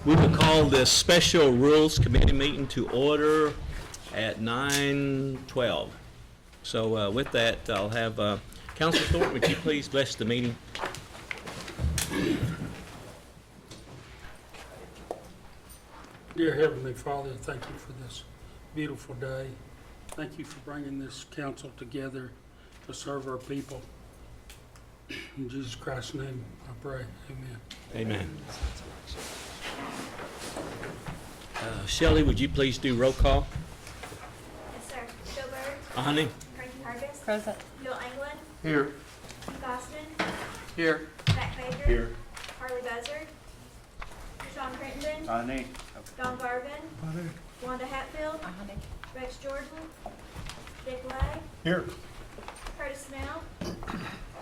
We will call this special Rules Committee meeting to order at 9:12. So with that, I'll have Councilor Thornton, would you please bless the meeting? Dear Heavenly Father, thank you for this beautiful day. Thank you for bringing this council together to serve our people. In Jesus Christ's name, I pray. Amen. Amen. Shelley, would you please do roll call? Yes, sir. Joe Bird. Honey? Frankie Hargis. Present. Bill England. Here. Keith Austin. Here. Zach Baker. Here. Harley Buzzard. Sean Crittenden. Honey. Don Garvin. Wanda Hatfield. Rex Jordan. Dick Lay. Here. Curtis Snell.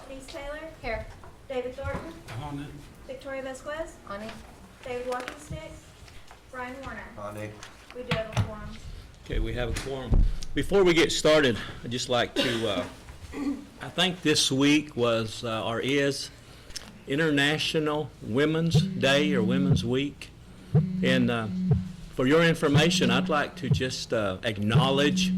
Denise Taylor. Here. David Thornton. Honey. Victoria Vasquez. Ani. David Walkingstick. Brian Warner. Honey. We do have a quorum. Okay, we have a quorum. Before we get started, I'd just like to, I think this week was, or is, International Women's Day or Women's Week. And for your information, I'd like to just acknowledge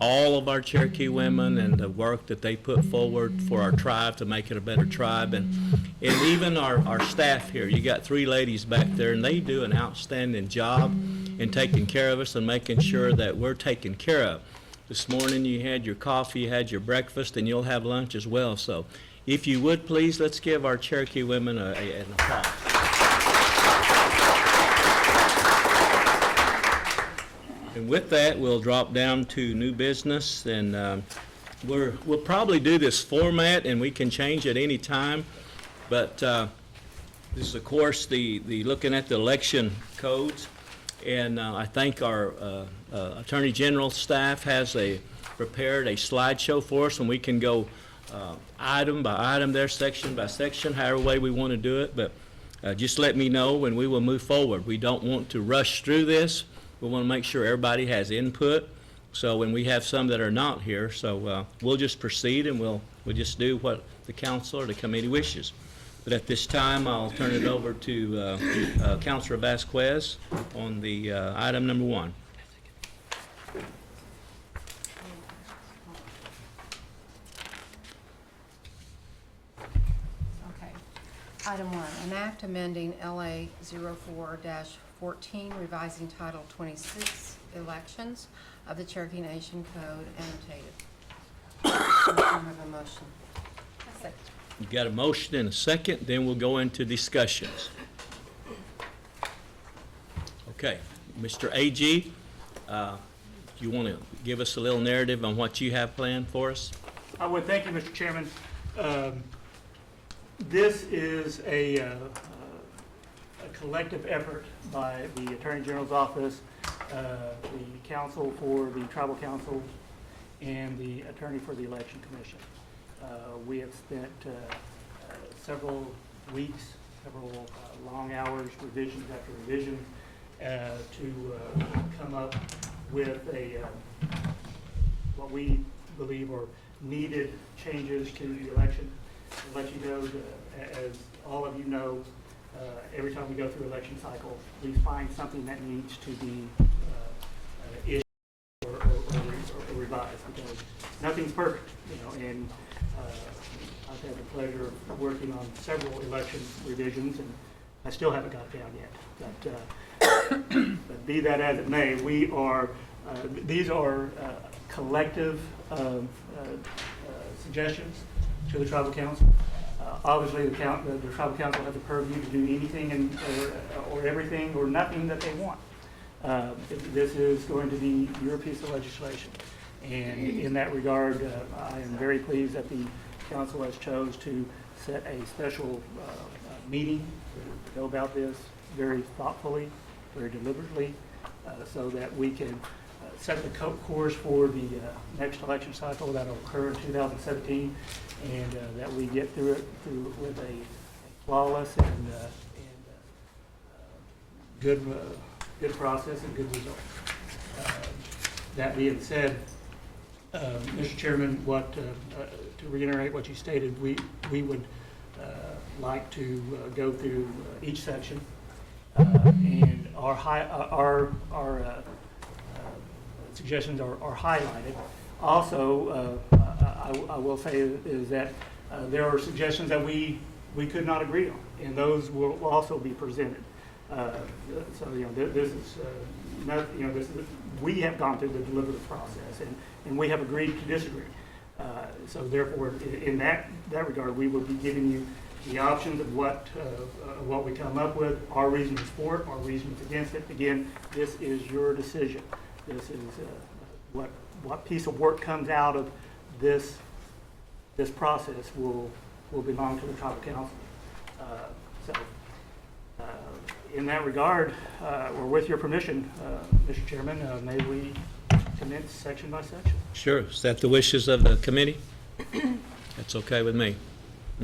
all of our Cherokee women and the work that they put forward for our tribe to make it a better tribe. And even our staff here, you got 3 ladies back there, and they do an outstanding job in taking care of us and making sure that we're taken care of. This morning you had your coffee, you had your breakfast, and you'll have lunch as well. So if you would please, let's give our Cherokee women an applause. And with that, we'll drop down to new business, and we'll probably do this format, and we can change at any time. But this is, of course, the looking at the election codes, and I think our Attorney General staff has prepared a slideshow for us, and we can go item by item there, section by section, however way we want to do it. But just let me know, and we will move forward. We don't want to rush through this. We want to make sure everybody has input. So when we have some that are not here, so we'll just proceed, and we'll just do what the council or the committee wishes. But at this time, I'll turn it over to Councilor Vasquez on the item number 1. Okay. Item 1, an act amending LA 04-14, revising Title 26, Elections of the Cherokee Nation Code, annotated. In the form of a motion. Second. You've got a motion and a second, then we'll go into discussions. Okay, Mr. AG, you want to give us a little narrative on what you have planned for us? I would. Thank you, Mr. Chairman. This is a collective effort by the Attorney General's office, the counsel for the Tribal Council, and the attorney for the Election Commission. We have spent several weeks, several long hours, revisions after revision, to come up with what we believe are needed changes to the election. To let you know, as all of you know, every time we go through election cycle, we find something that needs to be issued or revised, because nothing's perfect, and I've had the pleasure of working on several election revisions, and I still haven't got it down yet. But be that as it may, these are collective suggestions to the Tribal Council. Obviously, the Tribal Council has the purview to do anything or everything or nothing that they want. This is going to be your piece of legislation. And in that regard, I am very pleased that the council has chose to set a special meeting to go about this very thoughtfully, very deliberately, so that we can set the course for the next election cycle that will occur in 2017, and that we get through it with a flawless and good process and good result. That being said, Mr. Chairman, to reiterate what you stated, we would like to go through each section And our suggestions are highlighted. Also, I will say is that there are suggestions that we could not agree on, and those will also be presented. So, this is not, this is, we have gone through the deliberative process, and we have agreed to disagree. So therefore, in that regard, we will be giving you the options of what we come up with, our reasons for it, our reasons against it. Again, this is your decision. This is what piece of work comes out of this process will belong to the tribal council. So, in that regard, or with your permission, Mr. Chairman, may we commence section by section? Sure. Is that the wishes of the committee? That's okay with me.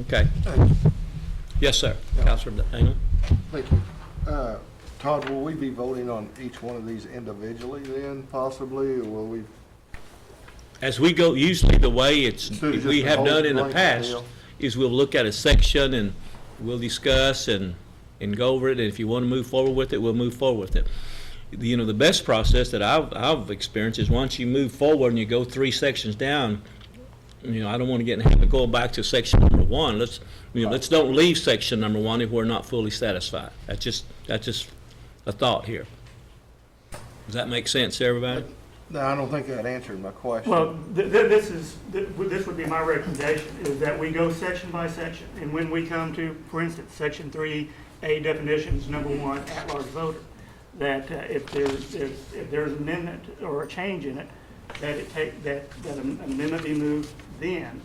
Okay. Yes, sir. Councilor Engel? Thank you. Todd, will we be voting on each one of these individually then, possibly, or will we? As we go, usually the way Instead of just we a have whole done in the blanket past deal? is we'll look at a section and we'll discuss and go over it. And if you want to move forward with it, we'll move forward with it. The best process that I've experienced is once you move forward and you go 3 sections down, I don't want to get in the habit of going back to section number 1. Let's don't leave section number 1 if we're not fully satisfied. That's just a thought here. Does that make sense to everybody? No, I don't think that answered my question. Well, this would be my recommendation, is that we go section by section. And when we come to, for instance, section 3A definitions, number 1, at-large voter, that if there's an amendment or a change in it, that an amendment be moved then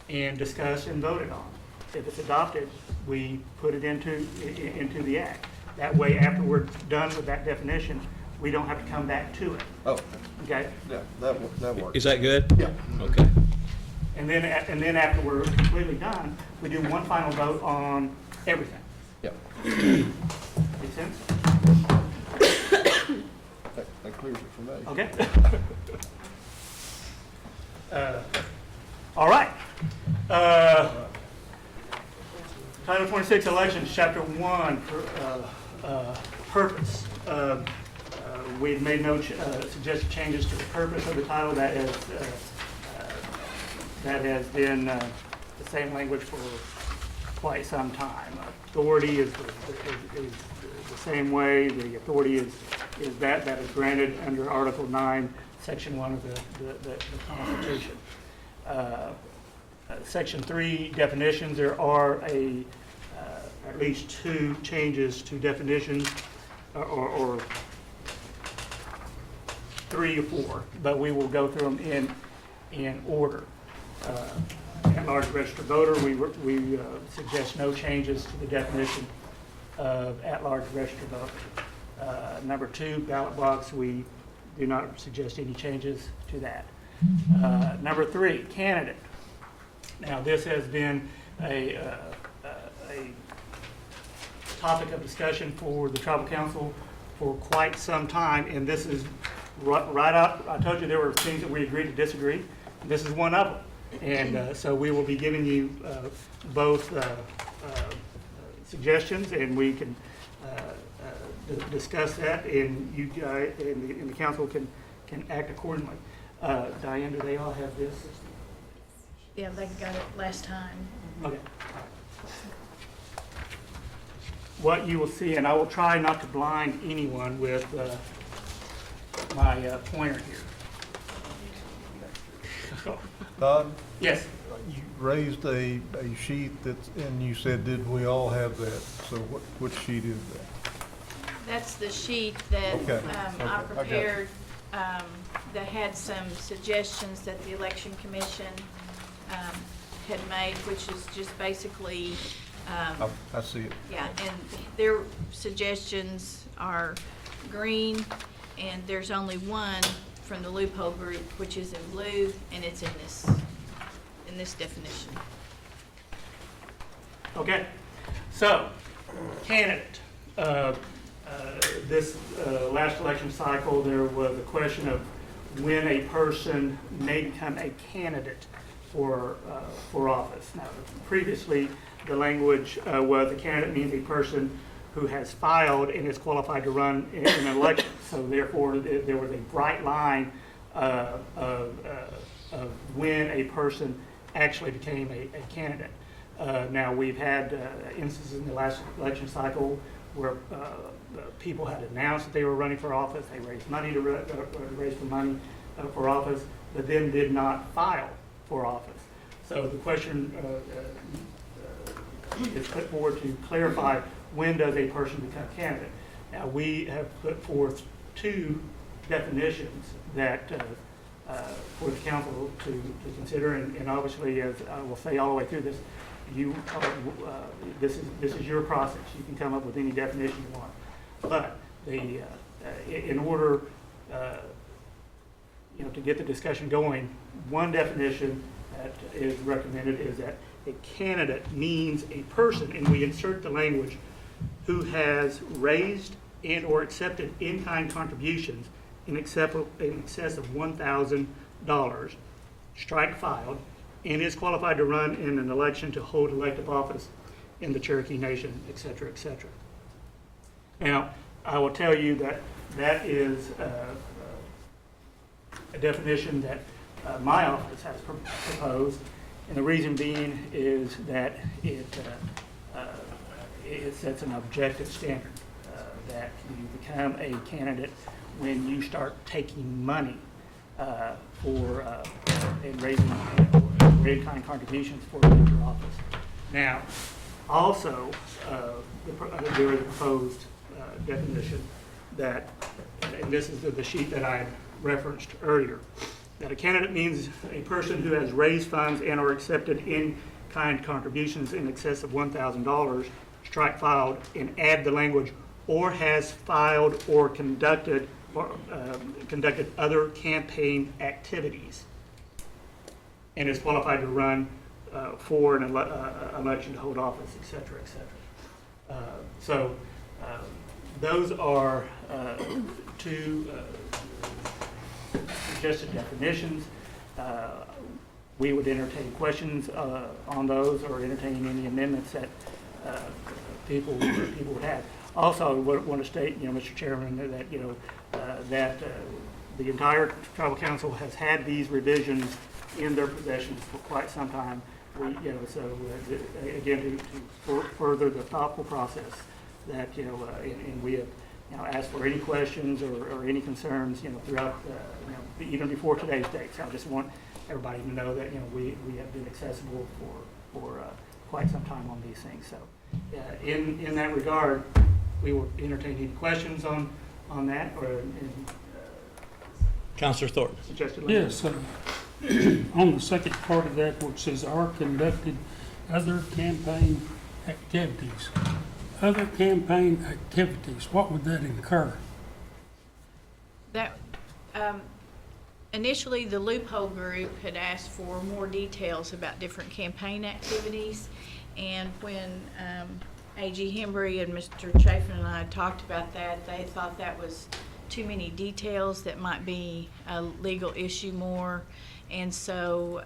and discussed and voted on. If it's adopted, we put it into the act. That way, after we're done with that definition, we don't have to come back to it. Oh, Okay? yeah, that works. Is that good? Yeah. Okay. And then after we're completely done, we do one final vote on everything. Yeah, Make sense? that clears it for me. Okay. All right. Title 26 Elections, Chapter 1, Purpose. We've made no suggested changes to the purpose of the title. That has been the same language for quite some time. Authority is the same way. The authority is that is granted under Article 9, Section 1 of the Constitution. Section 3, definitions. There are at least 2 changes to definitions, or 3 or 4, but we will go through them in order. At-large registered voter, we suggest no changes to the definition of at-large registered voter. Number 2, ballot box, we do not suggest any changes to that. Number 3, candidate. Now, this has been a topic of discussion for the tribal council for quite some time, and this is right out. I told you there were things that we agreed to disagree. This is one of them. And so we will be giving you both suggestions, and we can discuss that, and you guys and the council can act accordingly. Diane, do they all have this? Yeah, they got it last time. Okay. What you will see, and I will try not to blind anyone with my pointer here. Todd, Yes. you raised a sheet that's, and you said, did we all have that? So which sheet is that? That's the sheet that Okay, I okay, I got it. prepared that had some suggestions that the election commission had made, which is just basically, I see it. yeah, and their suggestions are green, and there's only one from the loophole group, which is in blue, and it's in this definition. Okay. So, candidate. This last election cycle, there was a question of when a person may become a candidate for office. Now, previously, the language was a candidate means a person who has filed and is qualified to run in an election. So therefore, there was a bright line of when a person actually became a candidate. Now, we've had instances in the last election cycle where people had announced that they were running for office, they raised money to raise for money for office, but then did not file for office. So the question is put forward to clarify, when does a person become candidate? Now, we have put forth two definitions that for the council to consider, and obviously, as I will say all the way through this, this is your process. You can come up with any definition you want. But in order to get the discussion going, one definition that is recommended is that a candidate means a person, and we insert the language, who has raised and or accepted in-kind contributions in excess of $1,000, strike filed, and is qualified to run in an election to hold elective office in the Cherokee Nation, et cetera, et cetera. Now, I will tell you that that is a definition that my office has proposed, and the reason being is that it sets an objective standard that you become a candidate when you start taking money for and raising in-kind contributions for elective office. Now, also, there is a proposed definition that, and this is the sheet that I referenced earlier, that a candidate means a person who has raised funds and or accepted in-kind contributions in excess of $1,000, strike filed, and add the language, or has filed or conducted other campaign activities, and is qualified to run for an election to hold office, et cetera, et cetera. So those are two suggested definitions. We would entertain questions on those, or entertain any amendments that people would have. Also, I want to state, Mr. Chairman, that that the entire tribal council has had these revisions in their possession for quite some time. Again, to further the thoughtful process, that and we have asked for any questions or any concerns throughout even before today's date. So I just want everybody to know that we have been accessible for quite some time on these things. So in that regard, we will entertain any questions on that, or Councilor Thornton. Yes, on the second part of that, which says, are conducted other campaign activities. Other campaign activities, what would that incur? That, initially, the Loophole Group had asked for more details about different campaign activities, and when A.G. Hembry and Mr. Chafin and I talked about that, they thought that was too many details that might be a legal issue more, and so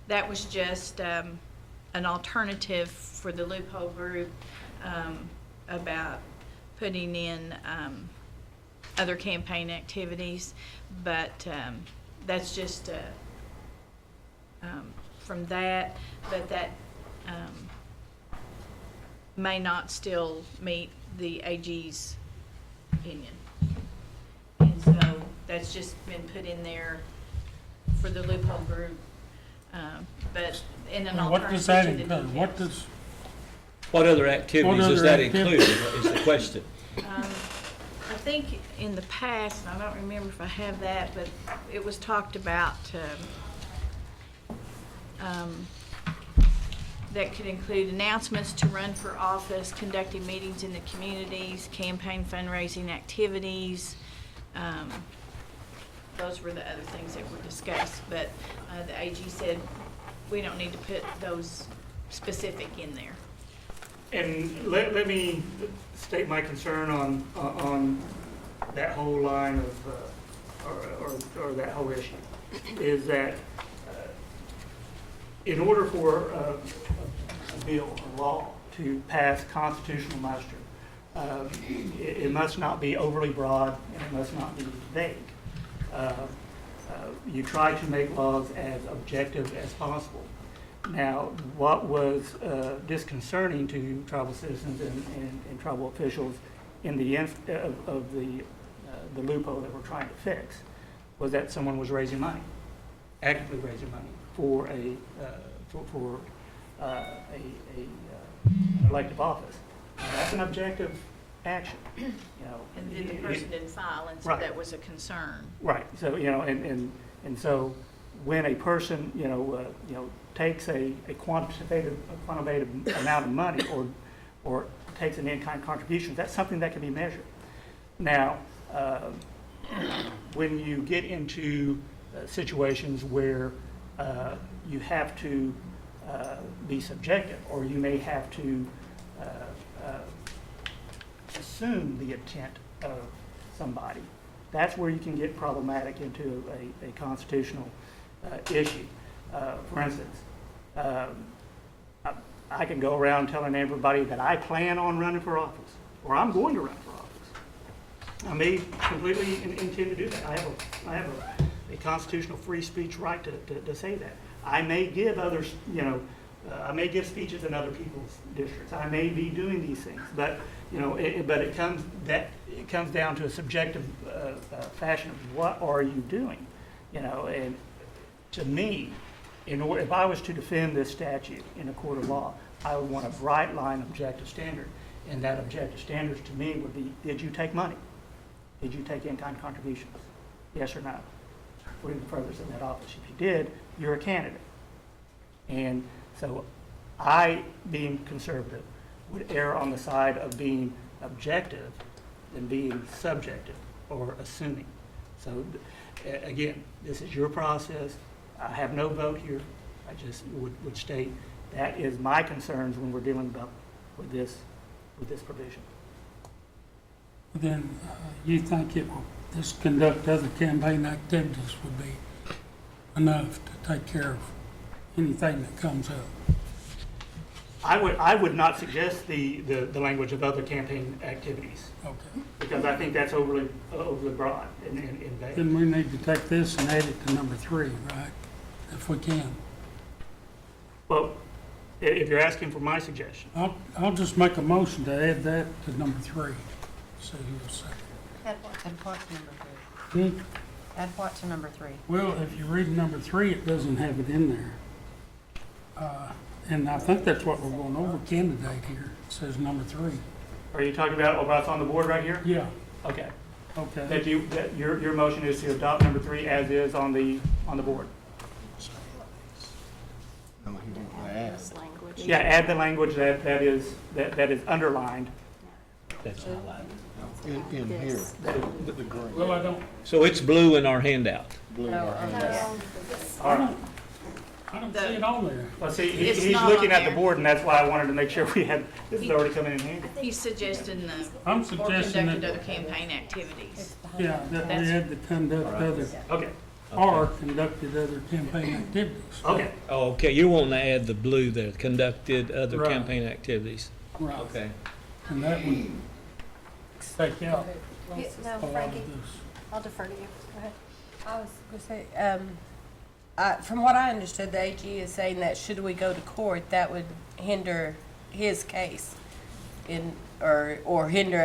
that was just an alternative for the Loophole Group about putting in other campaign activities, but that's just from that, but that may not still meet the AG's opinion. And so that's just been put in there for the Loophole Group, but in an alternative. What does that to the include? details. What other activities does other that activities? include, is the question. I think in the past, and I don't remember if I have that, but it was talked about that could include announcements to run for office, conducting meetings in the communities, campaign fundraising activities. Those were the other things that were discussed, but the AG said we don't need to put those specific in there. And let me state my concern on that whole line of, or that whole issue, is that in order for a bill, a law, to pass constitutional muster, it must not be overly broad, and it must not be vague. You try to make laws as objective as possible. Now, what was disconcerting to tribal citizens and tribal officials in the of the loophole that we're trying to fix was that someone was raising money, actively raising money for an elective office. Now, that's an objective action, you know. And then the person didn't file, and so Right. that was a concern. Right, so, you know, and so when a person, you know, takes a quantitative amount of money or takes an in-kind contribution, that's something that can be measured. Now, when you get into situations where you have to be subjective, or you may have to assume the intent of somebody, that's where you can get problematic into a constitutional issue. For instance, I can go around telling everybody that I plan on running for office, or I'm going to run for office. I may completely intend to do that. I have a constitutional free speech right to say that. I may give others, you know, I may give speeches in other people's districts. I may be doing these things, but you know, it comes down to a subjective fashion of what are you doing, you know. And to me, if I was to defend this statute in a court of law, I would want a bright line objective standard, and that objective standards to me would be: did you take money? Did you take in-kind contributions? Yes or no? For the purpose of that office. If you did, you're a candidate. And so I, being conservative, would err on the side of being objective than being subjective or assuming. So again, this is your process. I have no vote here. I just would state that is my concerns when we're dealing with this provision. Then you think this conduct other campaign activities would be enough to take care of anything that comes up? I would not suggest the language of other campaign activities, Okay. because I think that's overly broad and vague. Then we need to take this and add it to number 3, right? If we can. Well, if you're asking for my suggestion, I'll just make a motion to add that to number 3. See who will second. Add what to number 3? Hmm? Add what to number 3? Well, if you read number 3, it doesn't have it in there. And I think that's what we're going over, candidate here. It says number 3. are you talking about what's on the board right here? Yeah, Okay. okay. That your motion is to adopt number 3 as is on the board. No, he didn't add. Yeah, add the language that is underlined. That's highlighted. In here, the green. Well, I don't, So it's blue in our handout. Blue. All right. I don't see it on there. Well, see, It's he's not looking on at the there. board, and that's why I wanted to make sure we had, this is already coming in handy. He's suggesting I'm or suggesting conducted that, other campaign activities. yeah, that we had to conduct other, Okay, or conducted other campaign activities. okay. Oh, okay, you're wanting to add the blue there, conducted other Right. campaign activities. Right. Okay. And that would take out No, a lot of Frankie, this. I'll defer to you. Go ahead. I was going to say, from what I understood, the AG is saying that should we go to court, that would hinder his case or hinder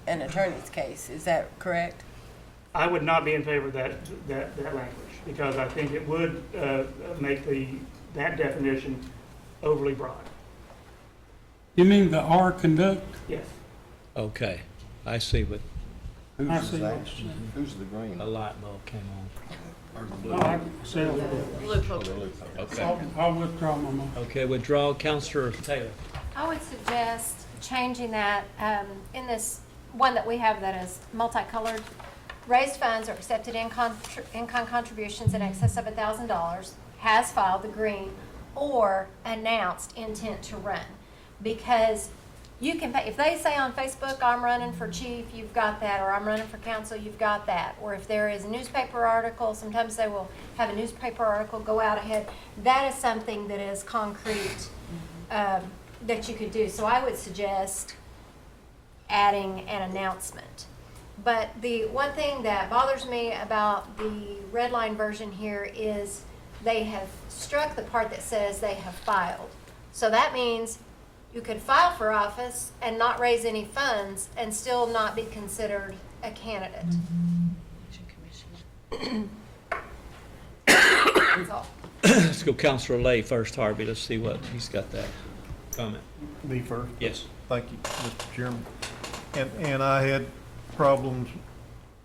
an attorney's case. Is that correct? I would not be in favor of that language, because I think it would make that definition overly broad. You mean the R conduct? Yes. Okay, I see what, I Who's see the, what you're saying. who's the green? a light bulb came on. Or the blue? Oh, I can see it. Blue Oh, book. the blue. Okay. I'll withdraw my motion. Okay, withdraw, Counselor Taylor. I would suggest changing that in this one that we have that is multicolored. Raised funds are accepted in-kind contributions in excess of $1,000, has filed the green, or announced intent to run. Because you can pay, if they say on Facebook, I'm running for chief, you've got that, or I'm running for council, you've got that. Or if there is a newspaper article, sometimes they will have a newspaper article go out ahead. That is something that is concrete that you could do. So I would suggest adding an announcement. But the one thing that bothers me about the red line version here is they have struck the part that says they have filed. So that means you could file for office and not raise any funds and still not be considered a candidate. That's all. Let's go Counselor Lay first, Harvey. Let's see what he's got that comment. Me first? Yes. Thank you, Mr. Chairman. And I had problems,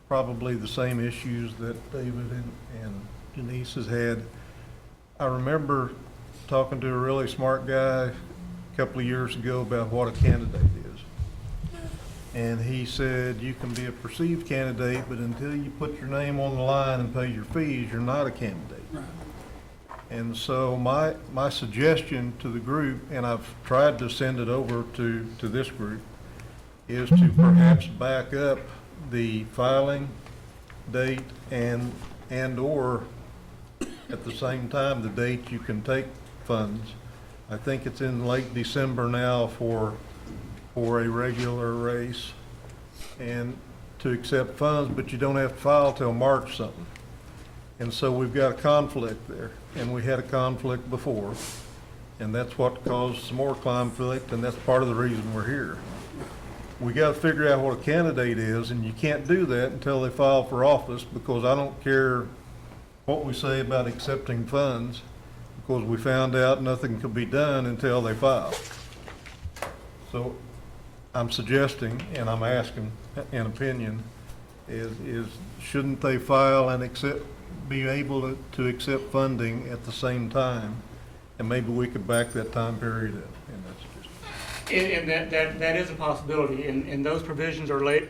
probably the same issues that David and Denise has had. I remember talking to a really smart guy a couple of years ago about what a candidate is. And he said, you can be a perceived candidate, but until you put your name on the line and pay your fees, you're not a candidate. Right. And so my suggestion to the group, and I've tried to send it over to this group, is to perhaps back up the filing date and/or at the same time, the date you can take funds. I think it's in late December now for a regular race and to accept funds, but you don't have to file till March something. And so we've got a conflict there, and we had a conflict before, and that's what caused some more conflict, and that's part of the reason we're here. We got to figure out what a candidate is, and you can't do that until they file for office, because I don't care what we say about accepting funds, because we found out nothing could be done until they file. So I'm suggesting, and I'm asking an opinion, is shouldn't they file and be able to accept funding at the same time? And maybe we could back that time period up, and that's just. And that is a possibility, and those provisions are laid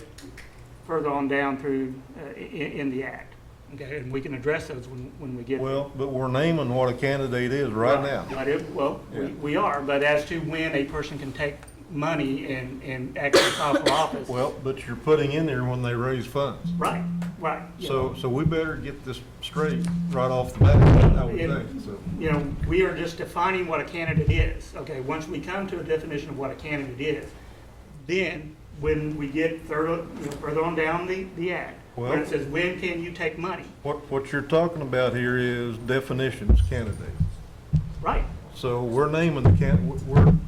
further on down through, in the act. Okay, and we can address those when we get. Well, but we're naming what a candidate is right now. Well, Yeah. we are, but as to when a person can take money and actually file for office. Well, but you're putting in there when they raise funds. Right. So we better get this straight right off the bat, I would think, so. You know, we are just defining what a candidate is. Okay, once we come to a definition of what a candidate is, then when we get further on down the act, where it says, when can you take money? What you're talking about here is definitions, candidate. Right, So we're naming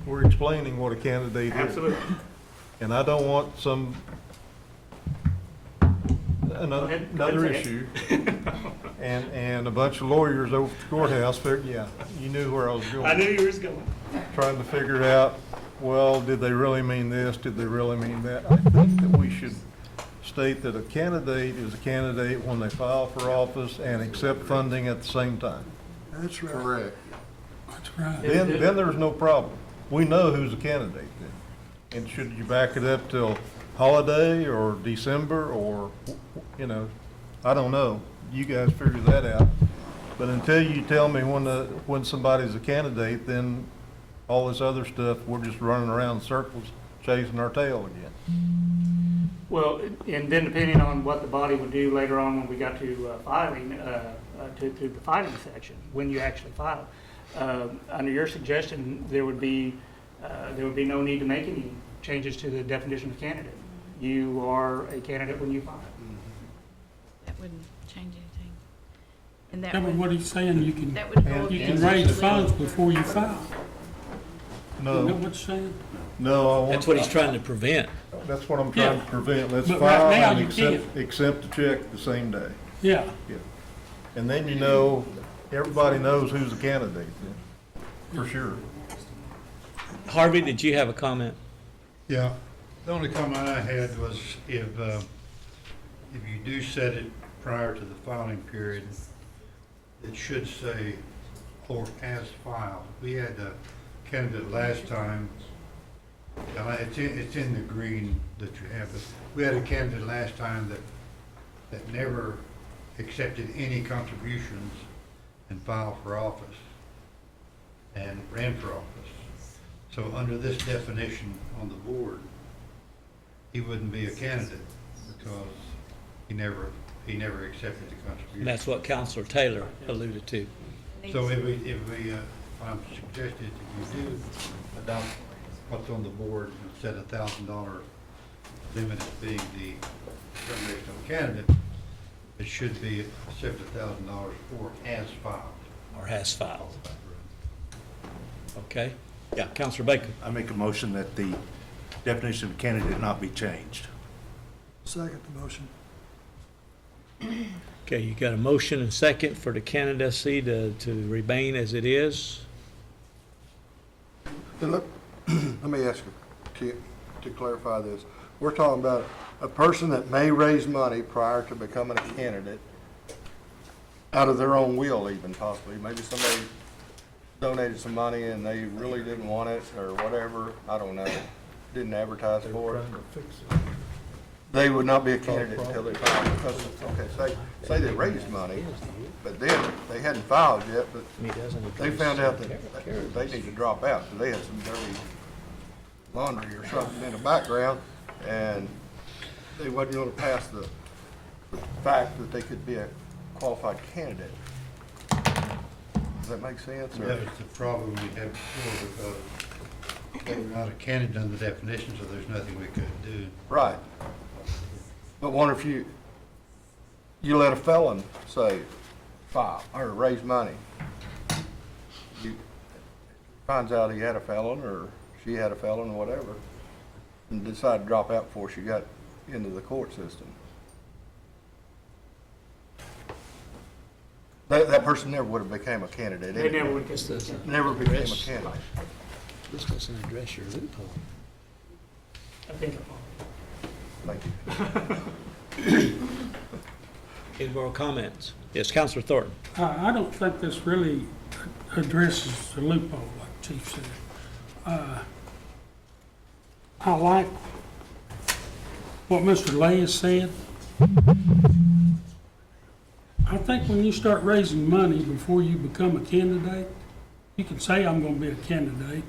we're explaining what a candidate is. absolutely. And I don't want another say it. issue. And a bunch of lawyers over at the courthouse you knew where I was going. I knew you was going. Trying to figure out, well, did they really mean this? Did they really mean that? I think that we should state that a candidate is a candidate when they file for office and accept funding at the same time. That's right. Correct. That's right. Then there's no problem. We know who's a candidate then. And should you back it up till holiday or December or, I don't know. You guys figure that out. But until you tell me when somebody's a candidate, then all this other stuff, we're just running around in circles chasing our tail again. Well, and then depending on what the body would do later on when we got to filing, to the filing section, when you actually file. Under your suggestion, there would be no need to make any changes to the definition of candidate. You are a candidate when you file. That wouldn't change anything. And that Yeah, but would, what he's saying, you can that would go you against. can raise funds before you file. Isn't that No, what you're saying? no. That's what he's trying to prevent. That's what I'm trying to prevent. Let's But right file now and you accept the check the same day. Yeah. And then everybody knows who's a candidate then, for sure. Harvey, did you have a comment? Yeah, the only comment I had was if you do set it prior to the filing period, it should say, or as filed. We had a candidate last time, and it's in the green that you have, but we had a candidate last time that never accepted any contributions and filed for office and ran for office. So under this definition on the board, he wouldn't be a candidate because he never accepted the contribution. And that's what Counselor Taylor alluded to. So I'm suggested that you do adopt what's on the board and set $1,000 limit as being the determination of candidate, it should be $70,000 for has filed. Or has filed. Okay? Yeah, Counselor Baker. I make a motion that the definition of candidate not be changed. Second the motion. Okay, you got a motion and second for the candidacy to remain as it is. And look, let me ask you, to clarify this. We're talking about a person that may raise money prior to becoming a candidate out of their own will even possibly. Maybe somebody donated some money and they really didn't want it or whatever, I don't know, didn't advertise for it. They would not be a candidate until they filed, because, okay, say they raised money, but then they hadn't filed yet, but they found out that they need to drop out, because they had some dirty laundry or something in the background, and they wasn't going to pass the fact that they could be a qualified candidate. Does that make sense? or- That was the problem we had before, because they were not a candidate under the definition, so there's nothing we could do. Right. But wonder if you let a felon say, file, or raise money. He finds out he had a felon, or she had a felon, or whatever, and decided to drop out before she got into the court system. That person never would have became a candidate. They never anyway. would get Never became a candidate. This doesn't address your loophole. I think Thank you. Any more comments? Yes, Counselor Thornton. I don't think this really addresses the loophole, like Chief said. I like what Mr. Lay has said. I think when you start raising money before you become a candidate, you can say, I'm gonna be a candidate,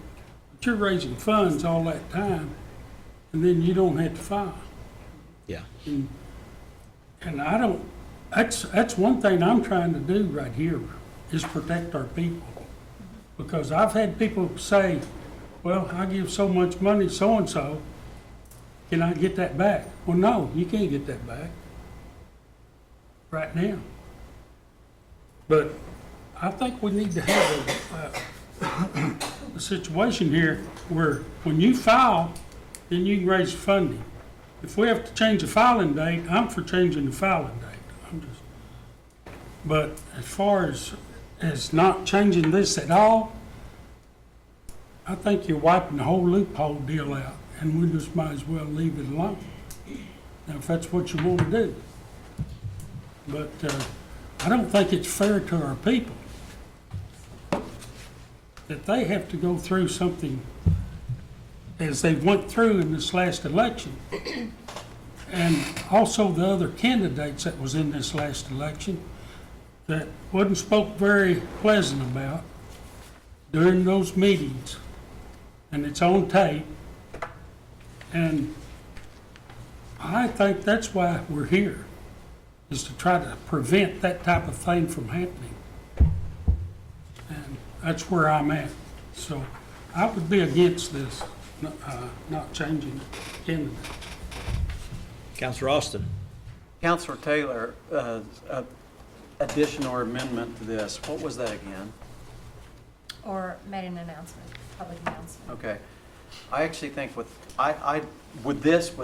but you're raising funds all that time, and then you don't have to file. Yeah. And I don't, that's one thing I'm trying to do right here, is protect our people. Because I've had people say, well, I give so much money so-and-so, can I get that back? Well, no, you can't get that back right now. But I think we need to have a situation here where when you file, then you can raise funding. If we have to change the filing date, I'm for changing the filing date. But as far as not changing this at all, I think you're wiping the whole loophole deal out, and we just might as well leave it alone. Now, if that's what you want to do. But I don't think it's fair to our people that they have to go through something as they went through in this last election. And also the other candidates that was in this last election that wasn't spoke very pleasant about during those meetings. And it's on tape. And I think that's why we're here, is to try to prevent that type of thing from happening. And that's where I'm at. So I would be against this, not changing candidate. Counselor Austin. Counselor Taylor, addition or amendment to this, what was that again? Or made an announcement, public announcement. Okay. I actually think with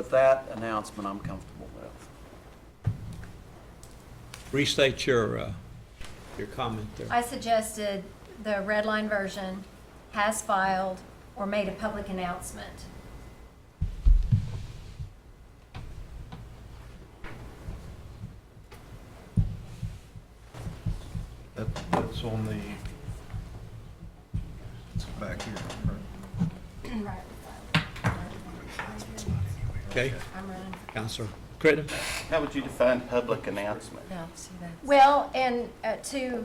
that announcement, I'm comfortable with. Restate your comment there. I suggested the red line version, has filed or made a public announcement. That's on the, it's back here. Right. Okay, I'm running. Counselor Crittenden. How would you define public announcement? No, see that. Well, and to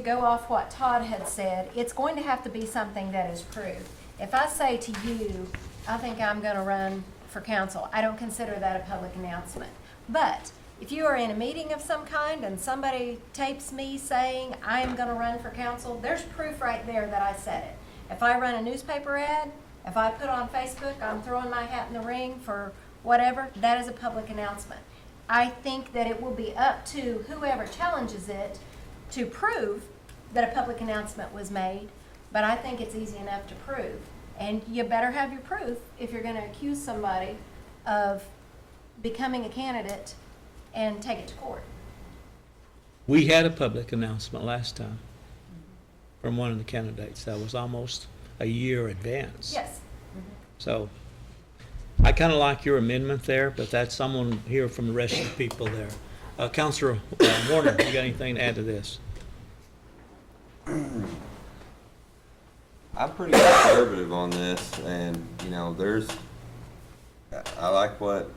go off what Todd had said, it's going to have to be something that is proved. If I say to you, I think I'm going to run for council, I don't consider that a public announcement. But if you are in a meeting of some kind and somebody tapes me saying I am going to run for council, there's proof right there that I said it. If I run a newspaper ad, if I put on Facebook, I'm throwing my hat in the ring for whatever, that is a public announcement. I think that it will be up to whoever challenges it to prove that a public announcement was made, but I think it's easy enough to prove. And you better have your proof if you're gonna accuse somebody of becoming a candidate and take it to court. We had a public announcement last time from one of the candidates. That was almost a year advance. Yes. So I kind of like your amendment there, but that's someone here from the rest of the people there. Counselor Warner, you got anything to add to this? I'm pretty conservative on this, and, you know, I like what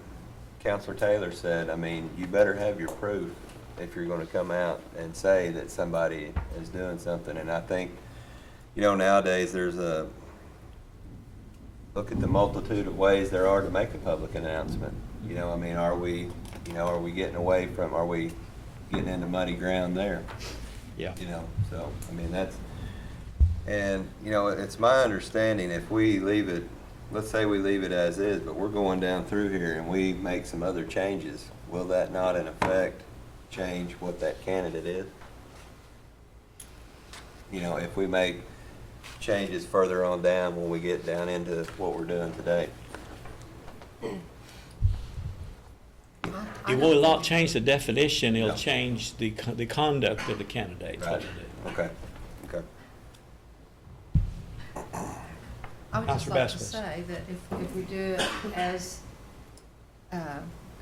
Counselor Taylor said. I mean, you better have your proof if you're gonna come out and say that somebody is doing something. And I think, you know, nowadays look at the multitude of ways there are to make a public announcement. You know, I mean, are we getting into muddy ground there? Yeah. You know, so, I mean, and, you know, it's my understanding if we leave it, let's say we leave it as is, but we're going down through here and we make some other changes, will that not in effect change what that candidate is? You know, if we make changes further on down when we get down into what we're doing today. It will not change the definition, it'll No. change the conduct of the candidate. Right. Okay, okay. I would just Counselor like to Vasquez. say that if we do it as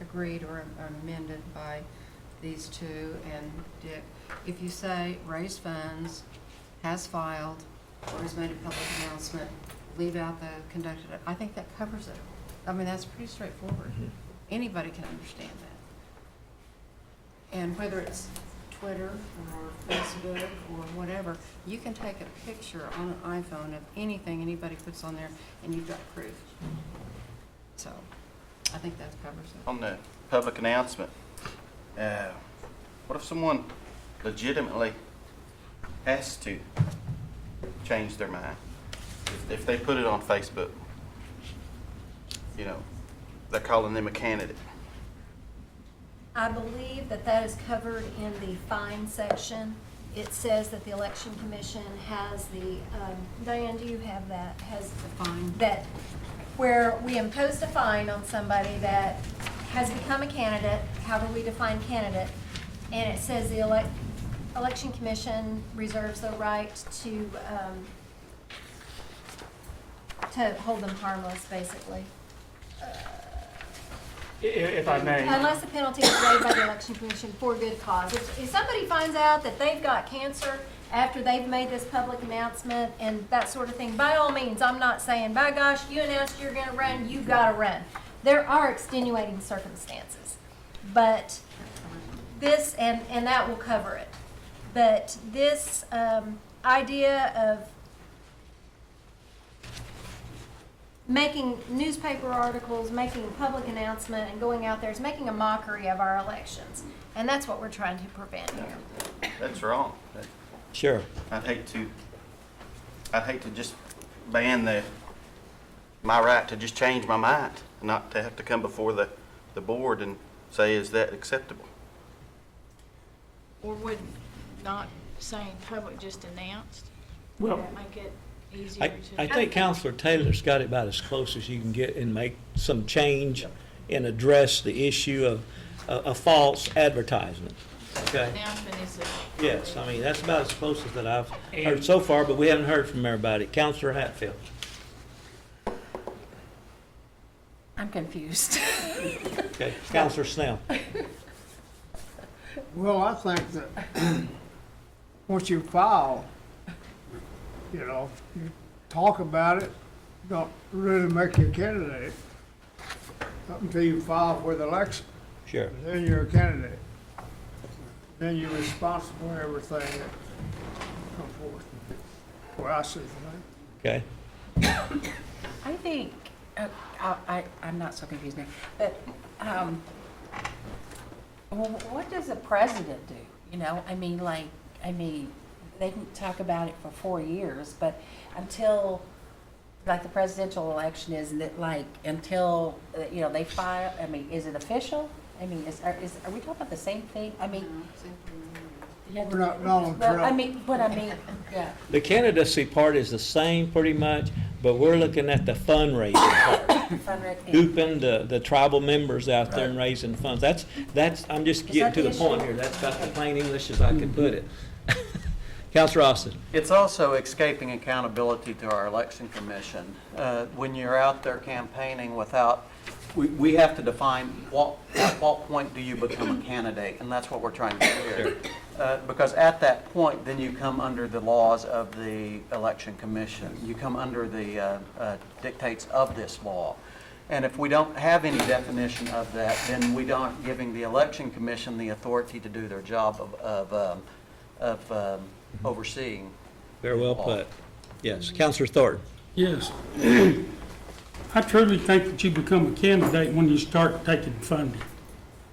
agreed or amended by these two and Dick, if you say raised funds, has filed, or has made a public announcement, leave out the conducted, I think that covers it. I mean, that's pretty straightforward. Anybody can understand that. And whether it's Twitter or Facebook or whatever, you can take a picture on an iPhone of anything anybody puts on there and you've got proof. So, I think that covers it. On the public announcement, what if someone legitimately has to change their mind? If they put it on Facebook, you know, they're calling them a candidate. I believe that that is covered in the fine section. It says that the election commission has the, Diane, do you have that? Has The fine. that, where we imposed a fine on somebody that has become a candidate, how do we define candidate? And it says the election commission reserves the right to hold them harmless, basically. If I may. Unless the penalty is waived by the election commission for good cause. If somebody finds out that they've got cancer after they've made this public announcement and that sort of thing, by all means, I'm not saying, by gosh, you announced you're gonna run, you gotta run. There are extenuating circumstances. But this, and that will cover it. But this idea of making newspaper articles, making a public announcement, and going out there is making a mockery of our elections. And that's what we're trying to prevent here. That's wrong. Sure. I'd hate to just ban my right to just change my mind, not to have to come before the board and say, is that acceptable? Or would not saying public just announced Well, make it easier to? I think Counselor Taylor's got it about as close as you can get and make some change and address the issue of a false advertisement. Okay? Announcement is a. Yes, I mean, that's about as close as that I've heard so far, but we haven't heard from everybody. Counselor Hatfield. I'm confused. Okay, Counselor Snell. Well, I think that once you file, you know, you talk about it, don't really make you a candidate up until you file for the election. Sure. Then you're a candidate. Then you're responsible for everything that comes forth. Well, I see the thing. Okay. I think, I'm not so confused now, but well, what does the president do? You know, I mean, they can talk about it for 4 years, but until like the presidential election is, that like until, they file, I mean, is it official? I mean, are we talking about the same thing? I mean. We're not Donald Well, Trump. Yeah. The candidacy part is the same pretty much, but we're looking at the fundraising part. Duping the tribal members out there and raising funds. That's, I'm just getting to the point here. That's about the plain English as I can put it. Counselor Austin. It's also escaping accountability to our election commission. When you're out there campaigning without, we have to define at what point do you become a candidate, and that's what we're trying to do here. Because at that point, then you come under the laws of the election commission. You come under the dictates of this law. And if we don't have any definition of that, then we aren't giving the election commission the authority to do their job of overseeing. Very well put. Yes. Counselor Thornton. Yes. I truly think that you become a candidate when you start taking funding.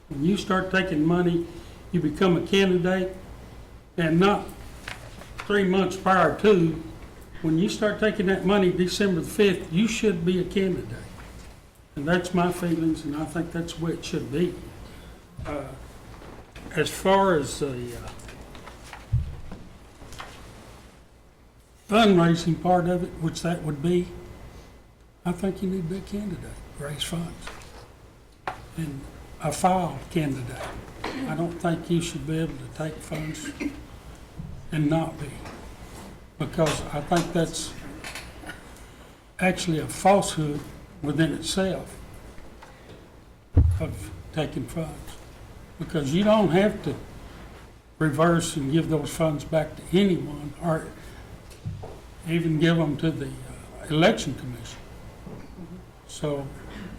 When you start taking money, you become a candidate, and not 3 months prior to. When you start taking that money December the 5th, you should be a candidate. And that's my feelings, and I think that's the way it should be. As far as the fundraising part of it, which that would be, I think you need to be a candidate, raise funds. And a filed candidate. I don't think you should be able to take funds and not be. Because I think that's actually a falsehood within itself of taking funds. Because you don't have to reverse and give those funds back to anyone, or even give them to the election commission. So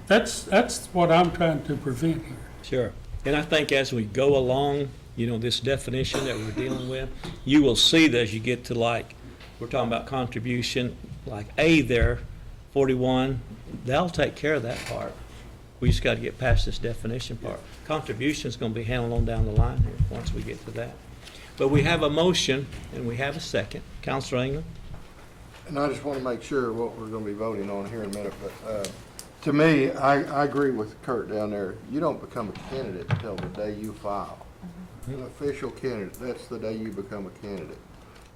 that's what I'm trying to prevent here. Sure. And I think as we go along, this definition that we're dealing with, you will see that as you get to we're talking about contribution, like A there, 41, they'll take care of that part. We just got to get past this definition part. Contribution's going to be handled on down the line here once we get to that. But we have a motion and we have a second. Counselor England? And I just want to make sure what we're going to be voting on here in a minute, but to me, I agree with Kurt down there. You don't become a candidate until the day you file. An official candidate, that's the day you become a candidate.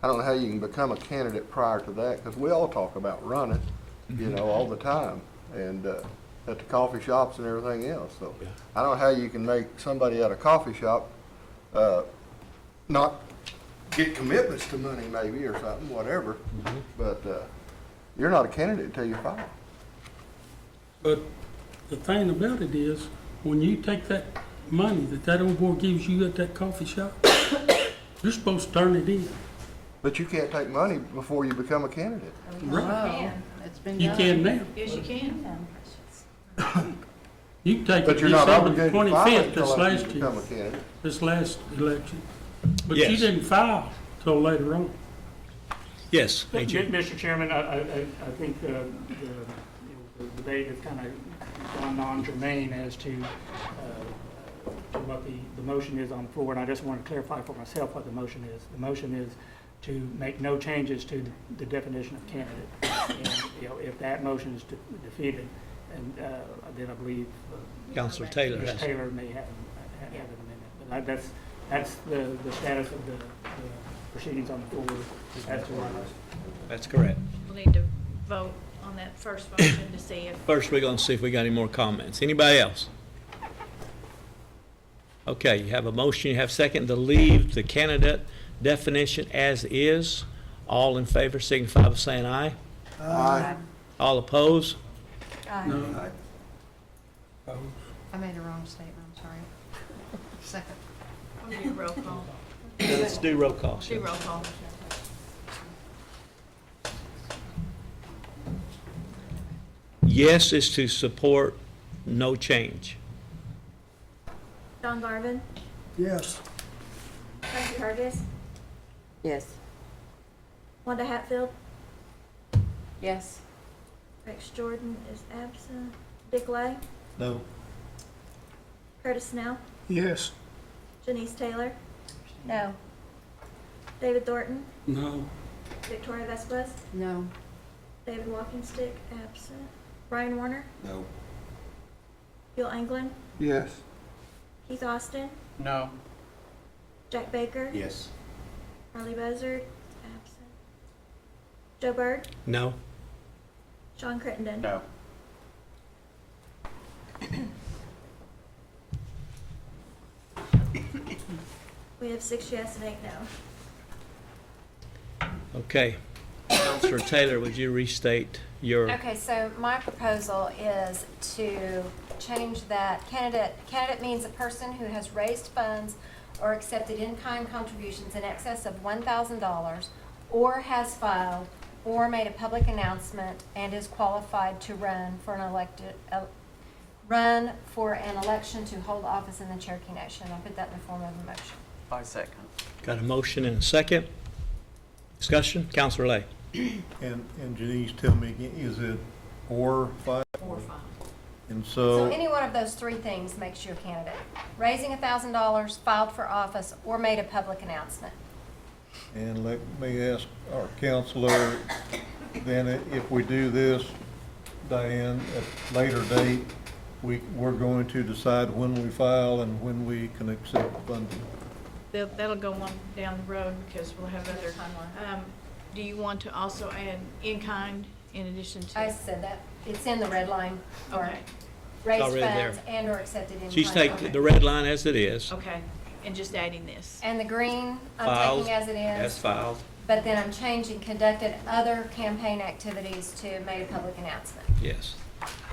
I don't know how you can become a candidate prior to that, because we all talk about running, all the time, and at the coffee shops and everything else. So I don't know how you can make somebody at a coffee shop not get commitments to money maybe or something, whatever, but you're not a candidate until you file. But the thing about it is, when you take that money that old boy gives you at that coffee shop, you're supposed to turn it in. But you can't take money before you become a candidate. Right. It's been You done. can now. Yes, you can. You can take it But you're not December obligated to file 25th, until this after you last become year, a candidate. this last election. But you Yes. didn't file till later on. Yes, A.J. Mr. Chairman, I think the debate has kind of gone non-germane as to what the motion is on the floor, and I just want to clarify for myself what the motion is. The motion is to make no changes to the definition of candidate. And, if that motion is defeated, and then I believe Counselor Taylor Mr. has. Taylor may have an amendment. But that's the status of the proceedings on the floor. That's the one. That's correct. We'll need to vote on that first motion to see if, First, we're going to see if we got any more comments. Anybody else? Okay, you have a motion, you have second to leave the candidate definition as is. All in favor signify by saying aye. Aye. All opposed? No. I made a wrong statement, I'm sorry. Second. we'll do roll call. Let's do roll call. Do shall we? roll call. Yes is to support no change. John Garvin, Yes. Tracy Hargis, Yes. Wanda Hatfield, Yes. Rex Jordan is absent, Dick Lay, No. Curtis Snell, Yes. Janice Taylor, No. David Thornton, No. Victoria Vasquez, No. David Walkingstick, absent. Brian Warner, No. Bill Anglin, Yes. Keith Austin, No. Jack Baker, Yes. Harley Buzzard, absent. Joe Byrd, No. Sean Crittenden. No. We have 6 yes and 8 no. Okay. Counselor Taylor, would you restate your? Okay, so my proposal is to change that candidate means a person who has raised funds or accepted in-kind contributions in excess of $1,000 or has filed or made a public announcement and is qualified to run for an election to hold office in the Cherokee Nation. I'll put that in the form of a motion. I second. Got a motion and a second. Discussion? Counselor Lay. And Janice, tell me again, is it or file? Or file. And So so, any one of those three things makes you a candidate. Raising $1,000, filed for office, or made a public announcement. and let me ask our counselor, then if we do this, Diane, at a later date, we're going to decide when we file and when we can accept funding. That'll go on down the road because we'll have other, do you want to also add in-kind in addition to? I said that. It's in the red line. Or Okay. raised Already there. funds and or accepted in kind. She's Okay. taking the red line as it is. Okay, and just adding this. And the green, I'm Filed taking as it as is. filed. But then I'm changing conducted other campaign activities to made a public announcement. Yes.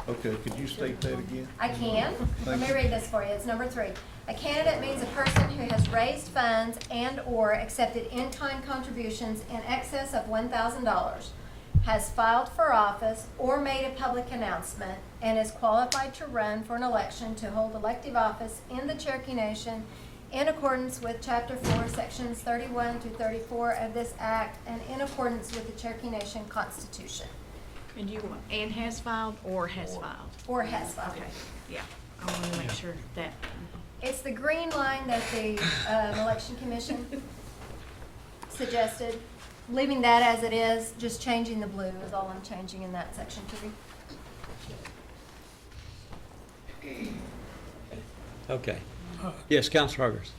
Okay, could you state that again? I can. Let Thank me you. read this for you. It's number 3. A candidate means a person who has raised funds and/or accepted in-kind contributions in excess of $1,000, has filed for office or made a public announcement, and is qualified to run for an election to hold elective office in the Cherokee Nation in accordance with Chapter 4, Sections 31 through 34 of this Act, and in accordance with the Cherokee Nation Constitution. And you want, and has filed or has filed? Or has filed. Okay, yeah, I want to make sure that, It's the green line that the election commission suggested. Leaving that as it is, just changing the blue is all I'm changing in that section 3. Okay. Yes, Counselor Hargers.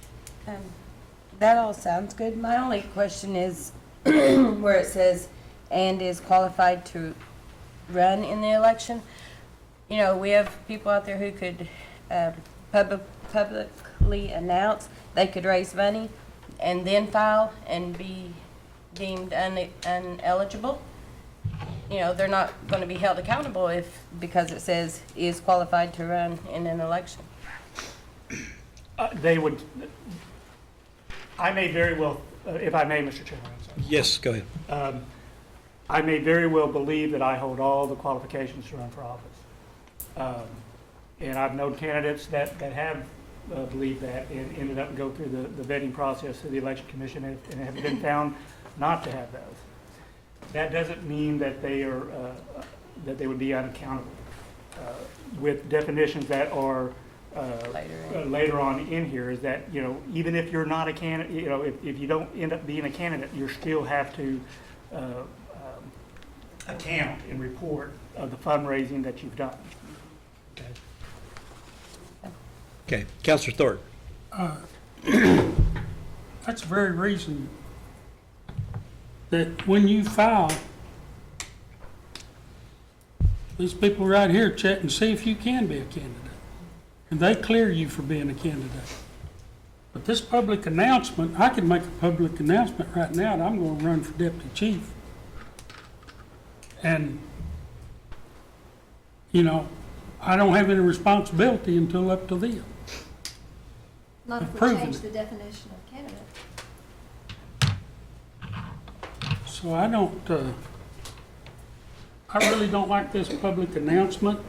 That all sounds good. My only question is where it says, and is qualified to run in the election. You know, we have people out there who could publicly announce they could raise money and then file and be deemed ineligible. You know, they're not going to be held accountable because it says is qualified to run in an election. They would, I may very well, if I may, Mr. Chairman, I'm sorry. Yes, go ahead. I may very well believe that I hold all the qualifications to run for office. And I've known candidates that have believed that and ended up go through the vetting process of the Election Commission and have been found not to have those. That doesn't mean that they are, that they would be unaccountable. With definitions that are later on in here is that, you know, even if you're not a candidate, you know, if you don't end up being a candidate, you still have to account and report of the fundraising that you've done. Okay, Counselor Thornton. That's the very reason that when you file, these people right here check and see if you can be a candidate. And they clear you for being a candidate. But this public announcement, I can make a public announcement right now that I'm going to run for deputy chief. And, you know, I don't have any responsibility until up to them. Not if we Approving change it. the definition of candidate. So I don't, I really don't like this public announcement.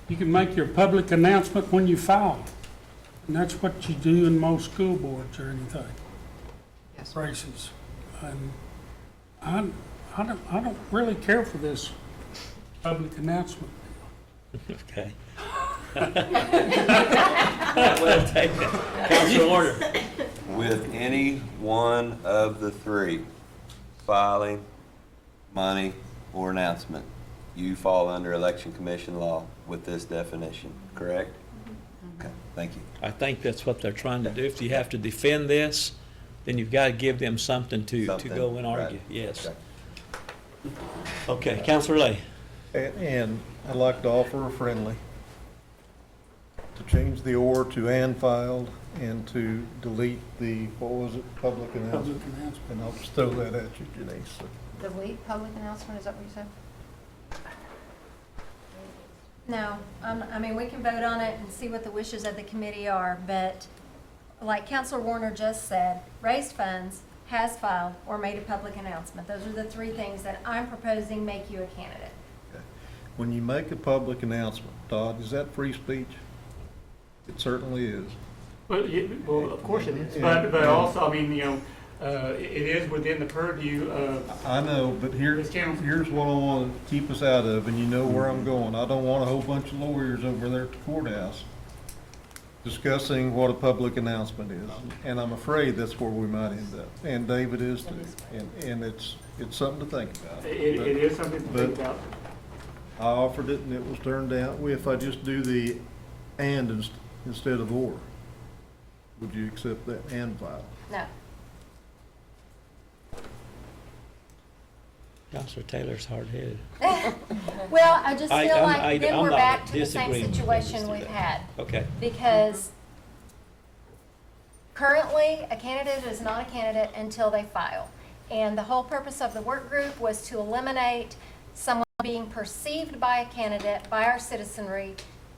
You can make your public announcement when you file. And that's what you do in most school boards or anything. Yes. Races. And I don't really care for this public announcement. Okay. Well taken. Counselor Warner. With any one of the three, filing, money, or announcement, you fall under election commission law with this definition, correct? Okay, thank you. I think that's what they're trying to do. If you have to defend this, then you've got to give them something to go and argue. Right. Yes. Okay. Okay, Counselor Lay. And I'd like to offer a friendly, to change the "or" to "and filed," and to delete the, what was it, public announcement? Public announcement. And I'll just throw that at you, Janice. So, Delete public announcement, is that what you said? No, I mean, we can vote on it and see what the wishes of the committee are, but like Counselor Warner just said, raised funds, has filed, or made a public announcement. Those are the three things that I'm proposing make you a candidate. okay. When you make a public announcement, Todd, is that free speech? It certainly is. Well, of course it is, but also, I mean, you know, it is within the purview of. I know, but here's what I want to keep us out of, and you know where I'm going. I don't want a whole bunch of lawyers over there at the courthouse discussing what a public announcement is, and I'm afraid that's where we might end up, and David is too, and it's something to think about. It is something to think about. I offered it and it was turned down. If I just do the "and" instead of "or," would you accept that "and" file? No. Counselor Taylor's hard-headed. Well, I just feel like then I'm we're not back to the same disagreeing with situation you. we've had. Okay. Because currently, a candidate is not a candidate until they file. And the whole purpose of the work group was to eliminate someone being perceived by a candidate, by our citizenry,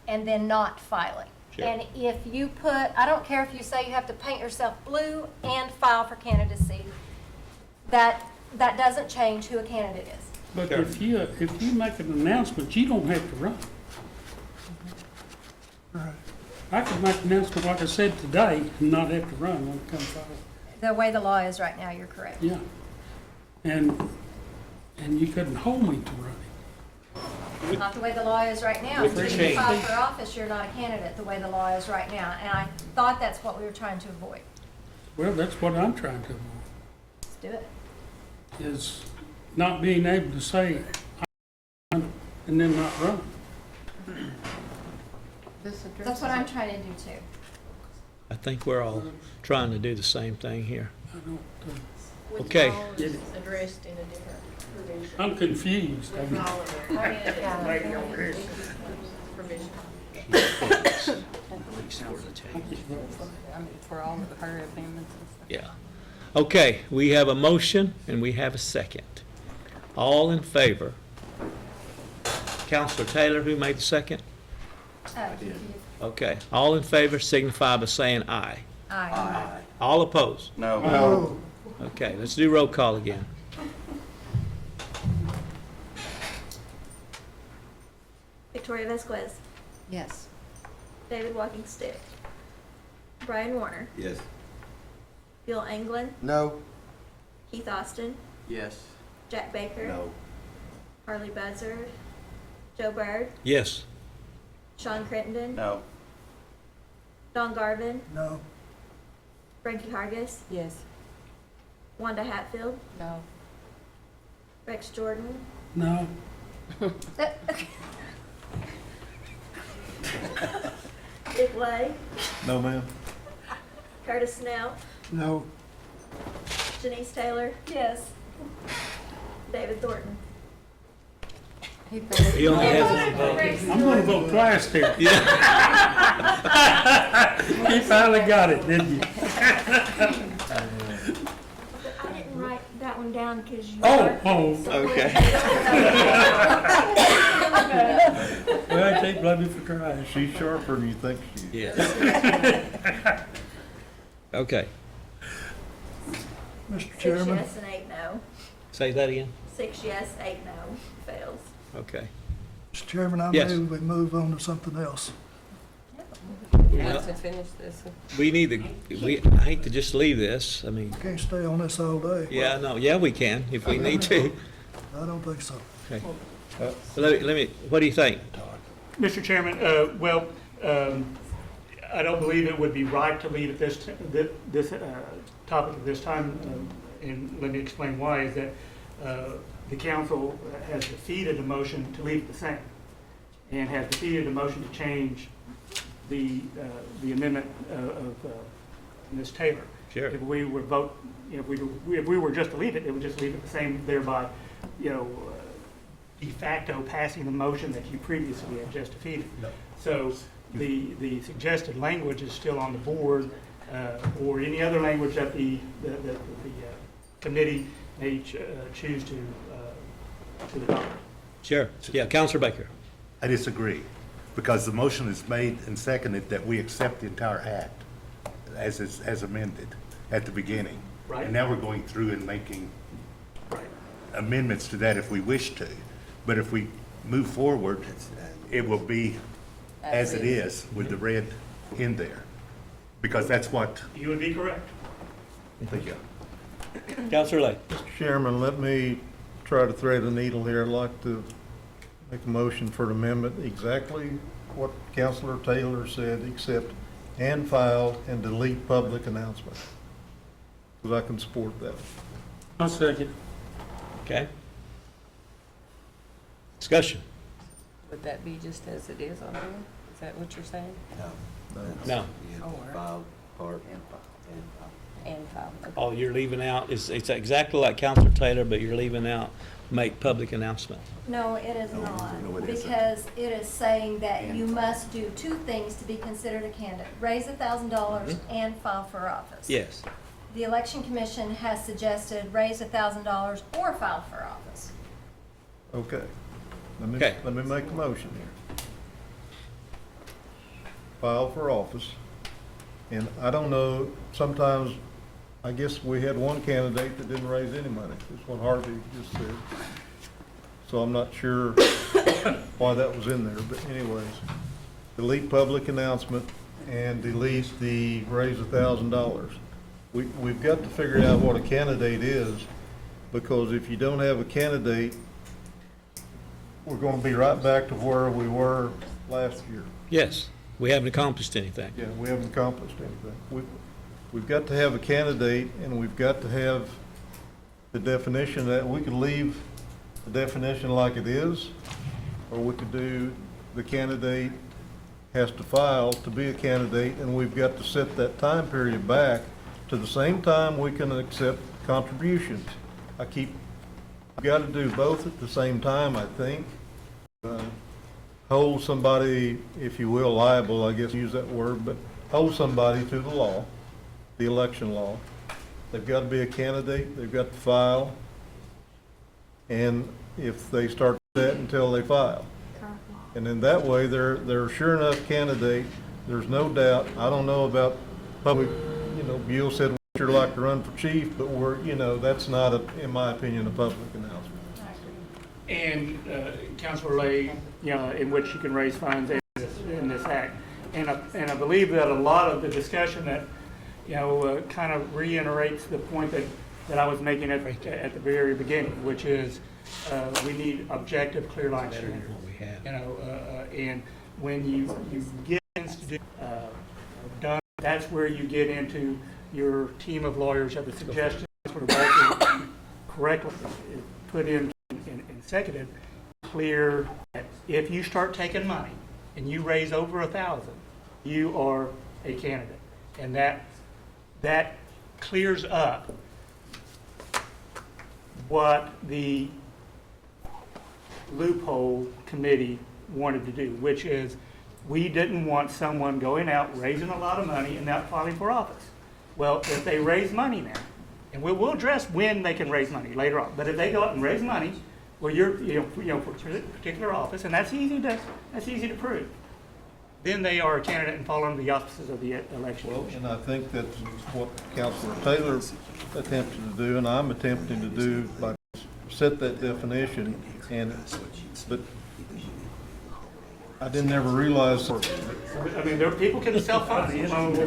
and then not filing. Sure. And if you put, I don't care if you say you have to paint yourself blue and file for candidacy, that doesn't change who a candidate is. But if you make an announcement, you don't have to run. Right. I could make an announcement, like I said today, and not have to run when it comes out. The way the law is right now, you're correct. Yeah. And you couldn't hold me to running. Not the way the law is right now. With the Until you change. file for office, you're not a candidate, the way the law is right now. And I thought that's what we were trying to avoid. Well, that's what I'm trying to avoid, Let's do it. is not being able to say, and then not run. That's what I'm trying to do too. I think we're all trying to do the same thing here. I don't, Okay. Withdrawal is addressed in a different provision. I'm confused. Withdrawal of their provision. For all of her amendments and stuff. Yeah. Okay, we have a motion and we have a second. All in favor? Counselor Taylor, who made the second? Okay, all in favor signify by saying aye. Aye. All opposed? No. Okay, let's do roll call again. Victoria Vasquez, Yes. David Walking Stick, Brian Warner, Yes. Bill Anglin, No? Keith Austin, Yes. Jack Baker, No. Harley Buzzard, Joe Byrd, Yes. Sean Crittenden, No. Don Garvin, No. Frankie Hargis, Yes. Wanda Hatfield, No. Rex Jordan, No. Dick Lay, No, ma'am. Curtis Snell, No. Janice Taylor, Yes. David Thornton. He only has one vote. I'm gonna vote twice here. You finally got it, didn't you? I didn't write that one down because you. Okay. Well, I can't blame you for trying. She's sharper than you think she is. Yes. Okay, Mr. 6 Chairman, yes and 8 no. say that again. 6 yes, 8 no. Fails. Okay. Mr. Chairman, I Yes. move we move on to something else. Well, To finish this. we need to, I hate to just leave this, I mean, Can't stay on this all day. yeah, no, yeah, we can, if we need to. I don't think so. Okay. Let me, what do you think? Mr. Chairman, I don't believe it would be right to leave this topic at this time, and let me explain why, is that the council has defeated the motion to leave it the same, and has defeated the motion to change the amendment of Ms. Taylor. Sure. If we were vote, if we were just to leave it would just leave it the same, thereby, de facto passing the motion that you previously had just defeated. So the suggested language is still on the board, or any other language that the committee may choose to adopt. Sure. Yeah, Counselor Baker. I disagree, because the motion is made and seconded that we accept the entire act as amended at the beginning. Right. And now we're going through and making Right. amendments to that if we wish to. But if we move forward, it will be as it is with the red in there, because that's what. You would be correct. Thank you. Counselor Lay. Mr. Chairman, let me try to thread a needle here. I'd like to make a motion for an amendment, exactly what Councilor Taylor said, except and file and delete public announcement, because I can support that. I'll second. Okay. Discussion. Would that be just as it is on there? Is that what you're saying? No. File part. And file, okay. All you're leaving out is, it's exactly like Counselor Taylor, but you're leaving out make public announcement. No, it is not, no, it isn't. because it is saying that you must do two things to be considered a candidate: raise $1,000 and file for office. Yes. The Election Commission has suggested raise $1,000 or file for office. Okay. Okay. Let me make a motion here. File for office. And I don't know, sometimes, I guess we had one candidate that didn't raise any money. That's what Harvey just said. So I'm not sure why that was in there, but anyways. Delete public announcement and delete the raise $1,000. We've got to figure out what a candidate is, because if you don't have a candidate, we're going to be right back to where we were last year. Yes. We haven't accomplished anything. Yeah, we haven't accomplished anything. We've got to have a candidate, and we've got to have the definition. That we could leave the definition like it is, or we could do the candidate has to file to be a candidate, and we've got to set that time period back to the same time we can accept contributions. We've got to do both at the same time, I think. Hold somebody, if you will, liable, I guess, use that word, but hold somebody to the law, the election law. They've got to be a candidate, they've got to file, and if they start that until they file. And then that way, they're a sure enough candidate, there's no doubt. I don't know about public, Buell said we'd sure like to run for chief, but that's not, in my opinion, a public announcement. And Councilor Lay, in which you can raise funds in this act. And I believe that a lot of the discussion that, kind of reiterates the point that I was making at the very beginning, which is we need objective, clear line standards. And when you get things to do done, that's where you get into your team of lawyers have the suggestions sort of correctly put in and seconded, clear that if you start taking money and you raise over 1,000, you are a candidate. And that clears up what the loophole committee wanted to do, which is we didn't want someone going out raising a lot of money and not filing for office. Well, if they raise money now, and we'll address when they can raise money later on, but if they go out and raise money, well, for a particular office, and that's easy to prove, then they are a candidate and fall under the auspices of the election commission. And I think that's what Councilor Taylor attempted to do, and I'm attempting to do, like, set that definition, but I didn't ever realize. I mean, people can self-fund.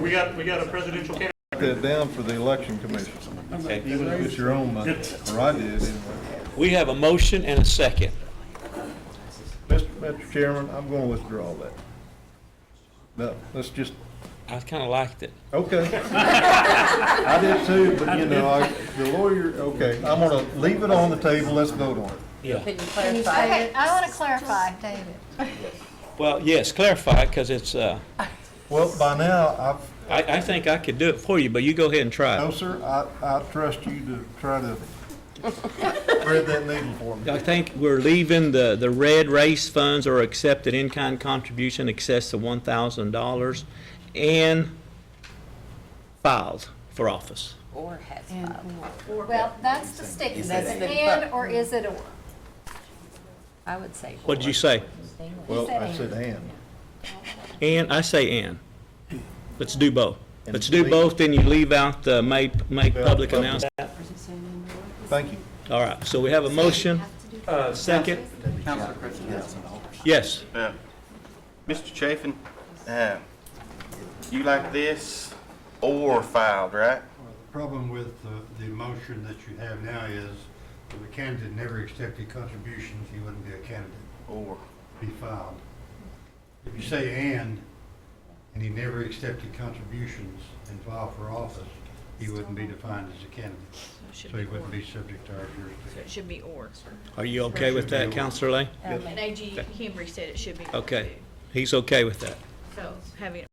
We got a presidential candidate. That down for the election commission. Okay. Even if it's your own money, or I did anyway. We have a motion and a second. Mr. Chairman, I'm going to withdraw that. No, let's just I kind of liked it. Okay. I did too, but you know, the lawyer, okay, I'm gonna leave it on the table, let's vote on it. Yeah. Can you clarify? Okay, I want to clarify. David. Well, yes, clarify, because it's, Well, by now, I think I could do it for you, but you go ahead and try no, it. sir, I trust you to try to thread that needle for me. I think we're leaving the red race funds or accepted in-kind contribution excess of $1,000 and filed for office. Or has And, filed. Well, that's the sticky. Is That's it the- and or is it or? I would say. What did you say? Well, said I said and. And, I say and. Let's do both. And Let's do leave- both, then you leave out the make public public. announcement. Thank you. All right, so we have a motion, second. Councilor Christian. Yes. Mr. Chafin, you like this or filed, right? The problem with the motion that you have now is if a candidate never accepted contributions, he wouldn't be a candidate, Or. be filed. If you say and he never accepted contributions and filed for office, he wouldn't be defined as a candidate. So he wouldn't be subject to our So jurisdiction. it should be or. Are you okay with that, Counselor Lay? And AG Henry said it should be or Okay. too. He's okay with that. So having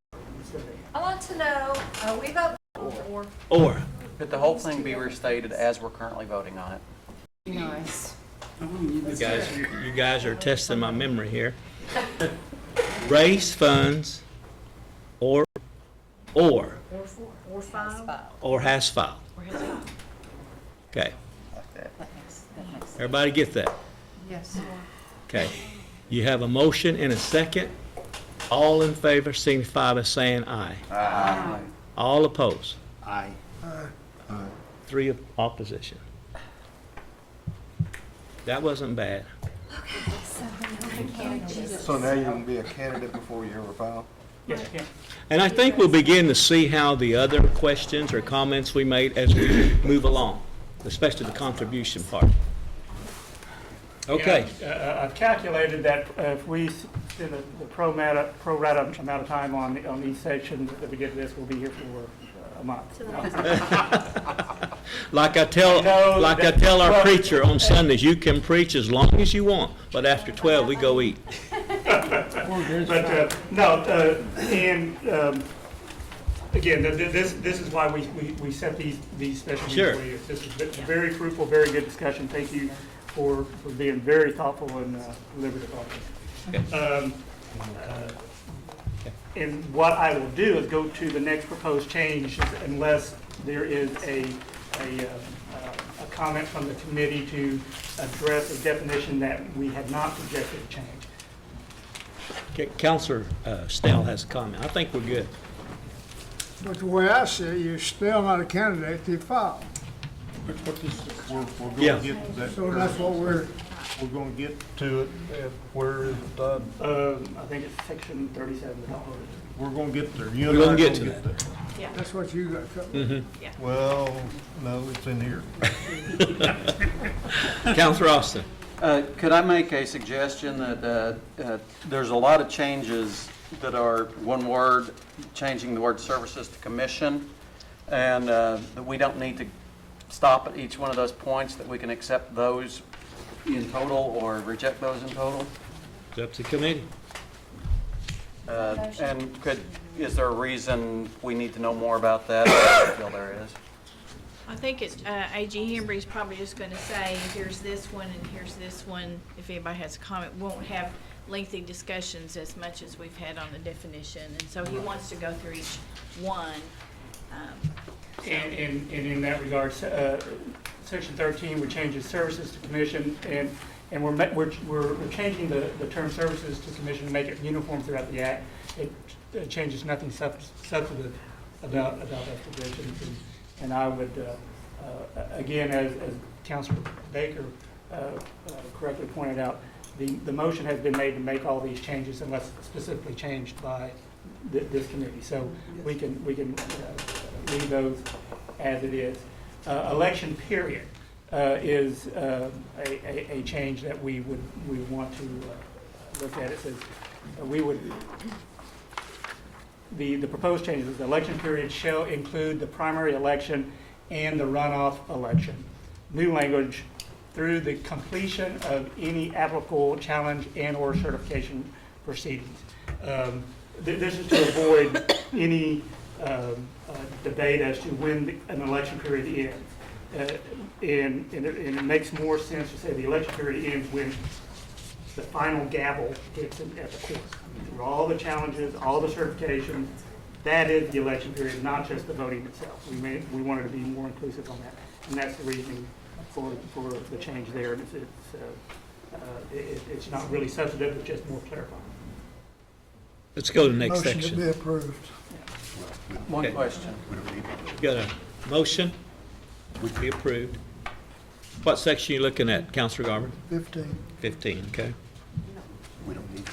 I want to know, we vote or. Or, Could the whole thing be restated as we're currently voting on it? Nice. you guys are testing my memory here. Raise funds or Or filed. or has filed. Or has filed. Okay. Like that. Everybody get that? Yes. Okay. You have a motion and a second. All in favor signify by saying aye. Aye. All opposed? Aye. 3 of opposition. That wasn't bad. So now you can be a candidate before you ever file? Yes, you can. And I think we'll begin to see how the other questions or comments we made as we move along, especially the contribution part. Okay. Yeah, I've calculated that if we spend the pro rata amount of time on each section that we get this, we'll be here for a month. Like I tell our well- preacher on Sundays, you can preach as long as you want, but after 12, we go eat. But, no, and, again, this is why we set these special Sure. meetings for you. This is a very fruitful, very good discussion. Thank you for being very thoughtful and deliberative on this. And what I will do is go to the next proposed change unless there is a comment from the committee to address a definition that we had not suggested a change. Counselor Snell has a comment. I think we're good. But the way I see it, you're still not a candidate till you file. We're Yeah. gonna get to that. So that's what we're, gonna get to it, where is it, I think it's section 37. we're gonna get there. We're gonna get to that. Yeah. that's what you got covered. Well, no, it's in here. Counselor Austin. Could I make a suggestion that there's a lot of changes that are one word, changing the word services to commission, and that we don't need to stop at each one of those points, that we can accept those in total or reject those in total? It's up to the committee. And is there a reason we need to know more about that? I feel there is. I think it's, AG Henry's probably just gonna say, here's this one and here's this one. If anybody has a comment, won't have lengthy discussions as much as we've had on the definition. And so he wants to go through each one. And in that regard, section 13, we change services to commission, and we're changing the term services to commission to make it uniform throughout the act. It changes nothing substantive about that provision. And I would, again, as Councilor Baker correctly pointed out, the motion has been made to make all these changes unless specifically changed by this committee. So we can leave those as it is. Election period is a change that we want to look at. It says we would the proposed changes, the election period shall include the primary election and the runoff election. New language, through the completion of any applicable challenge and/or certification proceedings. This is to avoid any debate as to when an election period ends. And it makes more sense to say the election period ends when the final gavel hits at the court. Through all the challenges, all the certifications, that is the election period, not just the voting itself. We wanted to be more inclusive on that, and that's the reasoning for the change there. And it's not really substantive, it's just more clarifying. Let's go to the next Motion to section. be approved. One Okay. question. Got a motion, would be approved. What section are you looking at, Counselor Garber? 15. 15, okay. We don't need.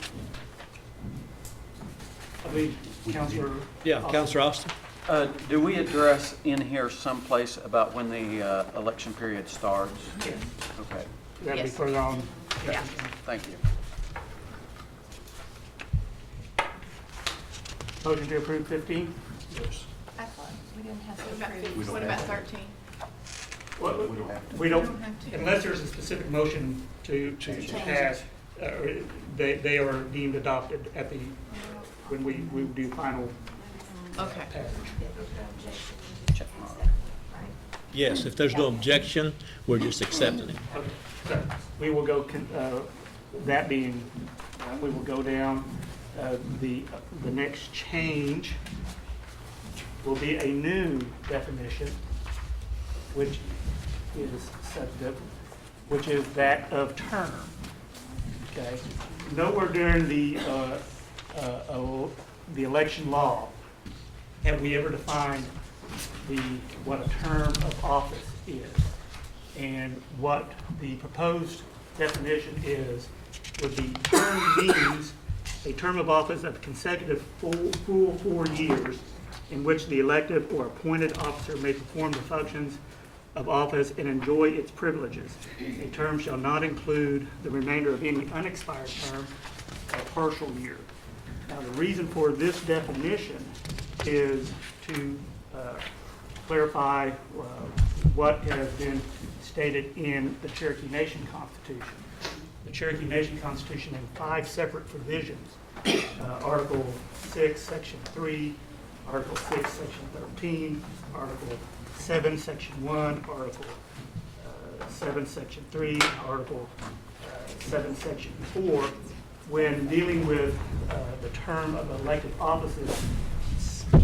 I believe Councilor. Yeah, Counselor Austin? Do we address in here someplace about when the election period starts? Yes, Okay, that'll be Yes. further on. Yeah. thank you. Motion to approve 15? I thought we didn't have What to about approve. 15? What about 13? We don't, unless there's a specific motion to pass, they are deemed adopted at the, when we do final Okay. passage. Yes, if there's no objection, we're just accepting it. Okay, so we will go, that being, we will go down, the next change will be a new definition, which is subject, which is that of term. Okay? Nowhere during the election law have we ever defined what a term of office is. And what the proposed definition is, would be term means a term of office of consecutive full 4 years in which the elected or appointed officer may perform the functions of office and enjoy its privileges. A term shall not include the remainder of any unexpired term or partial year. Now, the reason for this definition is to clarify what has been stated in the Cherokee Nation Constitution. The Cherokee Nation Constitution in 5 separate provisions, Article 6, Section 3, Article 6, Section 13, Article 7, Section 1, Article 7, Section 3, Article 7, Section 4, when dealing with the term of elected offices,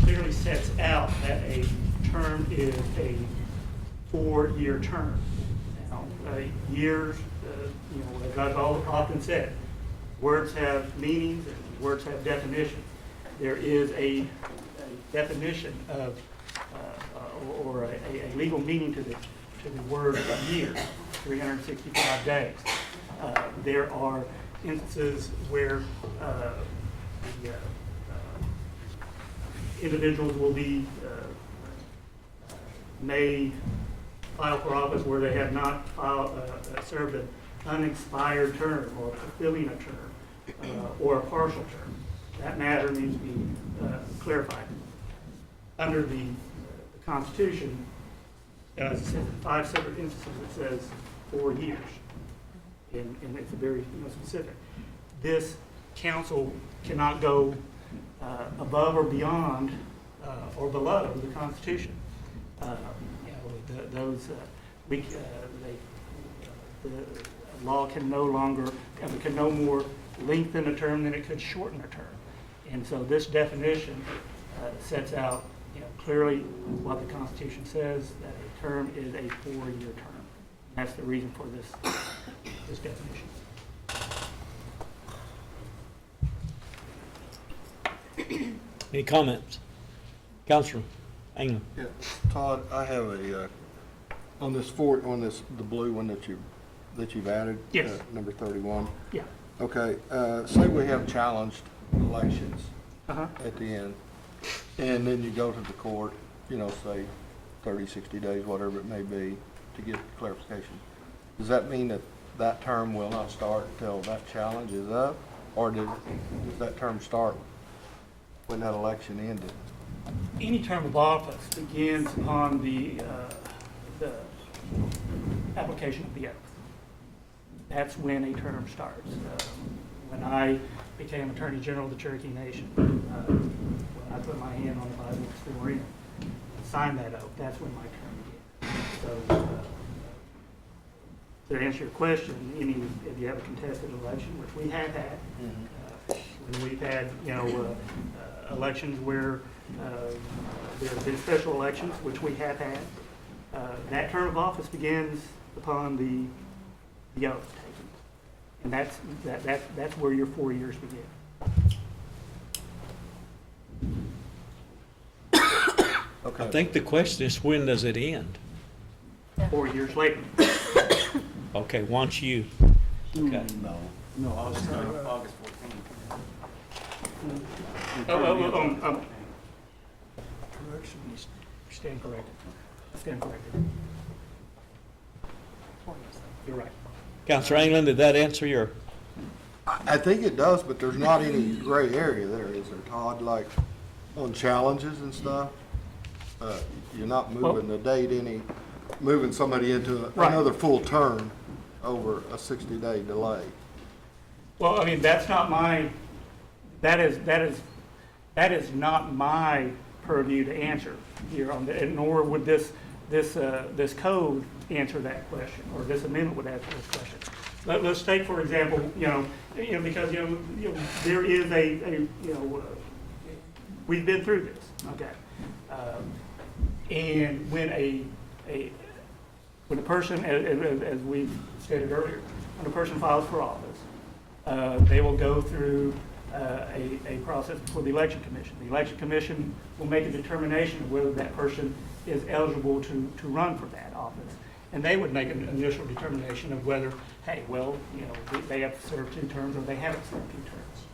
clearly sets out that a term is a 4-year term. Now, years, as I've often said, words have meanings and words have definitions. There is a definition of, or a legal meaning to the word year, 365 days. There are instances where the individuals will be, may file for office where they have not served an unexpired term or fulfilling a term or a partial term. That matter needs to be clarified. Under the Constitution, as I said, in 5 separate instances, it says 4 years. And it's very specific. This council cannot go above or beyond or below the Constitution. The law can no longer, can no more lengthen a term than it could shorten a term. And so this definition sets out clearly what the Constitution says, that a term is a 4-year term. That's the reason for this definition. Any comments? Counselor England? Yeah, Todd, I have on the blue one that you've added. Yes. Number 31. Yeah. Okay, say we have challenged elections Uh-huh. at the end, and then you go to the court, say 30, 60 days, whatever it may be, to get clarification. Does that mean that term will not start until that challenge is up, or does that term start when that election ended. Any term of office begins upon the application of the oath. That's when a term starts. When I became Attorney General of the Cherokee Nation, when I put my hand on the Bible and swore in, signed that oath, that's when my term began. So, to answer your question, if you have a contested election, which we have had, when we've had, elections where there have been special elections, which we have had, that term of office begins upon the oath taken, and that's where your 4 years begin. Okay. I think the question is, when does it end? 4 years later. Okay, once you, okay. No, August 14th. Stand corrected. Stand corrected. You're right. Counselor England, did that answer your? I think it does, but there's not any gray area there, is there, Todd? Like on challenges and stuff, you're not moving the date moving somebody into another full term over a 60-day delay. Well, I mean, that is not my purview to answer here on the, nor would this code answer that question, or this amendment would answer this question. Let's take, for example, because there is we've been through this, okay, and when a person, as we stated earlier, when a person files for office, they will go through a process before the Election Commission. The Election Commission will make a determination of whether that person is eligible to run for that office. And they would make an initial determination of whether, hey, well, they have to serve 2 terms or they haven't served 2 terms.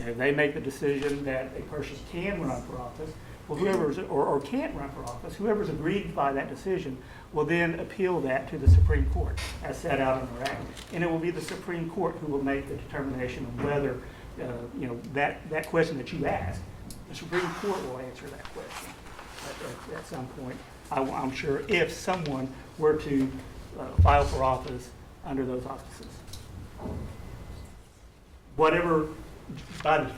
If they make the decision that a person can run for office, well, whoever's, or can't run for office, whoever's agreed by that decision will then appeal that to the Supreme Court as set out in our act. And it will be the Supreme Court who will make the determination of whether, that question that you asked, the Supreme Court will answer that question at some point, I'm sure, if someone were to file for office under those auspices. Whatever, by the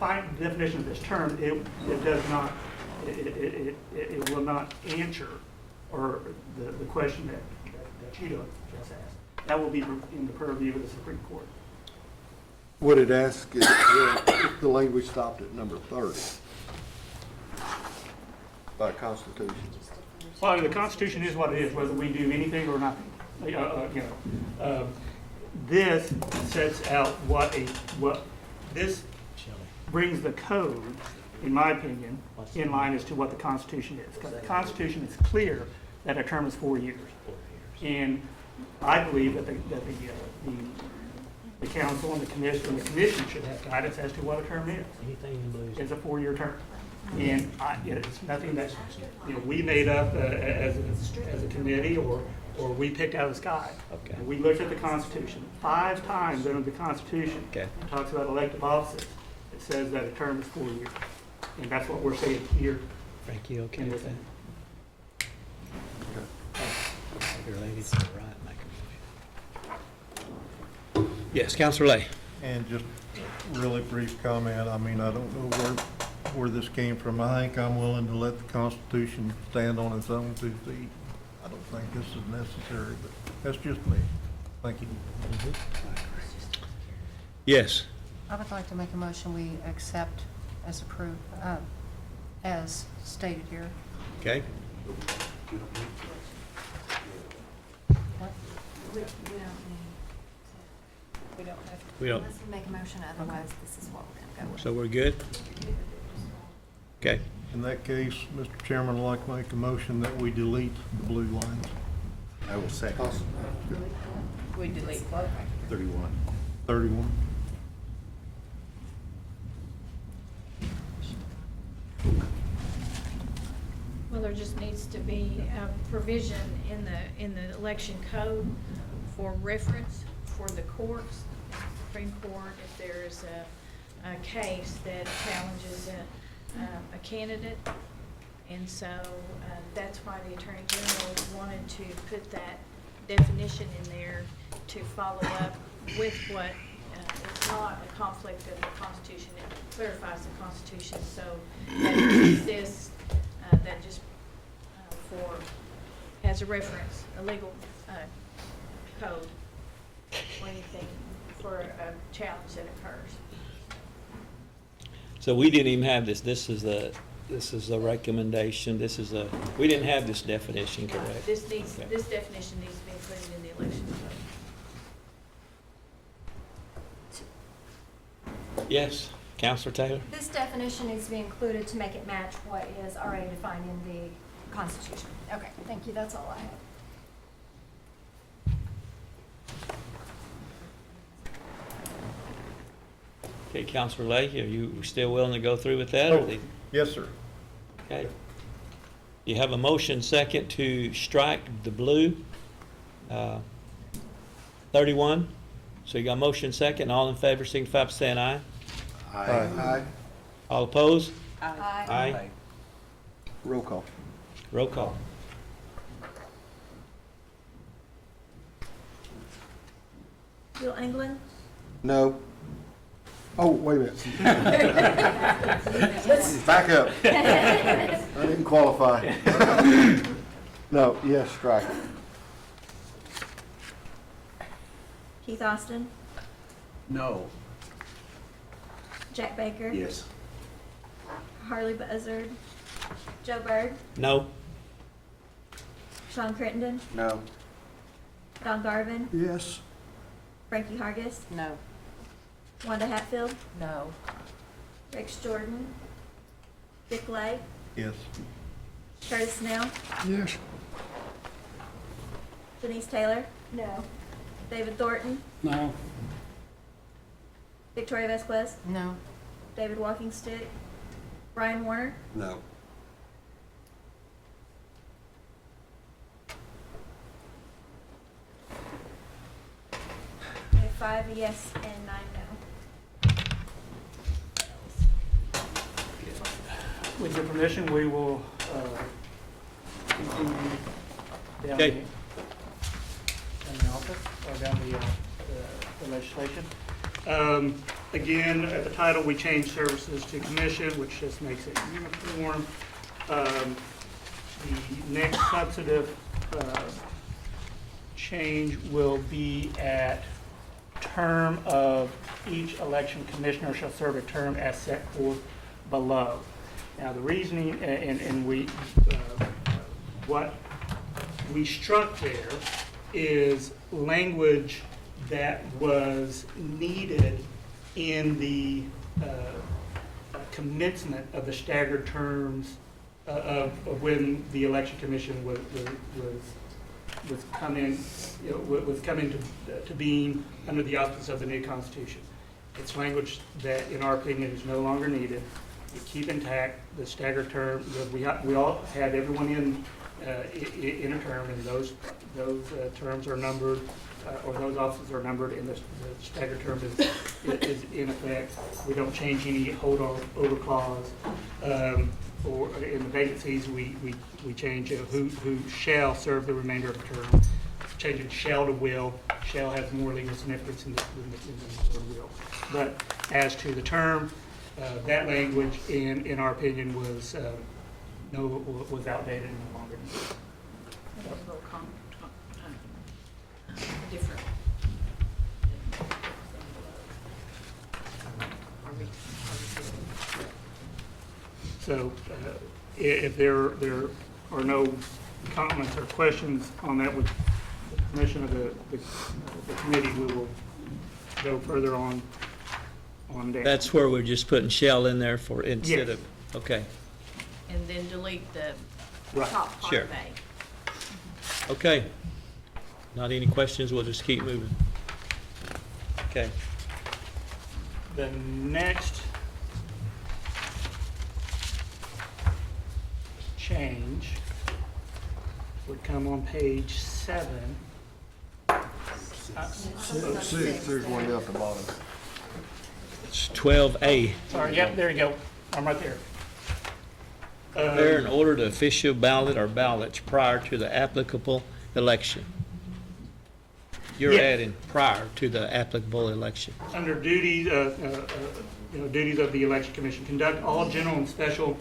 definition of this term, it does not, it will not answer or the question that you just asked. That will be in the purview of the Supreme Court. Would it ask if the language stopped at number 30 by Constitution? Well, the Constitution is what it is, whether we do anything or nothing. This sets out what this brings the code, in my opinion, in line as to what the Constitution is. Because the Constitution is clear that a term is 4 years. And I believe that the council and the commission should have guidance as to what a term is. It's a 4-year term. And it's nothing that we made up as a committee or we picked out of the sky. Okay. We looked at the Constitution. 5 times under the Constitution, it talks about elective offices. It says that a term is 4 years. And that's what we're saying here. Frank, you okay with that? Your ladies on the right, make a motion. Yes, Counselor Lay. And just really brief comment, I mean, I don't know where this came from. I think I'm willing to let the Constitution stand on its own 2 feet. I don't think this is necessary, but that's just me. Thank you. Yes. I would like to make a motion we accept as approved, as stated here. Okay. What? We don't have to. We don't. Unless we make a motion, otherwise this is what we're going to go with. So we're good? Okay. In that case, Mr. Chairman, I'd like to make a motion that we delete the blue lines. I will second. We delete what? 31. 31. Well, there just needs to be a provision in the election code for reference for the courts, Supreme Court, if there is a case that challenges a candidate. And so that's why the Attorney General wanted to put that definition in there to follow up with what, it's not a conflict of the Constitution, it clarifies the Constitution, so that exists, that just for, as a reference, a legal code or anything for a challenge that occurs. So we didn't even have this, this is a recommendation, we didn't have this definition, correct? This Okay. definition needs to be included in the election code. Yes, Counselor Taylor? This definition needs to be included to make it match what is already defined in the Constitution. Okay, thank you, that's all I have. Okay, Counselor Lake, are you still willing to go through with that? or the- Yes, sir. Okay. You have a motion second to strike the blue, 31. So you got a motion second, all in favor, signify by saying aye. Aye. All opposed? Aye. Aye. Roll call. Roll call. Bill England, No. Oh, wait a minute. Back up. I didn't qualify. No, yes, strike it. Keith Austin, No. Jack Baker, Yes. Harley Buzzard, Joe Byrd, No? Sean Crittenden, No. Don Garvin, Yes. Frankie Hargis, No. Wanda Hatfield, No. Rex Jordan, Dick Lake, Yes. Curtis Snell, Yes. Denise Taylor, No. David Thornton, No. Victoria Vasquez, No. David Walking Stick, Brian Warner, No. we have 5 yes and 9 no. With your permission, we will continue down Okay. the office, or down the legislation. Again, at the title, we changed services to commission, which just makes it uniform. The next substantive change will be at term of each election commissioner shall serve a term as set forth below. Now, the reasoning, and we, what we struck there is language that was needed in the commencement of the staggered terms of when the election commission was coming, was coming to being under the auspices of the new Constitution. It's language that, in our opinion, is no longer needed. We keep intact the staggered term. We all had everyone in a term, and those terms are numbered, or those offices are numbered, and the staggered term is in effect. We don't change any holdover clause. Or in the vacancies, we change who shall serve the remainder of the term. Changing shall to will. Shall has more legal significance in the word will. But as to the term, that language, in our opinion, was outdated and no longer needed. A little different. So if there are no comments or questions on that, with the permission of the committee, we will go further on down. That's where we're just putting shall in there for instead Yes. of, okay, And then delete the Right. top part Sure. of A. okay. Not any questions, we'll just keep moving. Okay, The next change would come on page 7. 6, there's one down at the bottom. it's 12A. Sorry, yep, there you go. I'm right there. Prepare and order the official ballot or ballots prior to the applicable election. You're Yes. adding prior to the applicable election. Under duties, duties of the election commission, conduct all general and special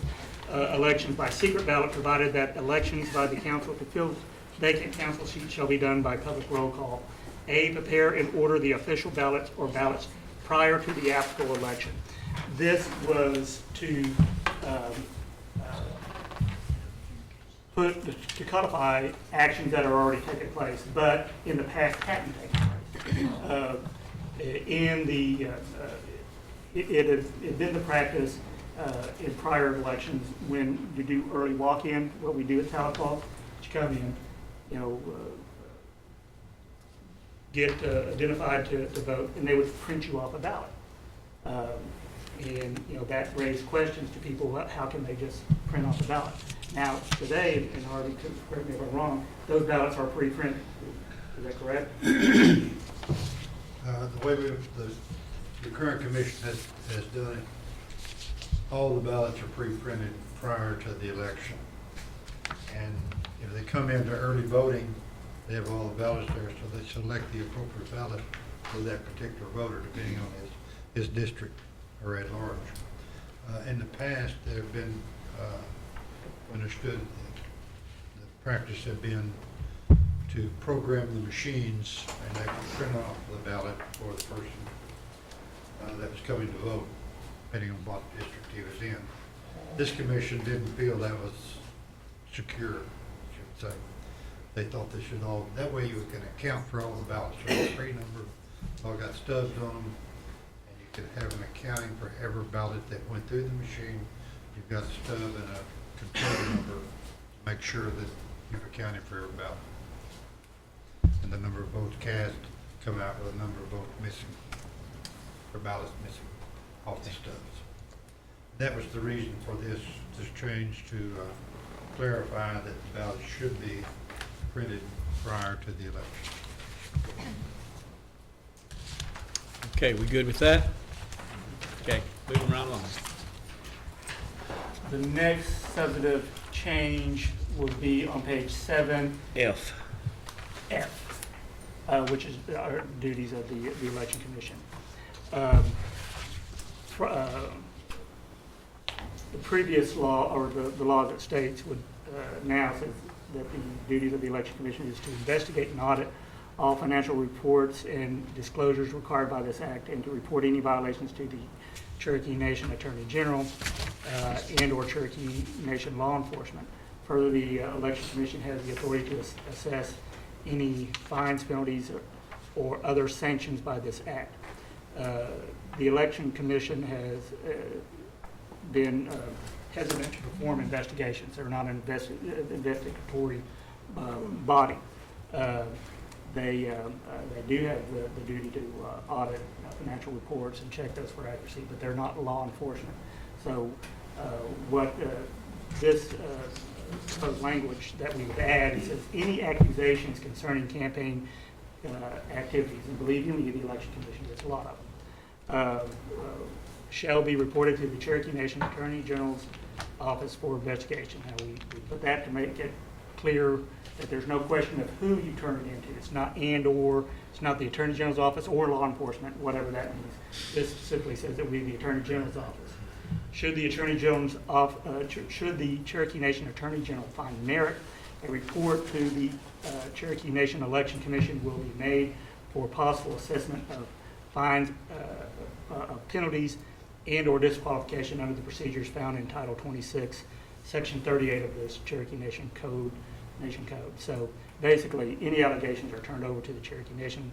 elections by secret ballot, provided that elections by the council to fill vacant council seats shall be done by public roll call. A, prepare and order the official ballots or ballots prior to the applicable election. This was to to codify actions that are already taking place, but in the past hadn't taken place. It had been the practice in prior elections when you do early walk-in, what we do at Town Hall, you come in, get identified to vote, and they would print you off a ballot. And that raised questions to people, how can they just print off a ballot? Now, today, and Harvey, correct me if I'm wrong, those ballots are pre-printed. Is that correct? The way the current commission has done it, all the ballots are pre-printed prior to the election. And if they come into early voting, they have all the ballots there, so they select the appropriate ballot for that particular voter, depending on his district or at large. In the past, there have been, understood, the practice had been to program the machines and they could print off the ballot for the person that was coming to vote, depending on what district he was in. This commission didn't feel that was secure, I should say. They thought they should all, that way you can account for all the ballots. There's a three number, all got stubs on them, and you can have an accounting for every ballot that went through the machine. You've got a stub and a control number to make sure that you've accounted for every ballot. And the number of votes cast come out with a number of votes missing, or ballots missing off the stubs. That was the reason for this change to clarify that the ballot should be printed prior to the election. Okay, we good with that? Okay, moving right along. The next substantive change would be on page 7. F. Which is our duties of the election commission. The previous law, or the law that states would now says that the duties of the election commission is to investigate and audit all financial reports and disclosures required by this act, and to report any violations to the Cherokee Nation Attorney General and or Cherokee Nation law enforcement. Further, the election commission has the authority to assess any fines, penalties, or other sanctions by this act. The election commission has been hesitant to perform investigations. They're not an investigatory body. They do have the duty to audit financial reports and check those for accuracy, but they're not law enforcement. So what this proposed language that we would add, it says any accusations concerning campaign activities, and believe me, the election commission gets a lot of them, shall be reported to the Cherokee Nation Attorney General's Office for investigation. Now, we put that to make it clear that there's no question of who you turn it into. It's not it's not the Attorney General's office or law enforcement, whatever that means. This simply says that we the Attorney General's office. Should the should the Cherokee Nation Attorney General find merit, a report to the Cherokee Nation Election Commission will be made for possible assessment of fines, of penalties, and or disqualification under the procedures found in Title 26, Section 38 of this Cherokee Nation Code. So basically, any allegations are turned over to the Cherokee Nation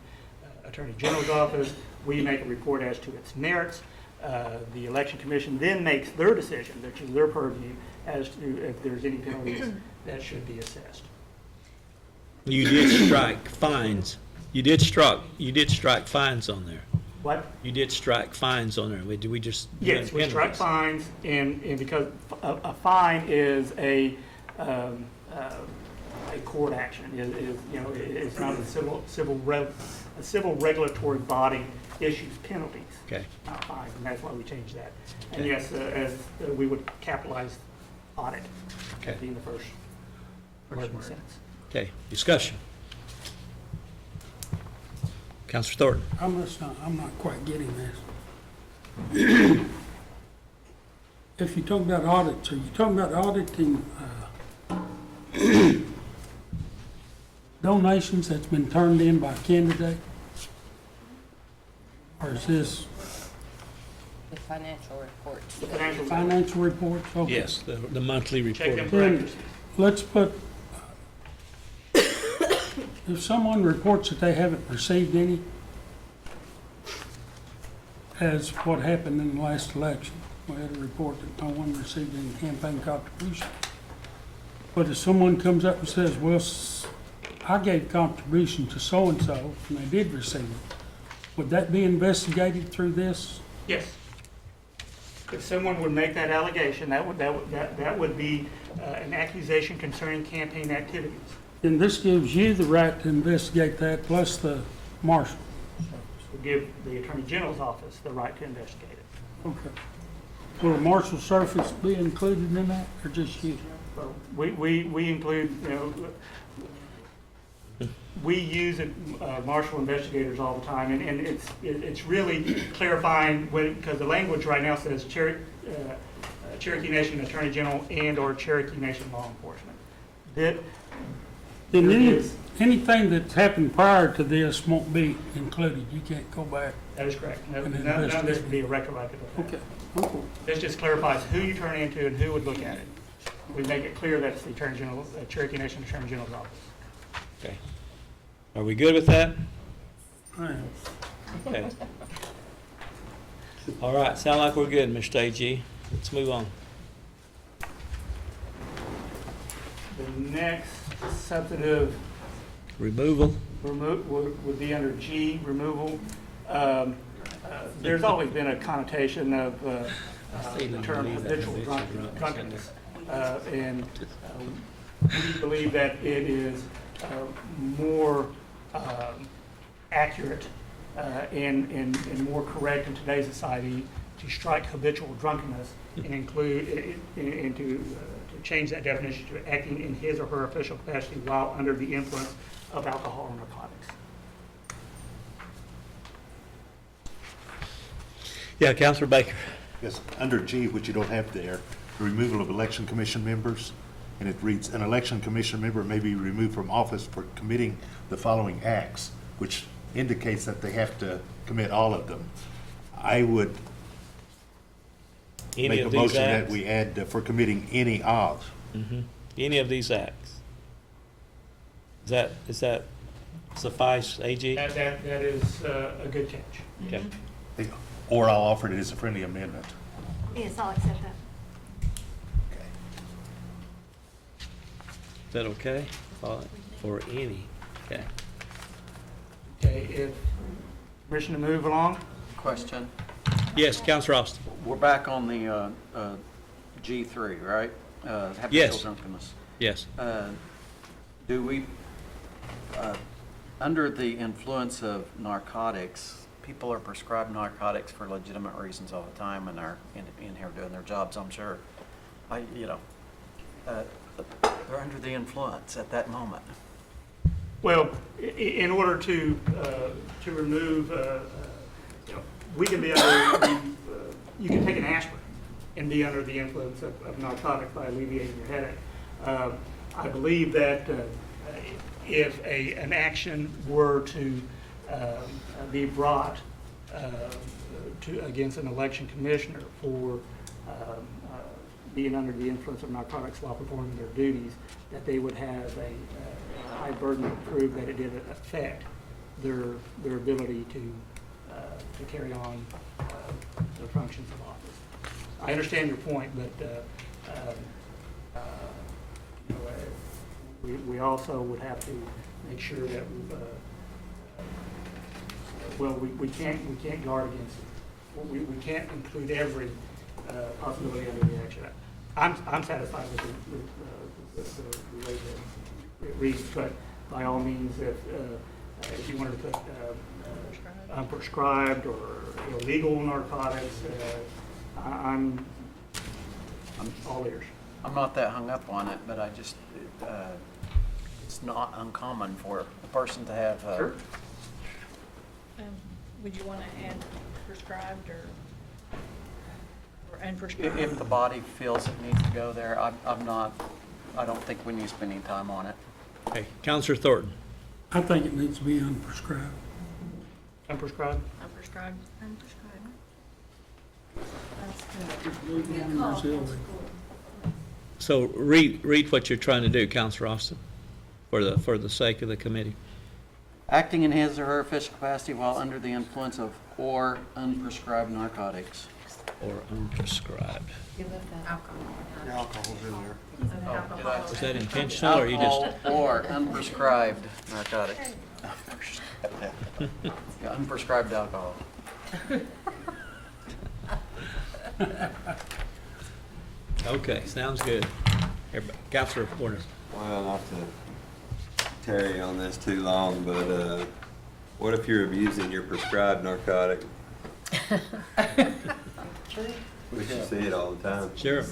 Attorney General's office. We make a report as to its merits. The Election Commission then makes their decision, which is their purview, as to if there's any penalties that should be assessed. You did strike fines. You did strike fines on there. What? You did strike fines on there. Did we just? Yes, we strike fines, and because a fine is a court action. It's not a civil regulatory body issues penalties. Okay. Not fines, and that's why we changed that. And Okay. yes, as we would capitalize audit. Okay. That being the first word in the sentence. Okay, discussion. Counselor Thornton? I'm not quite getting this. If you're talking about audits, are you talking about auditing donations that's been turned in by a candidate? Or is this The financial reports. The financial. financial reports? Okay. Yes, the monthly Check report. them Then, practices. let's put, if someone reports that they haven't received any, as what happened in the last election, we had a report that no one received any campaign contribution. But if someone comes up and says, well, I gave contribution to so-and-so, and they did receive it, would that be investigated through this? Yes. If someone would make that allegation, that would be an accusation concerning campaign activities. Then this gives you the right to investigate that, plus the marshal. Would give the Attorney General's office the right to investigate it. Okay. Will the marshal service be included in that, or just you? So we include, we use marshal investigators all the time, and it's really clarifying because the language right now says Cherokee Nation Attorney General and/or Cherokee Nation Law Enforcement. Then There is. anything that's happened prior to this won't be included. You can't go back. That is correct. None And of this would be a retroactive effect. Okay. Okay. This just clarifies who you turn into and who would look at it. We make it clear that it's the Attorney General, Cherokee Nation Attorney General's office. Okay. Are we good with that? All right. Okay. All right, sound like we're good, Mr. AG. Let's move on. The next substantive Removal. would be under G, removal. There's always been a connotation of the term habitual drunkenness. And we believe that it is more accurate and more correct in today's society to strike habitual drunkenness and include, and to change that definition to acting in his or her official capacity while under the influence of alcohol or narcotics. Yeah, Counselor Baker. Yes, under G, which you don't have there, the removal of election commission members, and it reads, an election commission member may be removed from office for committing the following acts, which indicates that they have to commit all of them. I would Any make a of these motion that acts? we add for committing any of. Any of these acts? Does that suffice, AG? That is a good catch. Okay. Or I'll offer it as a friendly amendment. Yes, I'll accept that. Is that okay? For any? Okay. Okay, if permission to move along? Question. Yes, Counselor Austin. We're back on the G3, right? Habitual Yes. drunkenness. Yes. Do we, under the influence of narcotics, people are prescribed narcotics for legitimate reasons all the time and are in here doing their jobs, I'm sure. They're under the influence at that moment. Well, in order to remove, we can be under, you can take an aspirin and be under the influence of narcotics by alleviating your headache. I believe that if an action were to be brought against an election commissioner for being under the influence of narcotics while performing their duties, that they would have a high burden to prove that it did affect their ability to carry on the functions of office. I understand your point, but we also would have to make sure that we can't guard against it. We can't include every possibility under the action. I'm satisfied with the way that it reads, but by all means, if you wanted to put unprescribed or illegal narcotics, I'm all ears. I'm not that hung up on it, but I just, it's not uncommon for a person to have, Sure. Would you want to add prescribed or unprescribed? if the body feels it needs to go there, I'm not, I don't think we need to spend any time on it. Okay, Counselor Thornton. I think it needs to be unprescribed. Unprescribed? Unprescribed? So read what you're trying to do, Counselor Austin, for the sake of the committee. Acting in his or her official capacity while under the influence of or unprescribed narcotics. Or unprescribed. Alcohol's in there. Was that intentional, or you just? Alcohol or unprescribed narcotics. Yeah, unprescribed alcohol. Okay, sounds good. Counselor Warner. Well, not to tarry on this too long, but what if you're abusing your prescribed narcotic? We should see it all the time. Sure.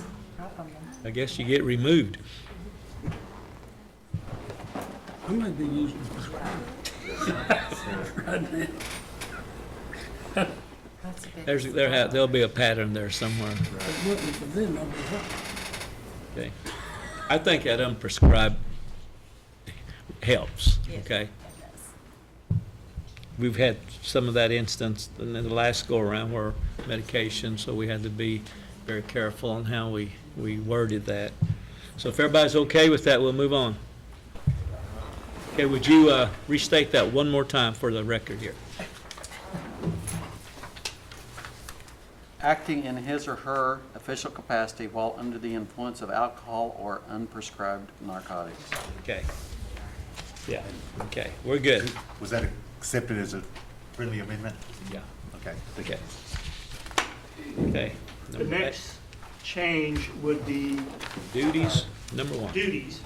I guess you get removed. I may be using prescribed right now. There'll be a pattern there somewhere. It wouldn't, but then I was up. Okay. I think that unprescribed helps, okay? We've had some of that instance in the last go-around where medication, so we had to be very careful on how we worded that. So if everybody's okay with that, we'll move on. Okay, would you restate that one more time for the record here? Acting in his or her official capacity while under the influence of alcohol or unprescribed narcotics. Okay. Yeah, okay, we're good. Was that accepted as a friendly amendment? Yeah. Okay. Okay. Okay. The next change would be Duties, number one. duties.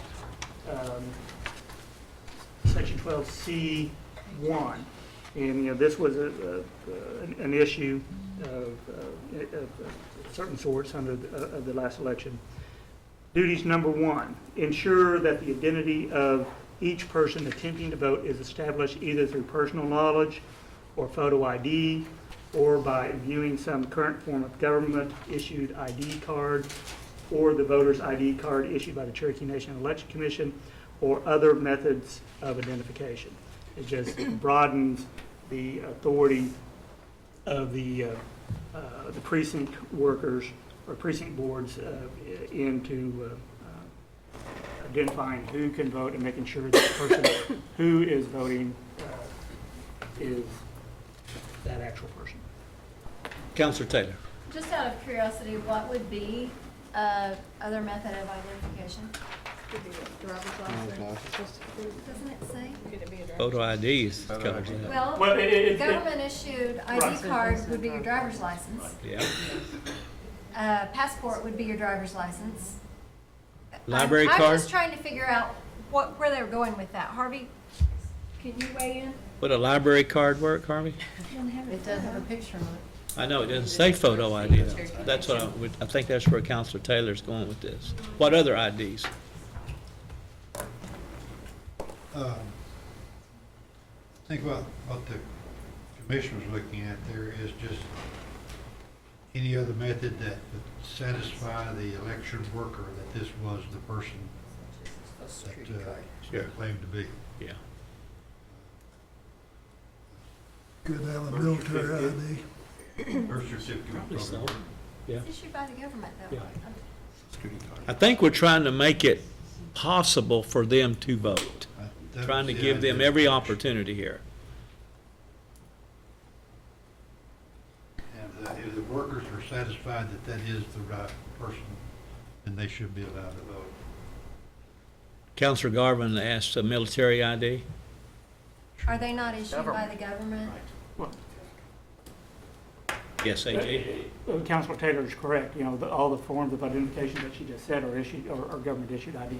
Section 12C1. And, this was an issue of certain sorts under the last election. Duties number one, ensure that the identity of each person attempting to vote is established either through personal knowledge or photo ID or by viewing some current form of government-issued ID card or the voter's ID card issued by the Cherokee Nation Election Commission or other methods of identification. It just broadens the authority of the precinct workers or precinct boards into identifying who can vote and making sure that the person who is voting is that actual person. Counselor Taylor. Just out of curiosity, what would be other method of identification? Could be a driver's license. Doesn't it say? Could it be a driver's Photo IDs covers that. Well, Well, government-issued ID Right. card would be your driver's license. Yeah. Passport would be your driver's license. Library I'm card? just trying to figure out where they were going with that. Harvey, can you weigh in? Would a library card work, Harvey? It does have a picture on it. I know, it doesn't say photo ID. That's what I think that's where Counselor Taylor's going with this. What other IDs? I think what the commissioner's looking at there is just any other method that would satisfy the election worker that this was the person that Sure. claimed to be. Yeah. Could have a military ID. Birth certificate. Probably so. Yeah. It's issued by the government, though. Yeah. I think we're trying to make it possible for them to vote. Trying to give them every opportunity here. And if the workers are satisfied that that is the right person, then they should be allowed to vote. Counselor Garvin asked a military ID. Are they not issued by the government? Yes, AJ? Councilor Taylor is correct. All the forms of identification that she just said are issued, are government-issued ID.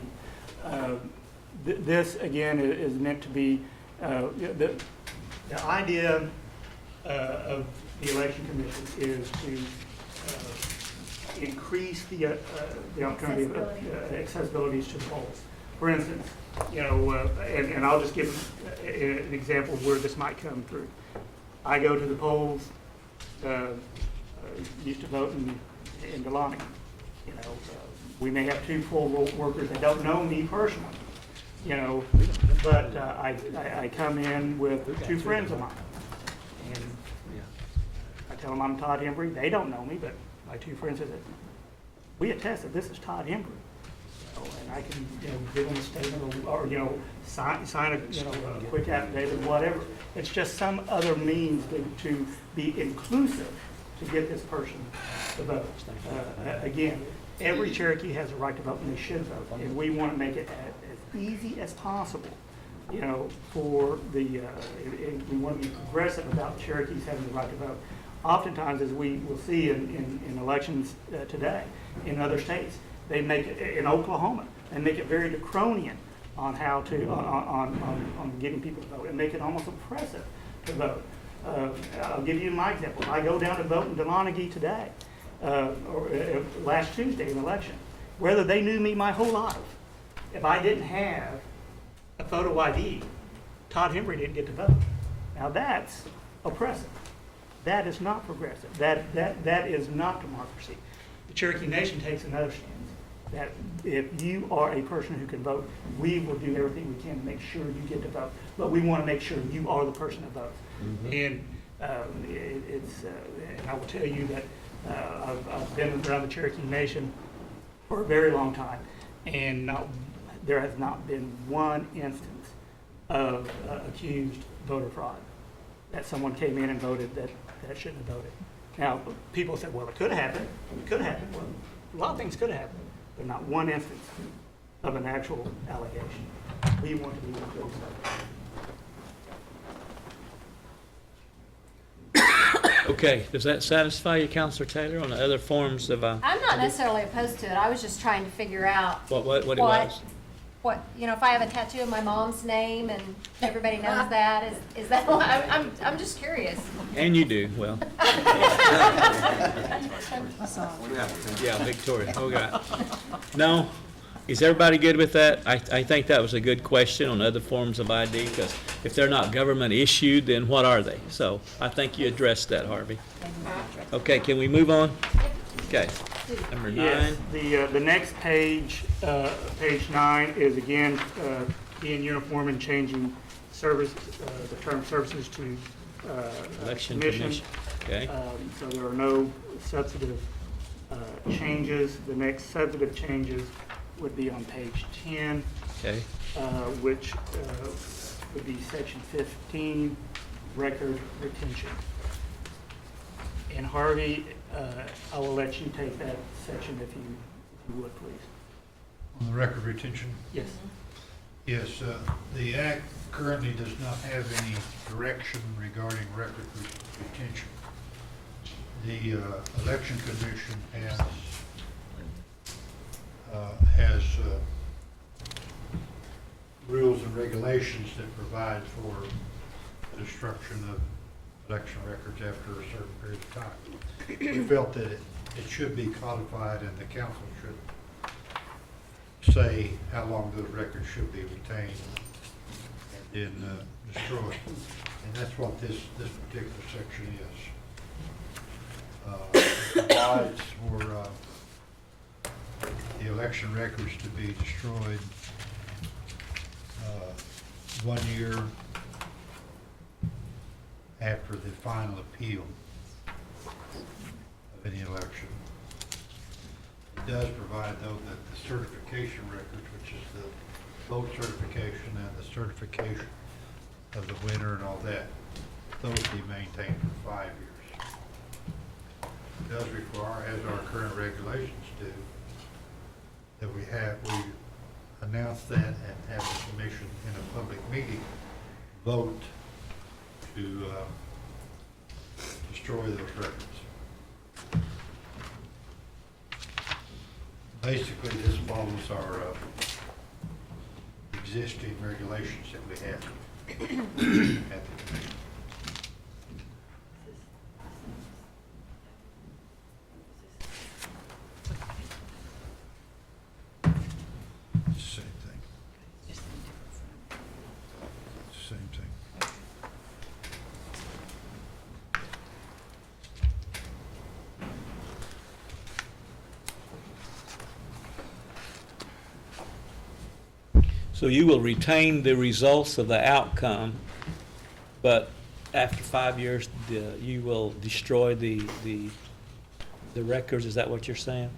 This, again, is meant to be, the idea of the Election Commission is to increase the alternative accessibilities to the polls. For instance, and I'll just give an example of where this might come through. I go to the polls, used to vote in Delaney. We may have two poll workers that don't know me personally, but I come in with two friends of mine. And I tell them I'm Todd Embry. They don't know me, but my two friends said, we attest that this is Todd Embry. And I can, give them a statement or sign a quick affidavit, whatever. It's just some other means to be inclusive to get this person to vote. Again, every Cherokee has a right to vote, and they should vote. And we want to make it as easy as possible, for the, and we want to be progressive about Cherokees having the right to vote. Oftentimes, as we will see in elections today in other states, they make it, in Oklahoma, they make it very draconian on how to, on getting people to vote, and make it almost oppressive to vote. I'll give you my example. I go down to vote in Delaney today, or last Tuesday in the election. Whether they knew me my whole life, if I didn't have a photo ID, Todd Embry didn't get to vote. Now that's oppressive. That is not progressive. That is not democracy. The Cherokee Nation takes another stance, that if you are a person who can vote, we will do everything we can to make sure you get to vote. But we want to make sure you are the person that votes. And and I will tell you that I've been around the Cherokee Nation for a very long time, and there has not been one instance of accused voter fraud, that someone came in and voted that shouldn't have voted. Now, people said, well, it could have happened. It could have happened. Well, a lot of things could have happened, but not one instance of an actual allegation. We want to be inclusive. Okay, does that satisfy you, Counselor Taylor, on the other forms of, I'm not necessarily opposed to it. I was just trying to figure out what it was? what, if I have a tattoo of my mom's name and everybody knows that, is that, I'm just curious. And you do, well. Yeah, Victoria, okay. No, is everybody good with that? I think that was a good question on other forms of ID, because if they're not government issued, then what are they? So I think you addressed that, Harvey. Okay, can we move on? Okay, number 9. Yes, the next page, page 9, is again being uniform and changing service, the term services to Election commission. Okay. So there are no substantive changes. The next substantive changes would be on page 10, Okay. which would be section 15, record retention. And Harvey, I will let you take that section if you would, please. On the record retention? Yes. Yes, the Act currently does not have any direction regarding record retention. The Election Commission has rules and regulations that provide for the destruction of election records after a certain period of time. We felt that it should be codified, and the council should say how long those records should be retained and then destroyed. And that's what this particular section is. It provides for the election records to be destroyed 1 year after the final appeal of any election. It does provide, though, that the certification records, which is the vote certification and the certification of the winner and all that, those be maintained for 5 years. It does require, as our current regulations do, that we announce that and have the commission in a public meeting vote to destroy those records. Basically, this follows our existing regulations that we have at the commission. So you will retain the results of the outcome, but after 5 years, you will destroy the records, is that what you're saying?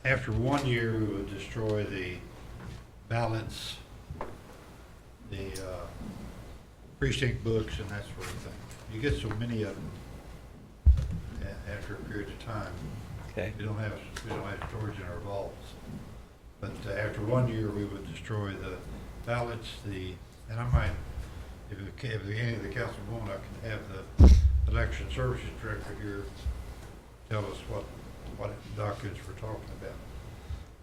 After 1 year, we would destroy the ballots, the precinct books, and that sort of thing. You get so many of them after a period of time. Okay. We don't have storage in our vaults. But after 1 year, we would destroy the ballots, and I might, if any of the council want, I can have the election services director here tell us what documents we're talking about.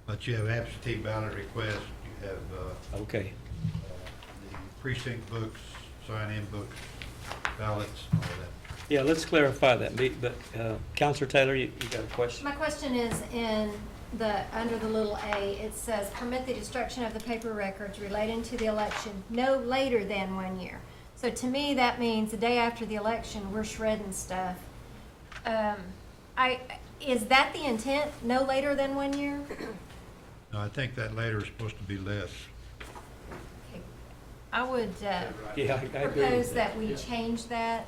But you have absentee ballot requests, you have Okay. the precinct books, sign-in books, ballots, all that. Yeah, let's clarify that, but Counselor Taylor, you got a question? My question is under the little a, it says, permit the destruction of the paper records relating to the election no later than 1 year. So to me, that means the day after the election, we're shredding stuff. Is that the intent, no later than 1 year? No, I think that later is supposed to be less. I would Yeah, I agree with propose that we change that.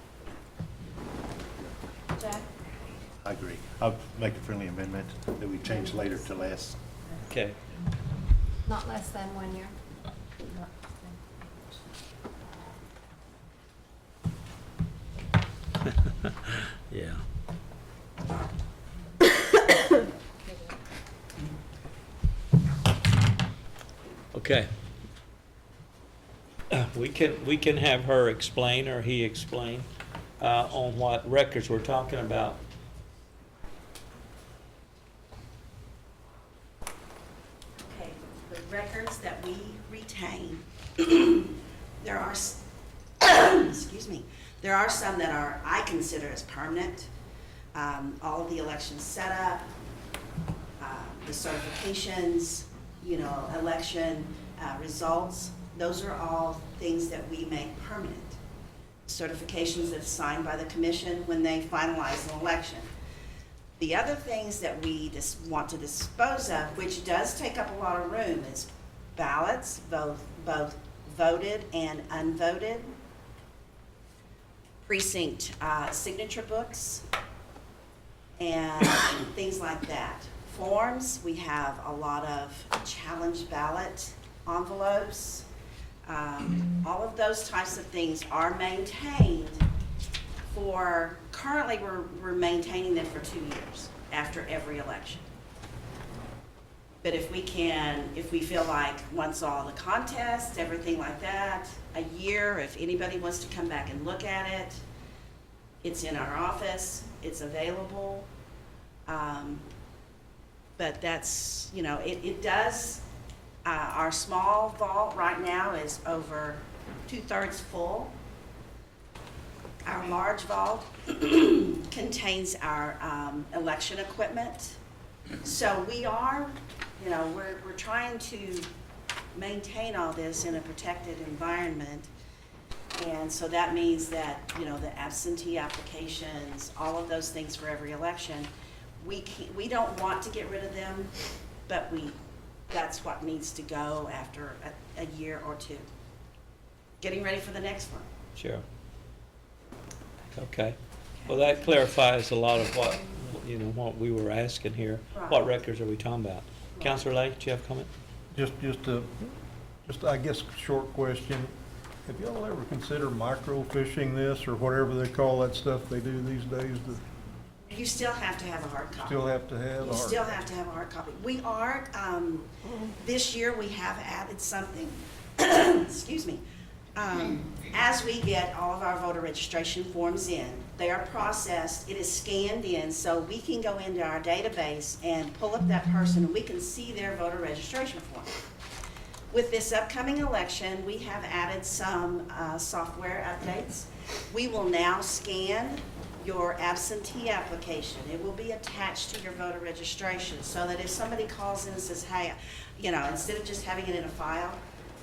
Jack? I agree. I'll make a friendly amendment that we change later to less. Okay. Not less than 1 year. Yeah. Okay. We can have her explain or he explain on what records we're talking about. Okay, the records that we retain, there are, excuse me, there are some that I consider as permanent. All of the election setup, the certifications, election results, those are all things that we make permanent. Certifications that's signed by the commission when they finalize an election. The other things that we just want to dispose of, which does take up a lot of room, is ballots, both voted and unvoted, precinct signature books, and things like that. Forms, we have a lot of challenge ballot envelopes. All of those types of things are maintained currently we're maintaining them for 2 years after every election. But if we feel like once all the contests, everything like that, a year, if anybody wants to come back and look at it, it's in our office, it's available. But that's, it does, our small vault right now is over 2/3 full. Our large vault contains our election equipment. So we are, we're trying to maintain all this in a protected environment. And so that means that, the absentee applications, all of those things for every election, we don't want to get rid of them, but that's what needs to go after a year or two. Getting ready for the next one. Sure. Okay. Well, that clarifies a lot of what we were asking here. Right. What records are we talking about? Counselor Lake, do you have a comment? Just I guess, short question. Have y'all ever considered microfishing this or whatever they call that stuff they do these days? You still have to have a hard copy. Still have to have? You still have to have a hard copy. We are, this year we have added something, excuse me. As we get all of our voter registration forms in, they are processed, it is scanned in, so we can go into our database and pull up that person and we can see their voter registration form. With this upcoming election, we have added some software updates. We will now scan your absentee application. It will be attached to your voter registration so that if somebody calls in and says, hey, instead of just having it in a file,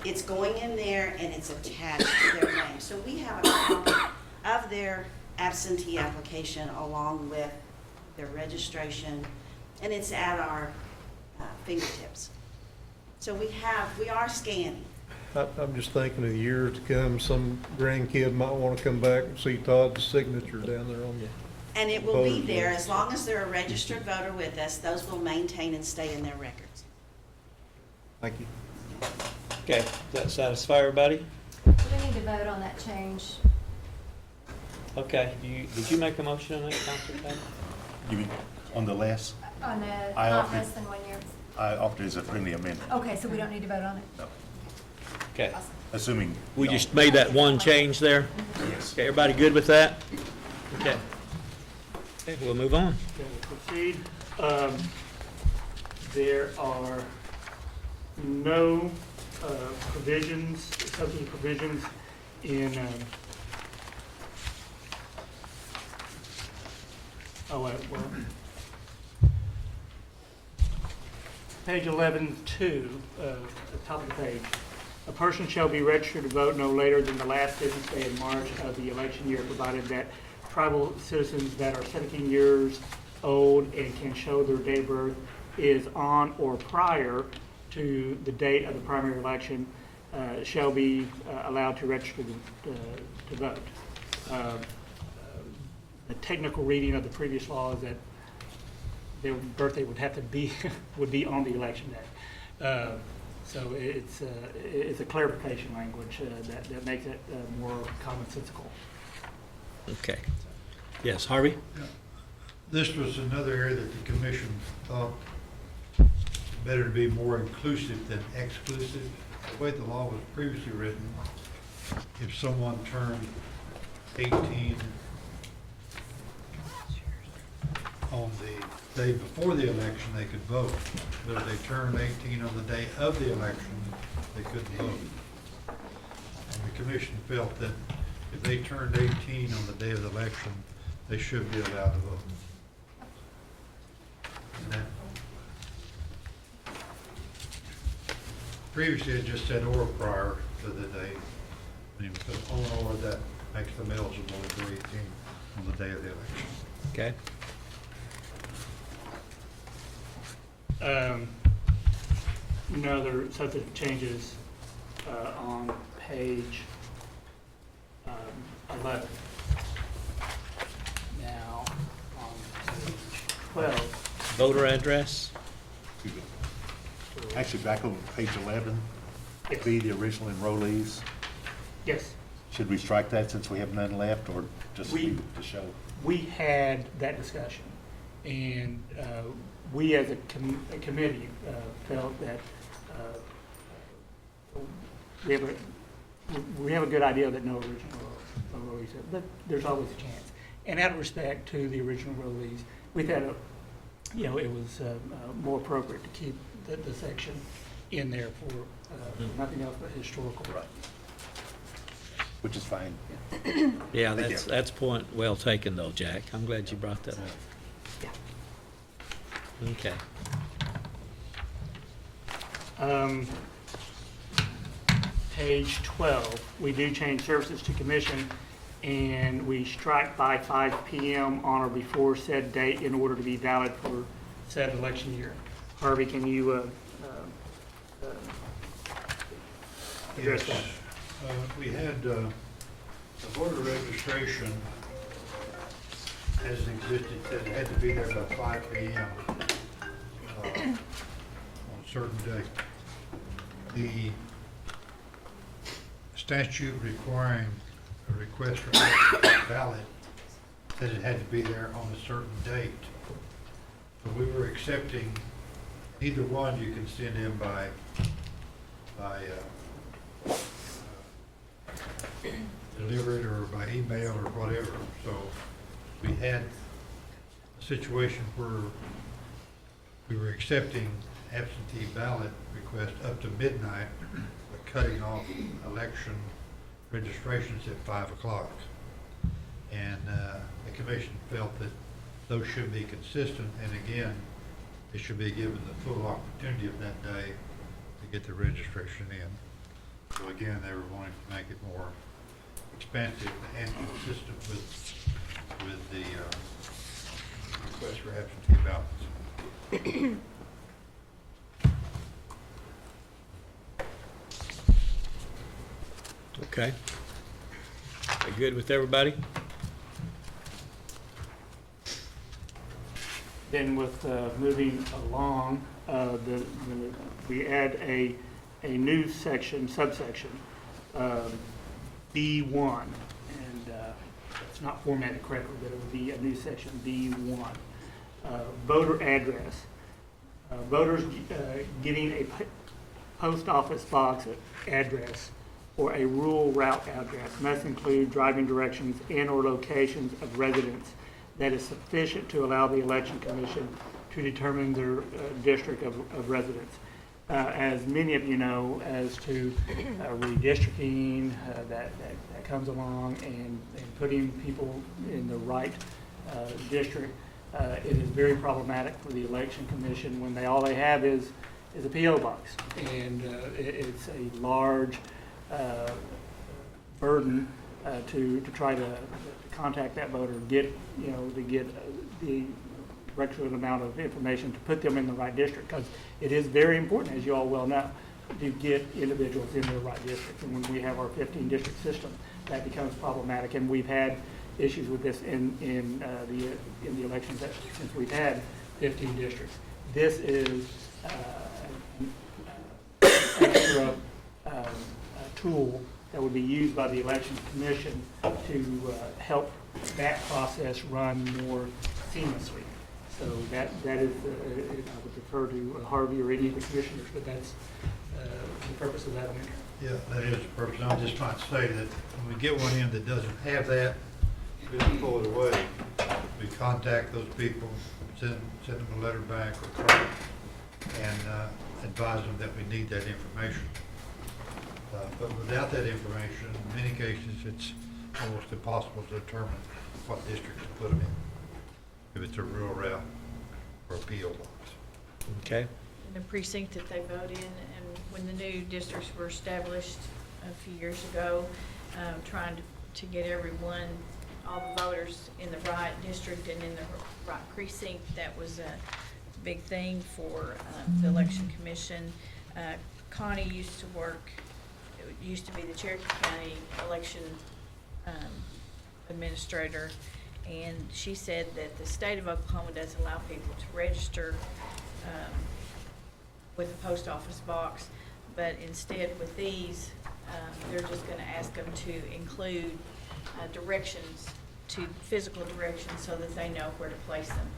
it's going in there and it's attached to their name. So we have a copy of their absentee application along with their registration and it's at our fingertips. So we are scanning. I'm just thinking of years to come, some grandkid might want to come back and see Todd's signature down there on the. And it will be there, as long as they're a registered voter with us, those will maintain and stay in their records. Thank you. Okay, does that satisfy everybody? Do we need to vote on that change? Okay, did you make a motion on that, Counselor Taylor? You mean on the last? On a I not offered- less than 1 year? I offered as a friendly amendment, Okay, so we don't need to vote on it? no, Okay, assuming. we no. just made that one change there? Yes. Okay, everybody good with that? Okay. Okay, we'll move on. Okay, we'll proceed. There are no provisions, substantive provisions in, page 11-2, top of the page. A person shall be registered to vote no later than the last business day in March of the election year, provided that tribal citizens that are 17 years old and can show their date of birth is on or prior to the date of the primary election shall be allowed to register to vote. The technical reading of the previous law is that their birthday would have to be would be on the election day. So it's a clarification language that makes it more commonsensical. Okay. Yes, Harvey? This was another area that the commission thought better to be more inclusive than exclusive. The way the law was previously written, if someone turned 18 on the day before the election, they could vote. But if they turned 18 on the day of the election, they couldn't vote. And the commission felt that if they turned 18 on the day of the election, they should be allowed to vote. And that previously it just said or prior to the date. I mean, because on or that makes them eligible if they're 18 on the day of the election. Okay. Another substantive changes on page 11. Now, on page 12. Voter address? Actually, back on page 11, Yes. be the original enrollees. Yes, Should we strike that since we have none left, or just We- leave it to show? we had that discussion, and we as a committee felt that we have a good idea that no original enrollees, but there's always a chance. And out of respect to the original enrollees, we thought, it was more appropriate to keep the section in there for nothing else but historical. Right. Which is fine. Yeah, Thank you. that's point well taken though, Jack. I'm glad you brought that up. Yeah. Okay. Page 12, we do change services to commission, and we strike by 5 p.m. on or before said date in order to be valid for said election year. Harvey, can you address that? We had the voter registration as it existed, said it had to be there by 5 p.m. On a certain date. The statute requiring a request for ballot said it had to be there on a certain date. So we were accepting either one you can send in by deliver it or by email or whatever. So we had a situation where we were accepting absentee ballot requests up to midnight, but cutting off election registrations at 5 o'clock. And the commission felt that those should be consistent, and again, they should be given the full opportunity of that day to get the registration in. So again, they were wanting to make it more expansive and consistent with the request for absentee ballots. Okay. Are you good with everybody? Then with moving along, we add a new section, subsection, B1. And it's not formatted correctly, but it would be a new section, B1. Voter address. Voters getting a post office box address or a rural route address must include driving directions and/or locations of residents that is sufficient to allow the election commission to determine their district of residence. As many of you know, as to redistricting that comes along and putting people in the right district, it is very problematic for the election commission when all they have is a PO box, and it's a large burden to try to contact that voter, get the requisite amount of information to put them in the right district, because it is very important, as you all well know, to get individuals in the right district. And when we have our 15 district system, that becomes problematic, and we've had issues with this in the elections since we've had 15 districts. This is an extra tool that would be used by the election commission to help that process run more seamlessly. So that is, I would defer to Harvey or any of the commissioners, but that's the purpose of that amendment. Yeah, that is the purpose. I'm just trying to say that when we get one in that doesn't have that, we just pull it away. We contact those people, send them a letter back or call and advise them that we need that information. But without that information, in many cases, it's almost impossible to determine what district to put them in, if it's a rural route or a PO box. Okay. In the precinct that they vote in, and when the new districts were established a few years ago, trying to get everyone, all the voters in the right district and in the right precinct, that was a big thing for the election commission. Connie used to work, it used to be the Cherokee County election administrator, and she said that the state of Oklahoma doesn't allow people to register with the post office box, but instead with these, they're just going to ask them to include directions, to physical directions, so that they know where to place them,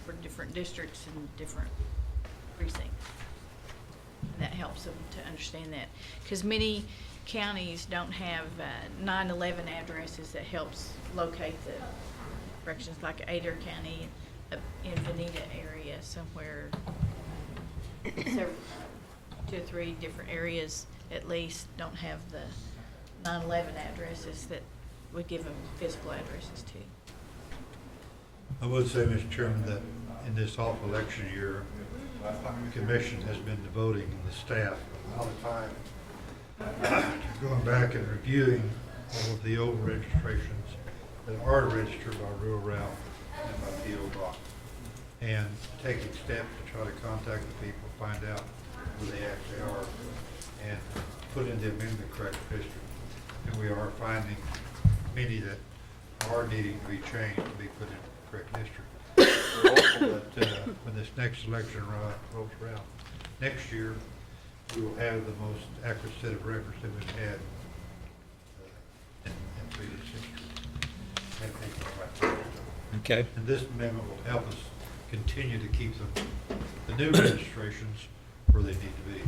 for different districts and different precincts. And that helps them to understand that, because many counties don't have 9/11 addresses that helps locate the directions, like Adair County, in Veneta area somewhere, several, 2 or 3 different areas at least don't have the 9/11 addresses that would give them physical addresses to. I would say, Mr. Chairman, that in this off election year, the commission has been devoting, and the staff, a lot of time to going back and reviewing all of the old registrations that are registered by rural route and by PO box, and taking steps to try to contact the people, find out who they actually are, and put in them in the correct district. And we are finding many that are needing to be changed to be put in the correct district. We're hopeful that when this next election rolls around next year, we will have the most accurate set of records that we've had in previous history. Okay. And this amendment will help us continue to keep the new registrations where they need to be.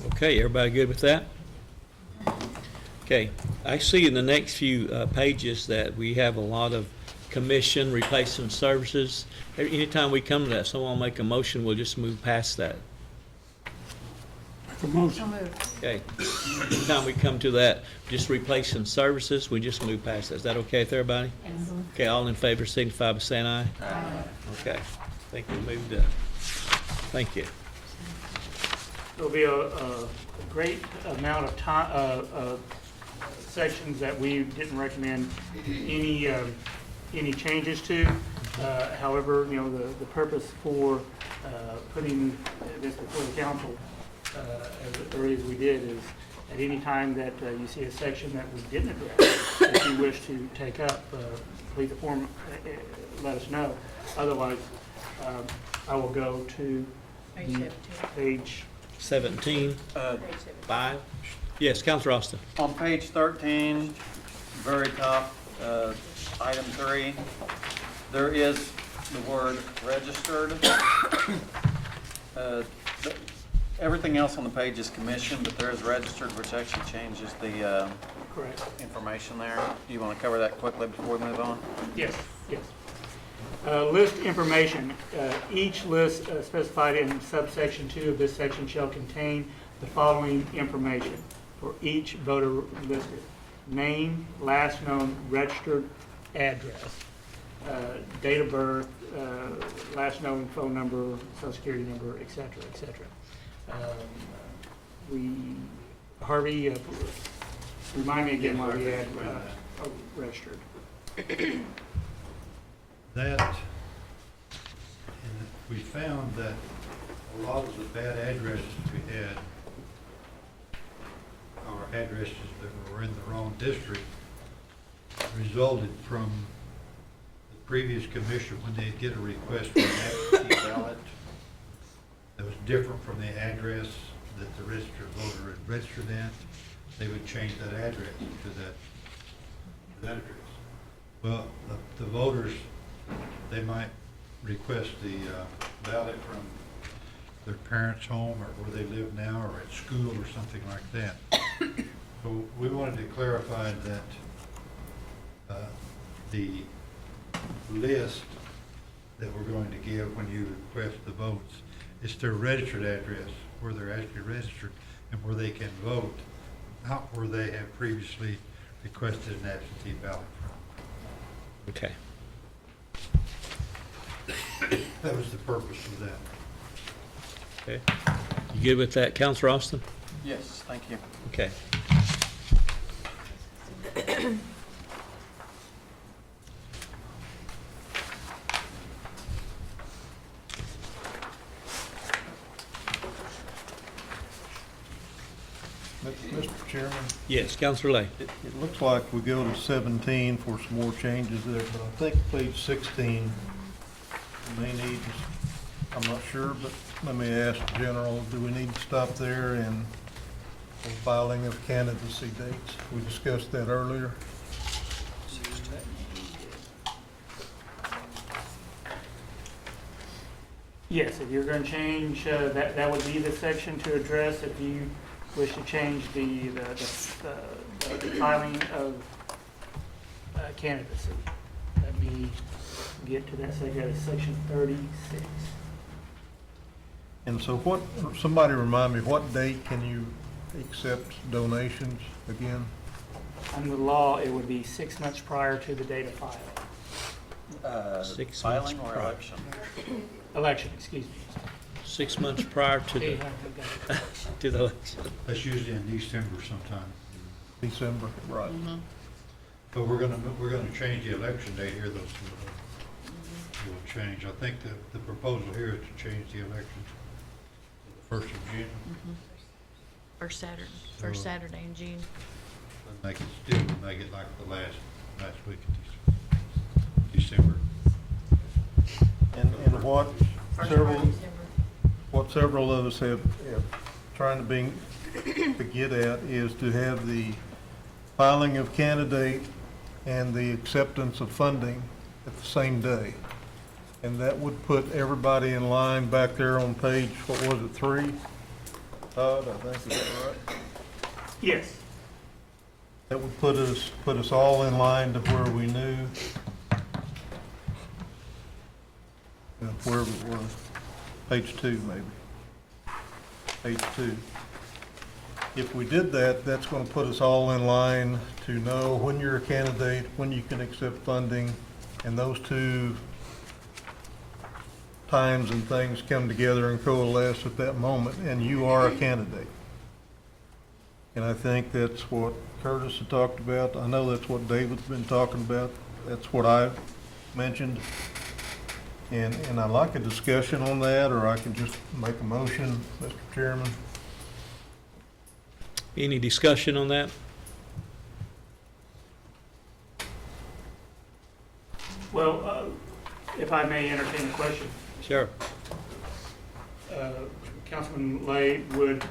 Okay, everybody good with that? Okay, I see in the next few pages that we have a lot of commission replacement services. Anytime we come to that, someone will make a motion, we'll just move past that. Make a motion. Okay, anytime we come to that, just replacing services, we just move past that. Is that okay with everybody? Okay, all in favor signify by saying aye. Aye. Okay, I think we moved up. Thank you. There'll be a great amount of time, sections that we didn't recommend any any changes to. However, you know, the purpose for putting this before the council as early as we did is at any time that you see a section that we didn't address, that you wish to take up, please inform, let us know. Otherwise, I will go to page 17, 5. Yes, Counselor Austin. On page 13, very top, item 3, there is the word registered. Everything else on the page is commissioned, but there is registered, which actually changes the correct. information there. Do you want to cover that quickly before we move on? Yes, yes. List information. Each list specified in subsection 2 of this section shall contain the following information for each voter listed: name, last known registered address, date of birth, last known phone number, social security number, et cetera, et cetera. Harvey, remind me again why we had registered. That, and we found that a lot of the bad addresses we had, or addresses that were in the wrong district, resulted from the previous commission when they get a request for an absentee ballot that was different from the address that the registered voter had registered at, they would change that address to that address. Well, the voters, they might request the ballot from their parents' home or where they live now or at school or something like that. So we wanted to clarify that the list that we're going to give when you request the votes is their registered address, where they're actually registered and where they can vote, not where they have previously requested an absentee ballot from. Okay. That was the purpose of that. Okay. You good with that, Counselor Austin? Yes, thank you. Okay. Mr. Chairman, Yes, Counselor Lay. it looks like we go to 17 for some more changes there, but I think page 16 may need, I'm not sure, but let me ask General, do we need to stop there and filing of candidacy dates? We discussed that earlier. Yes, if you're going to change, that would be the section to address if you wish to change the filing of candidacy. Let me get to that section. It's section 36. And so what, somebody remind me, what date can you accept donations again? Under the law, it would be 6 months prior to the date of file. 6 months Filing or prior. election? Election, excuse me. 6 months prior to the, to the election. That's usually in December sometime. December, right. But we're gonna change the election date here, those will change. I think the proposal here is to change the election to the 1st of June. First Saturday, So- first Saturday in June. Make it still, make it like the last week of December. And what First several, part of December. what several of us have trying to get at is to have the filing of candidate and the acceptance of funding at the same day. And that would put everybody in line back there on page, what was it, 3? Todd, I think, is that right? Yes. That would put us all in line to where we knew where we were. Page 2, maybe. Page 2. If we did that, that's going to put us all in line to know when you're a candidate, when you can accept funding, and those two times and things come together and coalesce at that moment, and you are a candidate. And I think that's what Curtis had talked about. I know that's what David's been talking about. That's what I mentioned. And I'd like a discussion on that, or I can just make a motion, Mr. Chairman. Any discussion on that? Well, if I may entertain a question. Sure. Councilman Lay, would,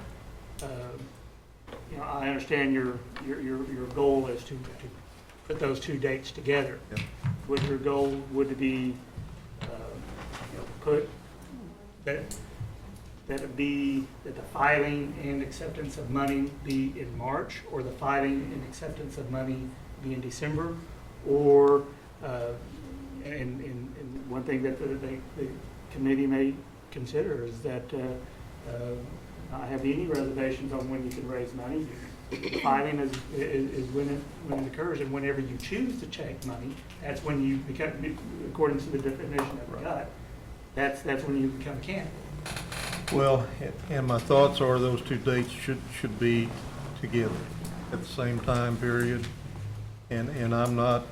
I understand your goal is to put those two dates together. Yep. Would your goal, would it be, put that the filing and acceptance of money be in March, or the filing and acceptance of money be in December? Or, and one thing that the committee may consider is that not have any reservations on when you can raise money. The filing is when it occurs, and whenever you choose to take money, that's when you become, according to the definition that we got, that's when you become a candidate. Well, and my thoughts are those two dates should be together at the same time period. And I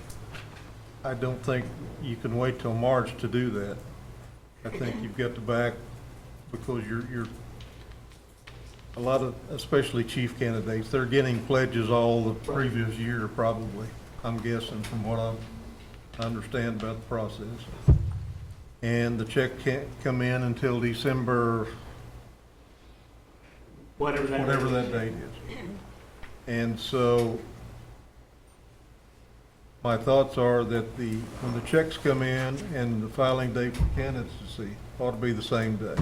don't think you can wait till March to do that. I think you've got to back, because you're a lot of, especially chief candidates, they're getting pledges all the previous year probably, I'm guessing, from what I understand about the process. And the check can't come in until December, whatever that date is. And so my thoughts are that when the checks come in and the filing date for candidacy ought to be the same day.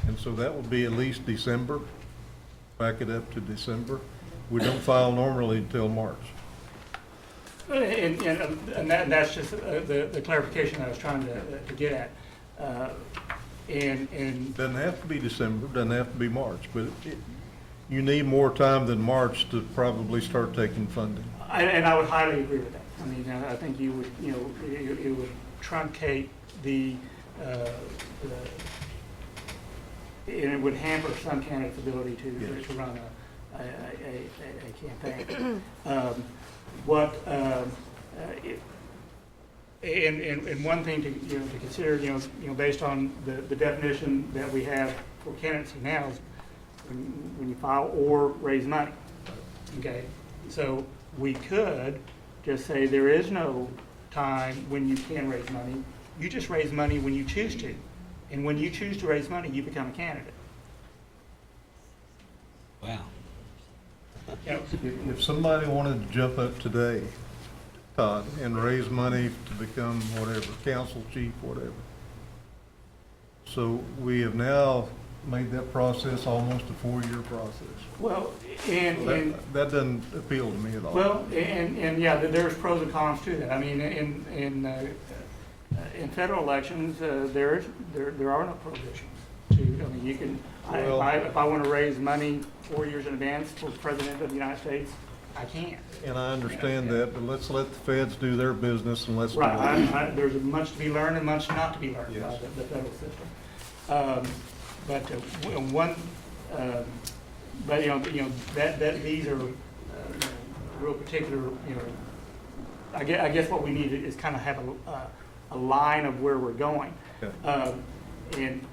And so that would be at least December, back it up to December. We don't file normally until March. And that's just the clarification I was trying to get at. And Doesn't have to be December, doesn't have to be March, but you need more time than March to probably start taking funding. and I would highly agree with that. I mean, I think you would, it would truncate and it would hamper some candidates' ability to run a campaign. And one thing to consider, based on the definition that we have for candidacy now is when you file or raise money. Okay, so we could just say there is no time when you can raise money. You just raise money when you choose to, and when you choose to raise money, you become a candidate. Wow. If somebody wanted to jump up today, Todd, and raise money to become whatever, council chief, whatever. So we have now made that process almost a 4-year process. Well, and that doesn't appeal to me at all. well, and yeah, there's pros and cons to that. I mean, in federal elections, there are no prohibitions. I mean, you can. If I want to raise money 4 years in advance for president of the United States, I can. And I understand that, but let's let the feds do their business and let's. Right. There's much to be learned and much not to be learned by the federal system. But that these are real particular. I guess what we need is kind of have a line of where we're going. Okay. And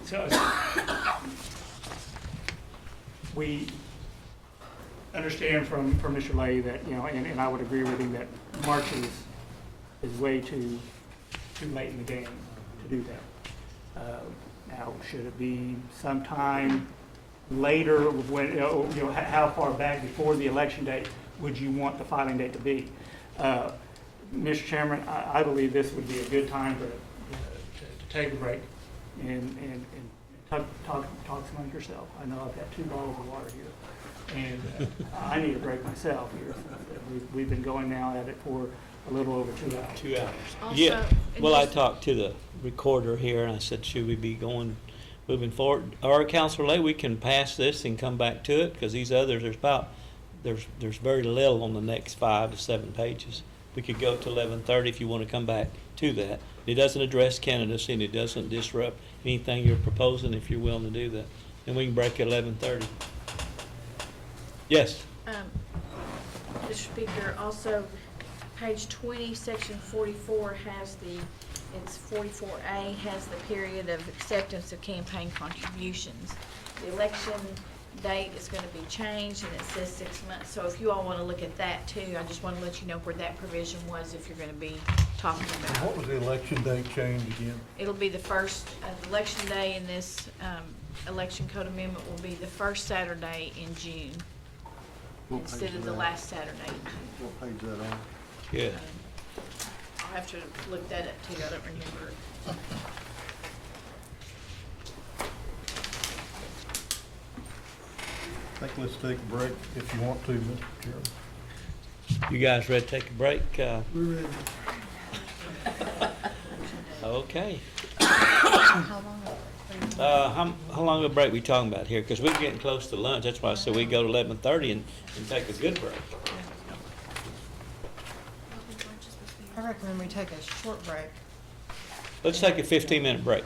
so we understand from Mr. Lay that, and I would agree with him that March is way too late in the game to do that. Now, should it be sometime later, when, how far back before the election date would you want the filing date to be? Mr. Chairman, I believe this would be a good time to take a break and talk among yourself. I know I've got 2 bottles of water here, and I need a break myself here. We've been going now at it for a little over 2 hours. 2 hours. Also, Yeah. and Well, I just- talked to the recorder here, and I said, should we be moving forward? Or, Councilor Lay, we can pass this and come back to it, because these others, there's very little on the next 5 to 7 pages. We could go to 11:30 if you want to come back to that. It doesn't address candidacy, and it doesn't disrupt anything you're proposing if you're willing to do that. and we can break at 11:30. Yes? Mr. Speaker, also, page 20, section 44 has it's 44A, has the period of acceptance of campaign contributions. The election date is going to be changed, and it says 6 months. So if you all want to look at that too, I just want to let you know where that provision was if you're going to be talking What about. was the election date change again? It'll be the first, election day in this election code amendment will be the first Saturday in June What page instead is of the that? last Saturday in June. What page is that on? Good. I'll have to look that up too, I don't remember it. I think let's take a break if you want to, Mr. Chairman. You guys ready to take a break? We're ready. Okay. How long? How long of a break we talking about here? Because we're getting close to lunch. That's why I said we go to 11:30 and take a good break. I recommend we take a short break. Let's take a 15-minute break.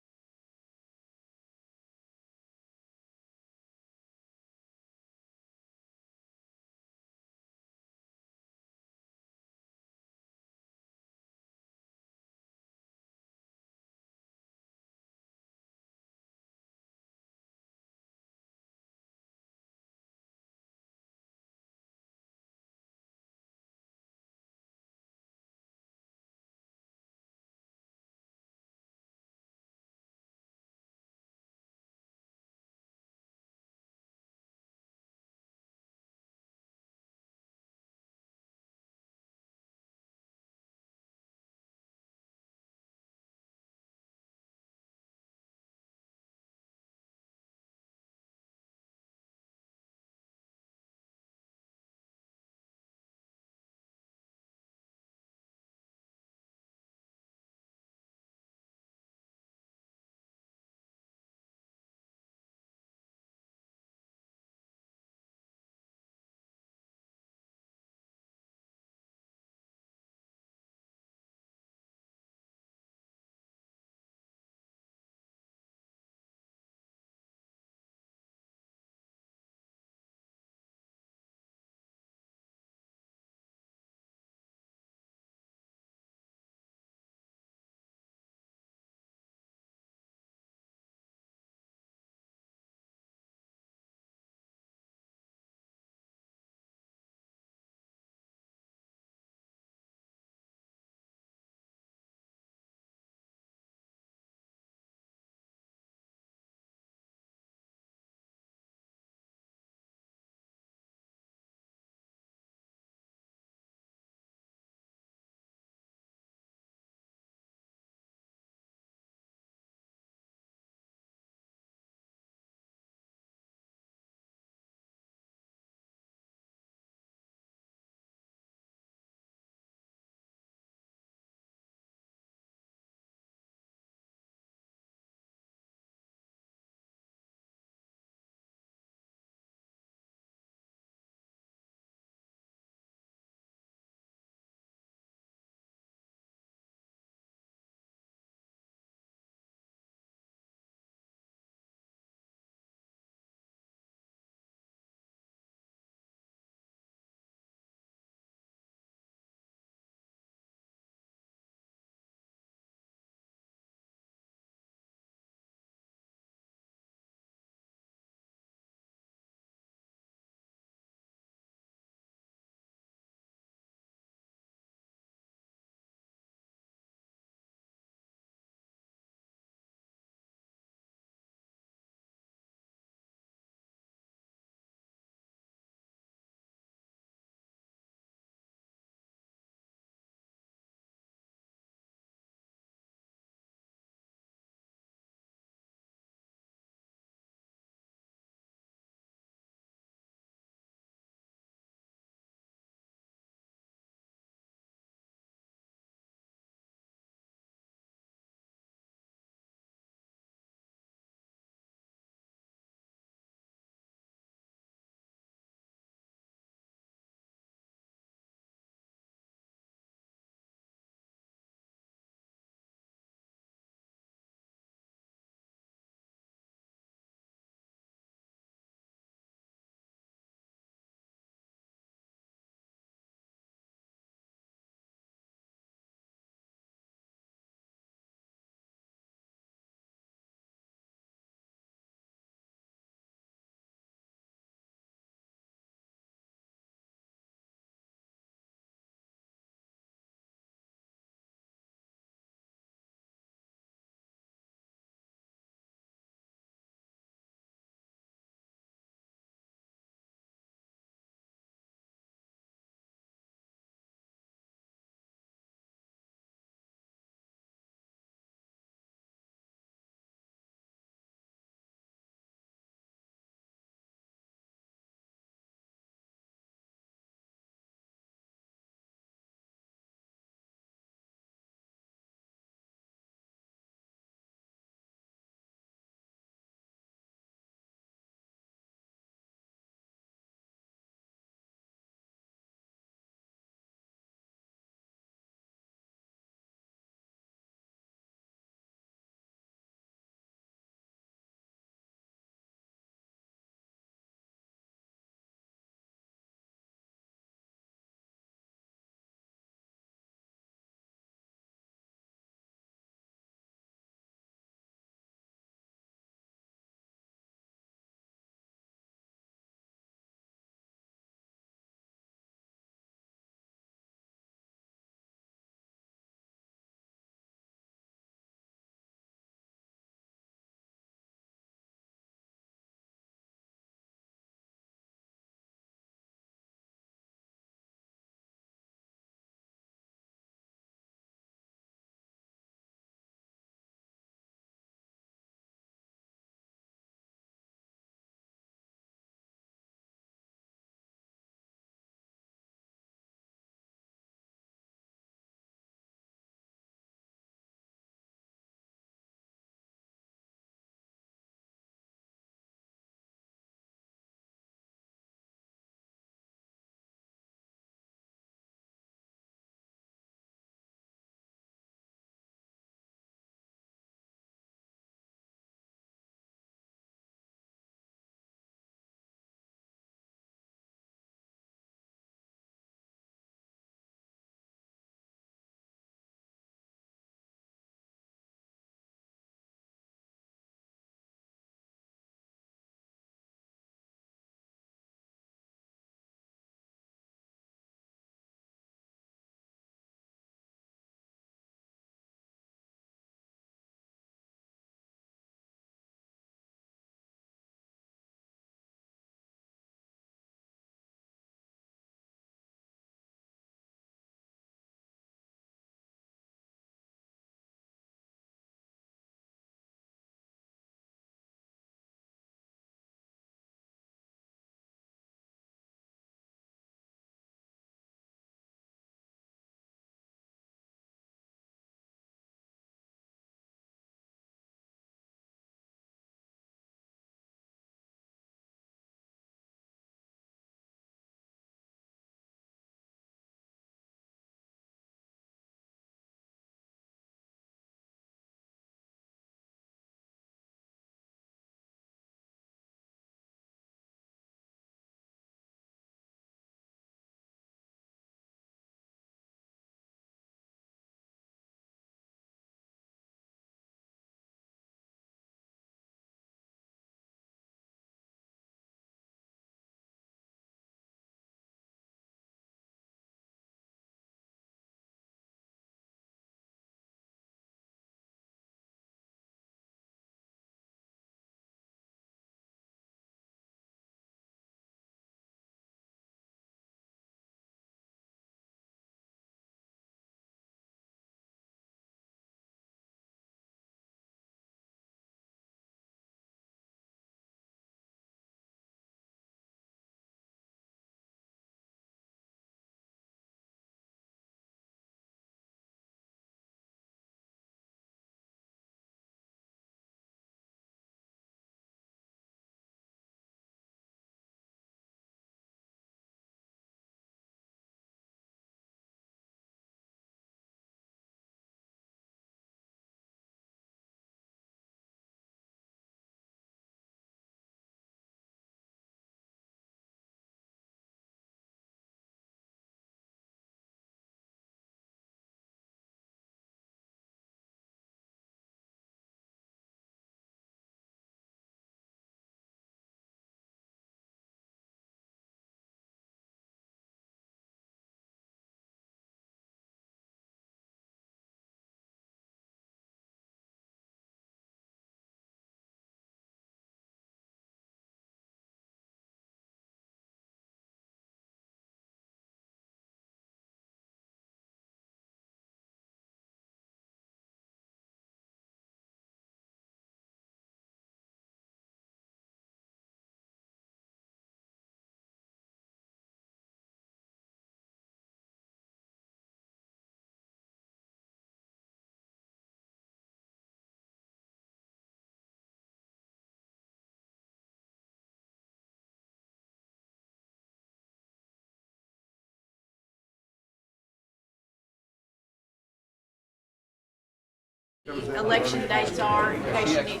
election dates are, in case you need.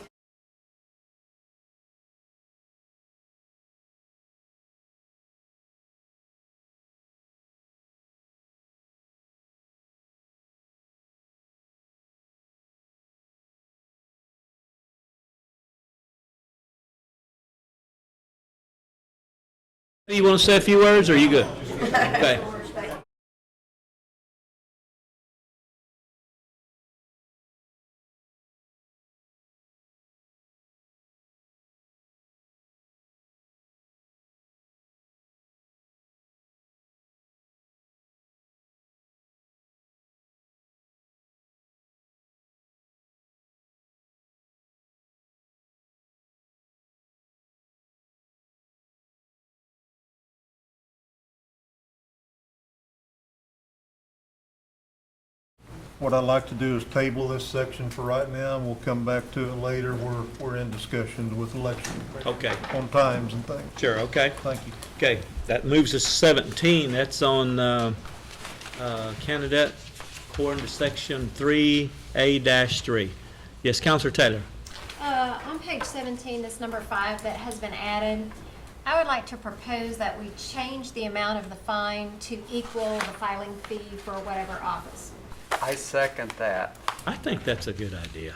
You want to say a few words, or are you good? Okay. What I'd like to do is table this section for right now, and we'll come back to it later. We're in discussions with election Okay. on times and things. Sure, okay. Thank you. Okay, that moves us to 17. That's on candidate according to section 3A-3. Yes, Counselor Taylor. On page 17, this number 5 that has been added, I would like to propose that we change the amount of the fine to equal the filing fee for whatever office. I second that. I think that's a good idea.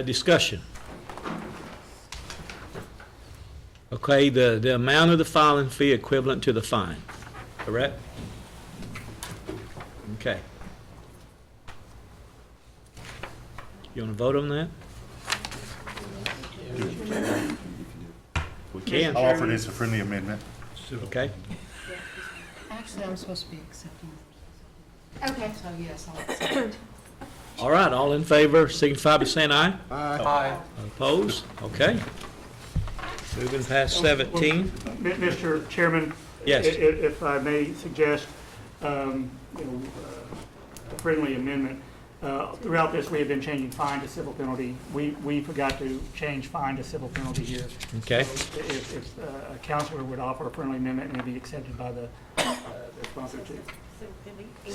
Discussion. Okay, the amount of the filing fee equivalent to the fine, correct? Okay. You want to vote on that? We can. I'll offer it as a friendly amendment. Okay. Actually, I'm supposed to be accepting. Okay. So yes, I'll accept. All right, all in favor, signify by saying aye. Aye. Opposed? Okay. Moving past 17. Mr. Chairman? Yes. If I may suggest, a friendly amendment. Throughout this, we have been changing fine to civil penalty. We forgot to change fine to civil penalty here. Okay. So if a counselor would offer a friendly amendment, it may be accepted by the sponsor too.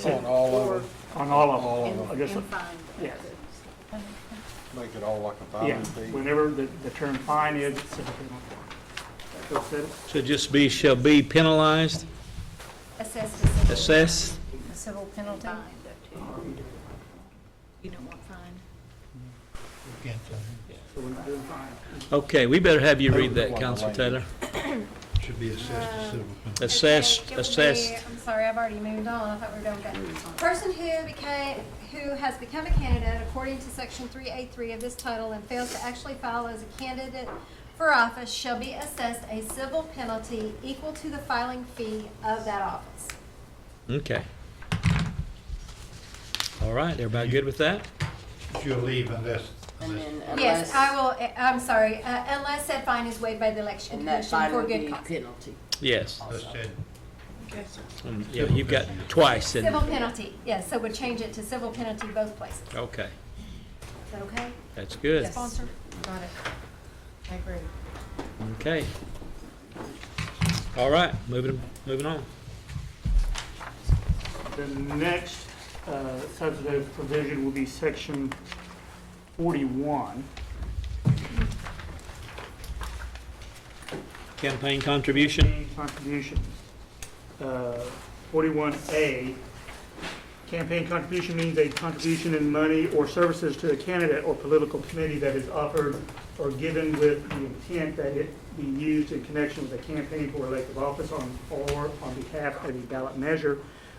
On all of them. On all of them. I guess- Yes. Make it all like a Yeah, filing fee. whenever the term fine is, it's civil penalty. That's what it said. Should just be, shall be penalized, Assessed as assessed. a civil penalty. Fine, though, too. You don't want fine. So we're not doing fine. Okay, we better have you read that, Counselor Taylor. Should be assessed as civil penalty. Assessed, Okay, it would be- assessed. I'm sorry, I've already moved on. I thought we were done with that. Person who has become a candidate according to section 3A3 of this title and fails to actually file as a candidate for office shall be assessed a civil penalty equal to the filing fee of that office. Okay. All right, everybody good with that? You'll leave unless, And then Yes, unless, I will, I'm sorry, unless said fine is waived by the election and that commission fine for will good be cause. penalty. Yes. unless said, Yeah, you've got twice in. Civil penalty, yes, so we'll change it to civil penalty both places. Is Okay, that okay? that's good. Sponsor? Got it. I agree. Okay. All right, moving on. The next substantive provision will be section 41. Campaign contribution. Contributions. 41A, campaign contribution means a contribution in money or services to a candidate or political committee that is offered or given with the intent that it be used in connection with a campaign for elective office or on behalf of a ballot measure.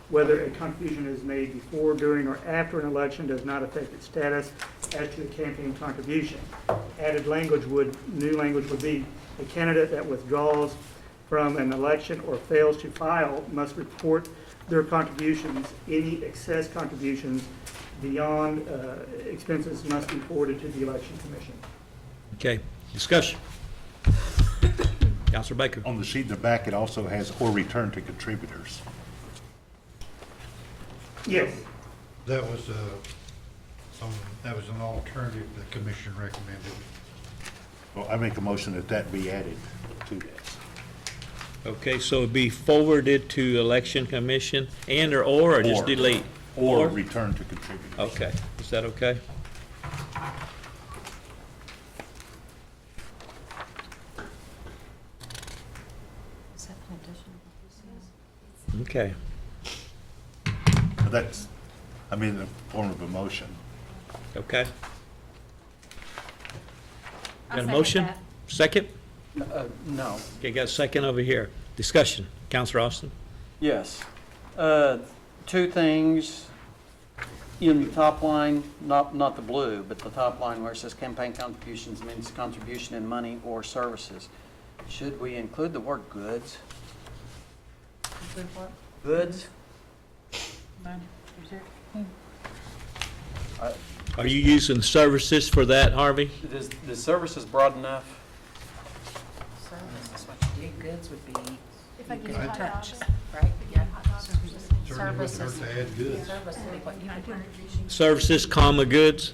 Whether a contribution is made before, during, or after an election does not affect its status as to a campaign contribution. New language would be, a candidate that withdraws from an election or fails to file must report their contributions. Any excess contributions beyond expenses must be forwarded to the election commission. Okay, discussion. Counselor Baker. On the sheet in the back, it also has or return to contributors. Yes. that was an alternative the commission recommended. Well, I make a motion that that be added to that. Okay, so it'd be forwarded to election commission and or just Or. delete? Or return to contributors. Okay, is that okay? Okay. But that's, I mean, in the form of a motion. Okay. I'll Got a second motion? that. Second? No. Okay, got a second over here. Discussion. Counselor Austin? Yes. Two things. In the top line, not the blue, but the top line where it says campaign contributions means contribution in money or services. Should we include the word goods? Goods? Are you using services for that, Harvey? Is the services broad enough? Services, what you do, goods would be, If I you give could you hot touch, dogs. right? Yeah. Certainly wouldn't hurt to add goods. Service would be what you could do. Services, comma, goods?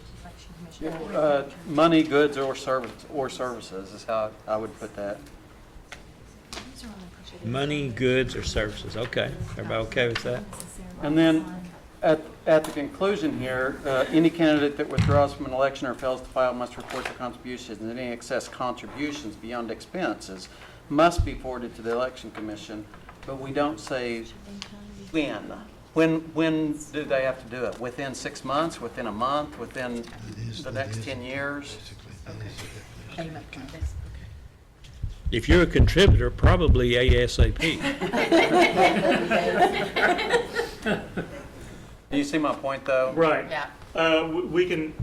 Money, goods, or services is how I would put that. Money, goods, or services. Okay. Everybody okay with that? And then at the conclusion here, any candidate that withdraws from an election or fails to file must report their contributions, and any excess contributions beyond expenses must be forwarded to the Election Commission, but we don't say when. When do they have to do it? Within 6 months, within a month, within the next 10 years? If you're a contributor, probably ASAP. Do you see my point, though? Right. Yeah. We can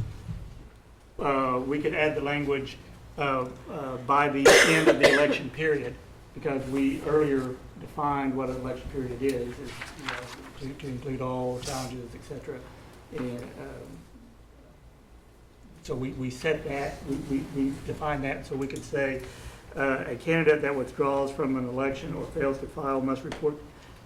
add the language by the end of the election period, because we earlier defined what an election period is to include all challenges, et cetera. And so we set that, we defined that, so we could say a candidate that withdraws from an election or fails to file must report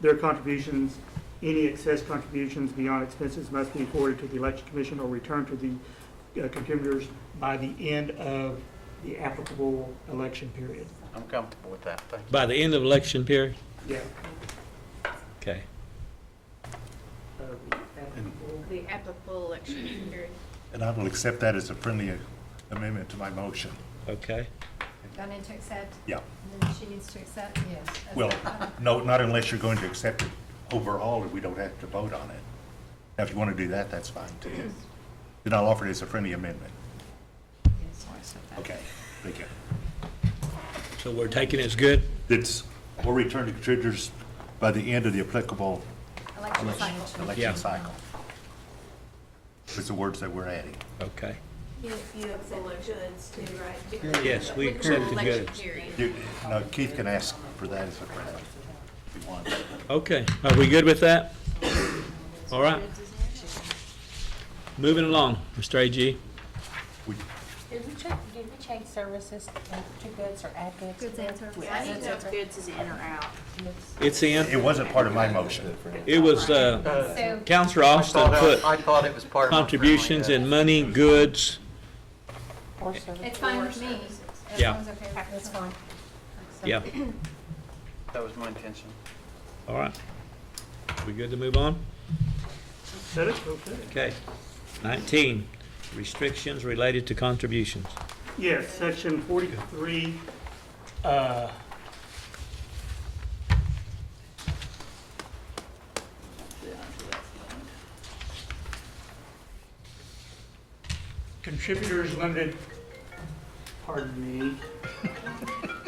their contributions. Any excess contributions beyond expenses must be forwarded to the Election Commission or returned to the contributors by the end of the applicable election period. I'm comfortable with that, thank you. By the end of election period? Yeah. Okay. The applicable election period. And I will accept that as a friendly amendment to my motion. Okay. Do I need to accept? Yeah. And then she needs to accept? Yes. Well, no, not unless you're going to accept it overall, and we don't have to vote on it. Now, if you want to do that, that's fine too. Then I'll offer it as a friendly amendment. Yes, I said that. Okay, thank you. So we're taking it as good? It's, or return to contributors by the end of the applicable Election cycle. Yeah. election cycle. It's the words that we're adding. Okay. You accept goods too, right? Yes, we accept the Election goods. period. No, Keith can ask for that as a friend if you want. Okay. Are we good with that? All right. Moving along, Mr. AG. Did we change services to goods or add goods? Goods and services. I need to know if goods is in or out. It's in. It wasn't part of my motion. It was, So, Counselor Austin put I thought it was part of my contributions friendly, in money, goods. Or services. it's fine with me, as Yeah. long as okay. That's fine. Yeah. That was my intention. All right. We good to move on? Said it, okay. Okay. 19, restrictions related to contributions. Yes, section 43, contributors limited, pardon me,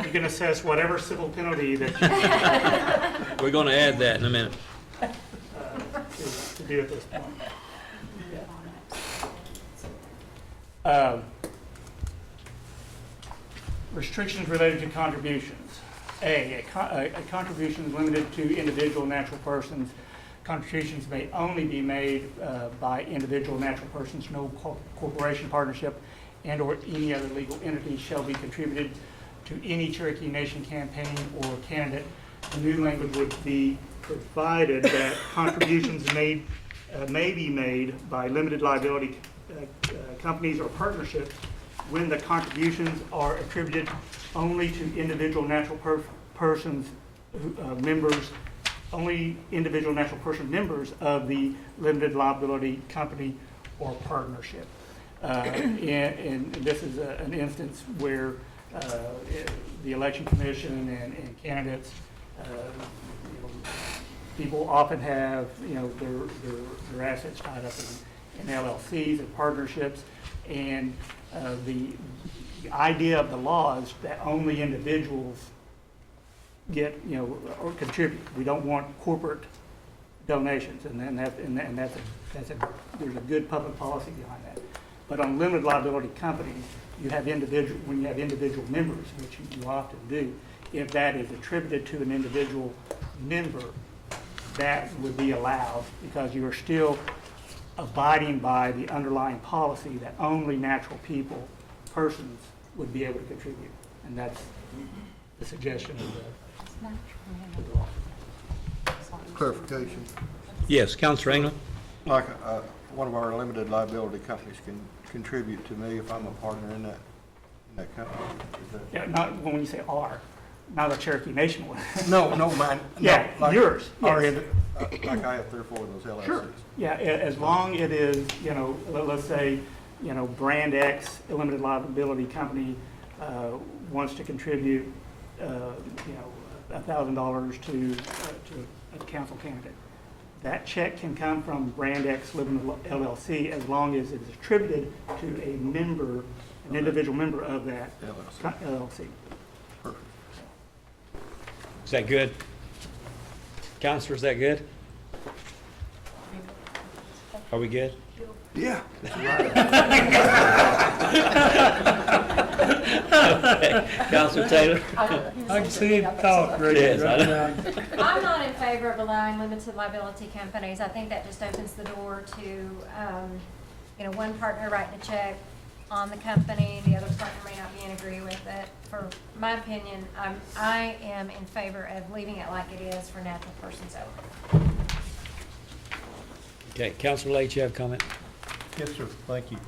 you can assess whatever civil penalty that you We're going to add that in a minute. to do at this point. Restrictions related to contributions. A contribution is limited to individual natural persons. Contributions may only be made by individual natural persons. No corporation, partnership, and/or any other legal entity shall be contributed to any Cherokee Nation campaign or candidate. The new language would be provided that contributions may be made by limited liability companies or partnerships when the contributions are attributed only to individual natural persons, members, only individual natural person members of the limited liability company or partnership. And this is an instance where the election commission and candidates People often have, their assets tied up in LLCs and partnerships, and the idea of the law is that only individuals get, or contribute. We don't want corporate donations, and there's a good public policy behind that. But on limited liability companies, when you have individual members, which you often do, if that is attributed to an individual member, that would be allowed, because you are still abiding by the underlying policy that only natural people, persons, would be able to contribute. And that's the suggestion of the law. Clarification. Yes, Counselor England? Like, one of our limited liability companies can contribute to me if I'm a partner in that company. Is that? Yeah, not when you say "our," not a Cherokee Nation one. No, mine. Yeah, like yours. Our Yes. like I have 3 or 4 of those LLCs. Sure. Yeah, as long it is, let's say, Brand X, a limited liability company, wants to contribute, $1,000 to a council candidate. That check can come from Brand X Limited LLC as long as it's attributed to a member, an individual member of that LLC. Perfect. Is that good? Counselor, is that good? Are we good? Yeah. Okay. Counselor Taylor? I can see him talk, Greg. Yes, I know. I'm not in favor of allowing limited liability companies. I think that just opens the door to, one partner writing a check on the company, the other partner may not be in agree with it. For my opinion, I am in favor of leaving it like it is for natural persons only. Okay, Counselor Late, you have a comment? Yes, sir, thank you.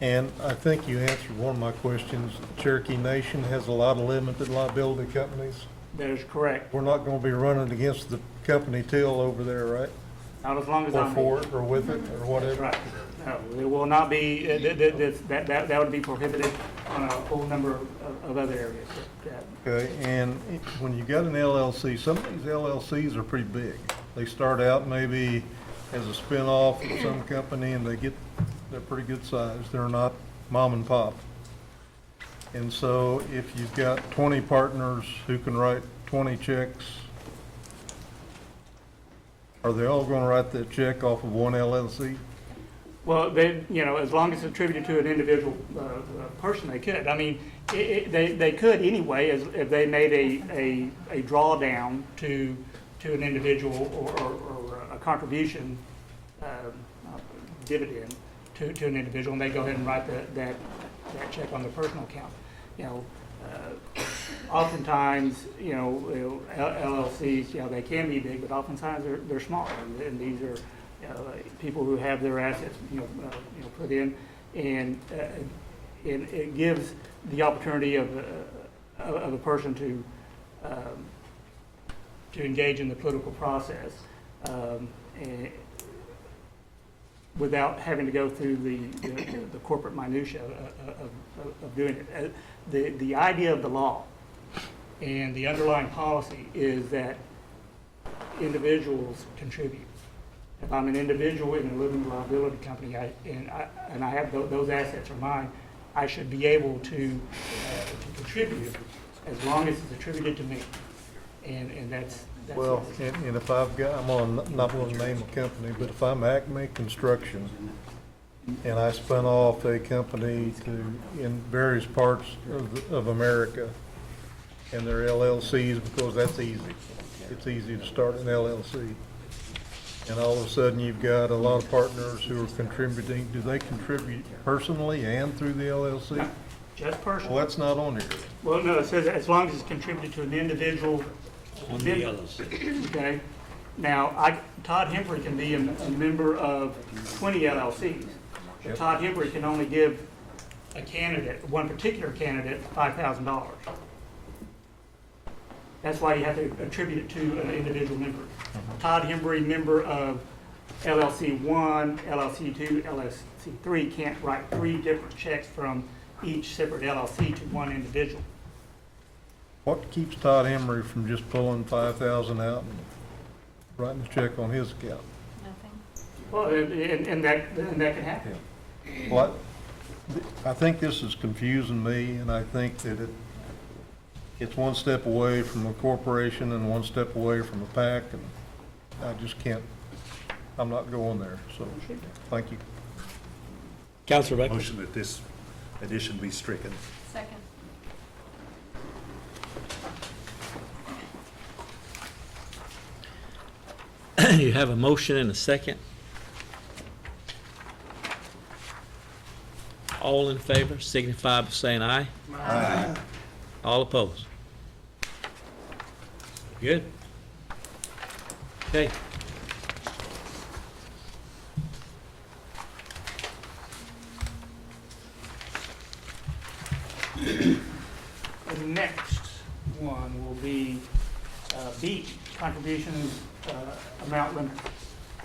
And I think you answered one of my questions. Cherokee Nation has a lot of limited liability companies. That is correct. We're not going to be running against the company till over there, right? Not as long as Or I'm for it, or with it, or whatever? Right. No, it will not be, that would be prohibited on a whole number of other areas. Okay, and when you got an LLC, some of these LLCs are pretty big. They start out maybe as a spin-off of some company, and they're pretty good size. They're not mom and pop. And so if you've got 20 partners who can write 20 checks, are they all going to write that check off of one LLC? Well, as long as it's attributed to an individual person, they could. I mean, they could anyway, if they made a drawdown to an individual or a contribution dividend to an individual, and they go ahead and write that check on their personal account. Oftentimes, LLCs, they can be big, but oftentimes they're small, and these are people who have their assets, put in, and it gives the opportunity of a person to engage in the political process and without having to go through the corporate minutia of doing it. The idea of the law and the underlying policy is that individuals contribute. If I'm an individual in a limited liability company, and I have those assets are mine, I should be able to contribute as long as it's attributed to me. And that's Well, and if I'm not going to name a company, but if I'm Acme Construction and I spun off a company in various parts of America, and they're LLCs, because that's easy. It's easy to start an LLC. And all of a sudden, you've got a lot of partners who are contributing. Do they contribute personally and through the LLC? just personal. Well, that's not on here. Well, no, it says as long as it's contributed to an individual. On the LLC. Okay. Now, Todd Hemphrey can be a member of 20 LLCs. Yep. Todd Hemphrey can only give a candidate, one particular candidate, $5,000. That's why you have to attribute it to an individual member. Todd Hembry, member of LLC 1, LLC 2, LLC 3, can't write 3 different checks from each separate LLC to one individual. What keeps Todd Emery from just pulling 5,000 out and writing a check on his account. Nothing. Well, and that can happen. What, I think this is confusing me, and I think that it's one step away from a corporation and one step away from a PAC, and I just can't, I'm not going there, so, thank you. Counselor Baker? Motion that this addition be stricken. Second. You have a motion and a second. All in favor signify by saying aye. Aye. All opposed? Good. Okay. The next one will be B, contributions amount limit.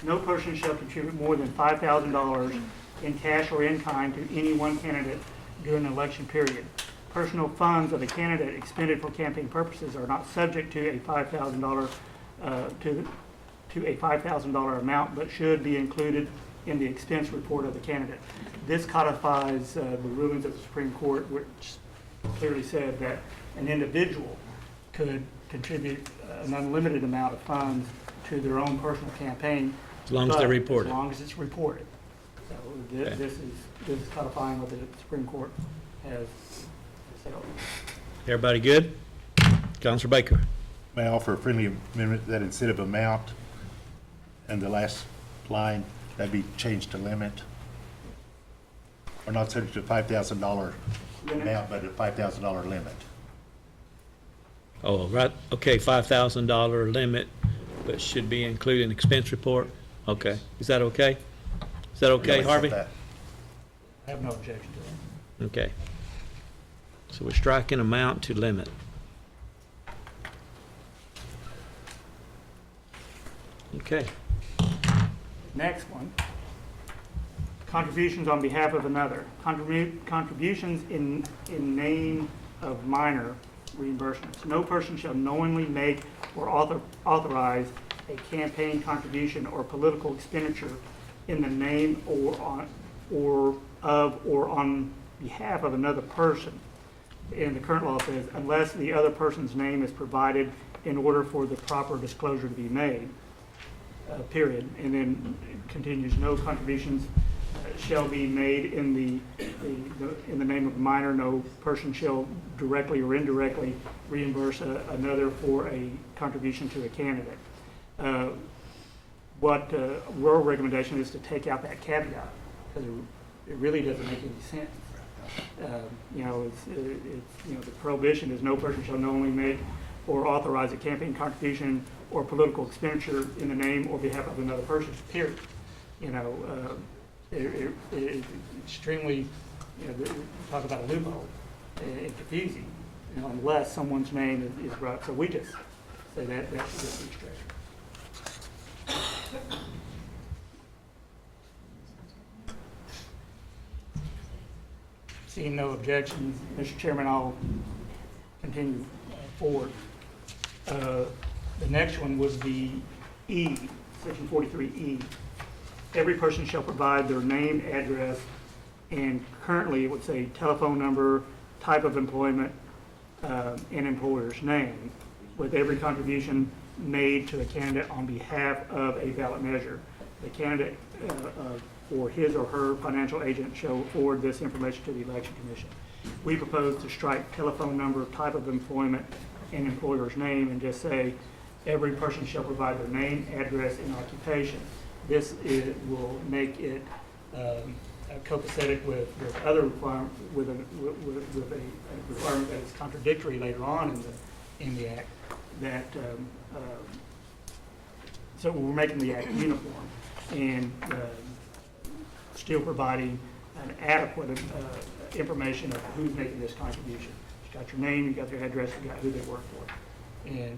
No person shall contribute more than $5,000 in cash or in kind to any one candidate during an election period. Personal funds of a candidate expended for campaign purposes are not subject to a $5,000 to a $5,000 amount, but should be included in the expense report of the candidate. This codifies the rulings of the Supreme Court, which clearly said that an individual could contribute an unlimited amount of funds to their own personal campaign. As long as they're reported. As long as it's reported. So this is codifying what the Supreme Court has said. Everybody good? Counselor Baker? May I offer a friendly amendment that instead of amount and the last line, that be changed to limit? Or not subject to $5,000 amount, but a $5,000 limit. Oh, right, okay, $5,000 limit, but should be included in expense report? Okay, is that okay? Is that okay, No, Harvey? it's not I have no objection to that. Okay. So we're striking amount to limit. Okay. Next one, contributions on behalf of another. Contributions in name of minor reimbursements. No person shall knowingly make or authorize a campaign contribution or political expenditure in the name or on behalf of another person. And the current law says, unless the other person's name is provided in order for the proper disclosure to be made. Period. And then it continues, no contributions shall be made in the name of a minor. No person shall directly or indirectly reimburse another for a contribution to a candidate. What our recommendation is to take out that caveat, because it really doesn't make any sense. The prohibition is no person shall knowingly make or authorize a campaign contribution or political expenditure in the name or behalf of another person, period. It's extremely, talk about a loophole and confusing, unless someone's name is brought. So we just say that should just be straight. Seeing no objections, Mr. Chairman, I'll continue forward. The next one would be E, section 43E. Every person shall provide their name, address, and currently it would say telephone number, type of employment, and employer's name, with every contribution made to a candidate on behalf of a ballot measure. The candidate or his or her financial agent shall forward this information to the Election Commission. We propose to strike telephone number, type of employment, and employer's name, and just say every person shall provide their name, address, and occupation. This will make it copacetic with other requirement, with a requirement that is contradictory later on in the act. That so we're making the act uniform and still providing an adequate information of who's making this contribution. You got your name, you got their address, you got who they work for, and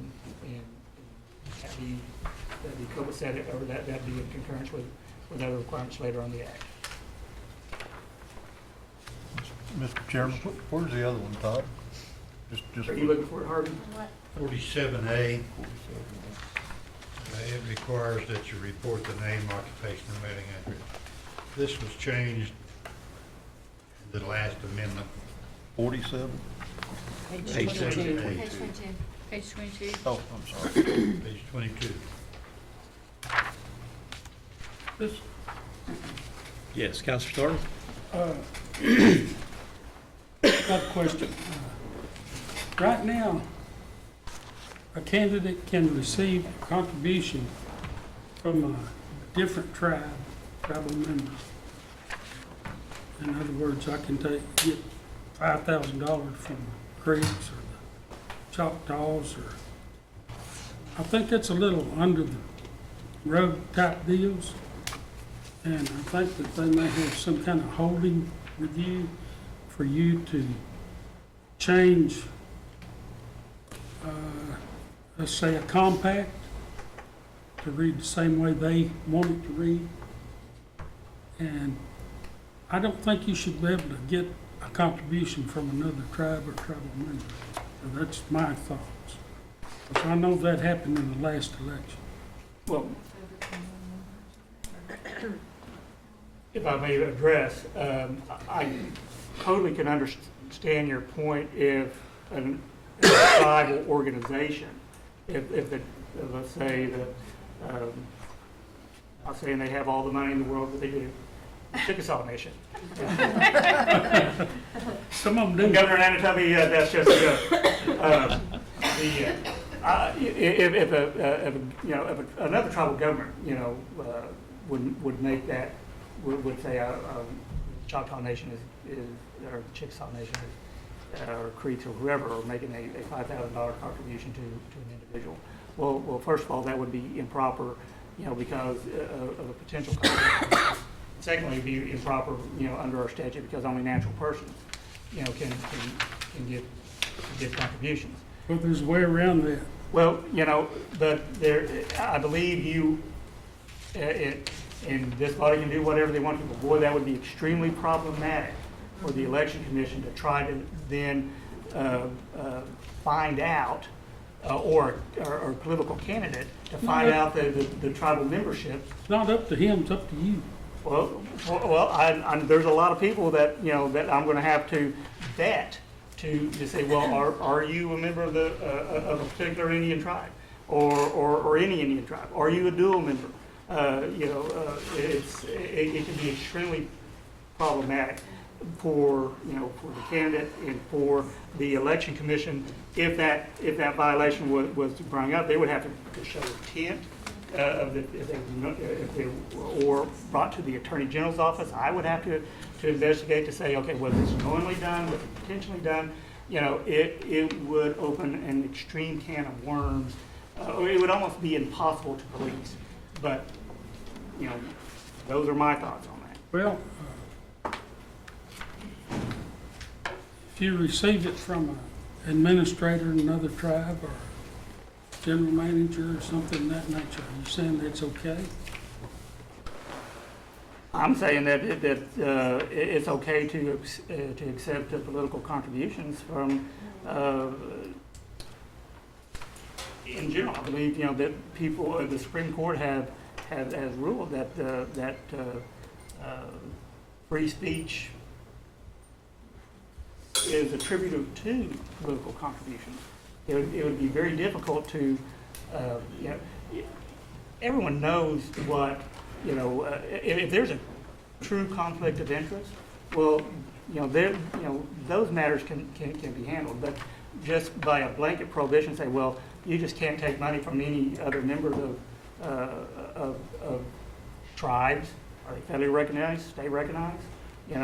that'd be copacetic, or that'd be in concurrence with other requirements later on the act. Mr. Chairman, where's the other one, Todd? Just Are you looking for it, Harvey? 47A, It requires that you report the name, occupation, and mailing address. This was changed in the last amendment. 47? Page Page 22. Page 22. Page 22. Oh, I'm sorry. Page 22. This, Yes, Counselor Thornton? got a question. Right now, a candidate can receive a contribution from a different tribal member. In other words, I can get $5,000 from the Creeks or the Choctaws, or, I think that's a little under the road type deals. And I think that they may have some kind of holding with you for you to change, let's say, a compact to read the same way they want it to read. And I don't think you should be able to get a contribution from another tribe or tribal member. So that's my thoughts. Because I know that happened in the last election. Well, if I may address, I totally can understand your point if a tribal organization, let's say that, I'm saying they have all the money in the world, but they do. Chickasaw Nation. Some of them do. Governor Anatomy, that's just a joke. If another tribal government, would make that, would say, Choctaw Nation is, or Chickasaw Nation is, or Creeks or whoever are making a $5,000 contribution to an individual. Well, first of all, that would be improper, because of a potential conflict. Secondly, it'd be improper, under our statute, because only natural persons, can give contributions. But there's a way around that. Well, but there, I believe and this body can do whatever they want to, but boy, that would be extremely problematic for the election commission to try to then find out, or a political candidate to find out the tribal membership. It's not up to him, it's up to you. Well, there's a lot of people that, that I'm going to have to vet to say, well, are you a member of of a particular Indian tribe, or any Indian tribe? Are you a dual member? It can be extremely problematic for the candidate and for the election commission. If that violation was to bring up, they would have to show intent. If they or brought to the Attorney General's office, I would have to investigate to say, okay, was this knowingly done, was it potentially done? It would open an extreme can of worms. It would almost be impossible to police. But, those are my thoughts on that. Well, if you receive it from an administrator in another tribe or general manager or something of that nature, are you saying that's okay? I'm saying that it's okay to accept political contributions from, in general. I believe that people, the Supreme Court has ruled that free speech is attributed to political contributions. It would be very difficult to, everyone knows what, if there's a true conflict of interest, well, those matters can be handled. But just by a blanket prohibition, say, well, you just can't take money from any other members of tribes. Are they federally recognized, state recognized? There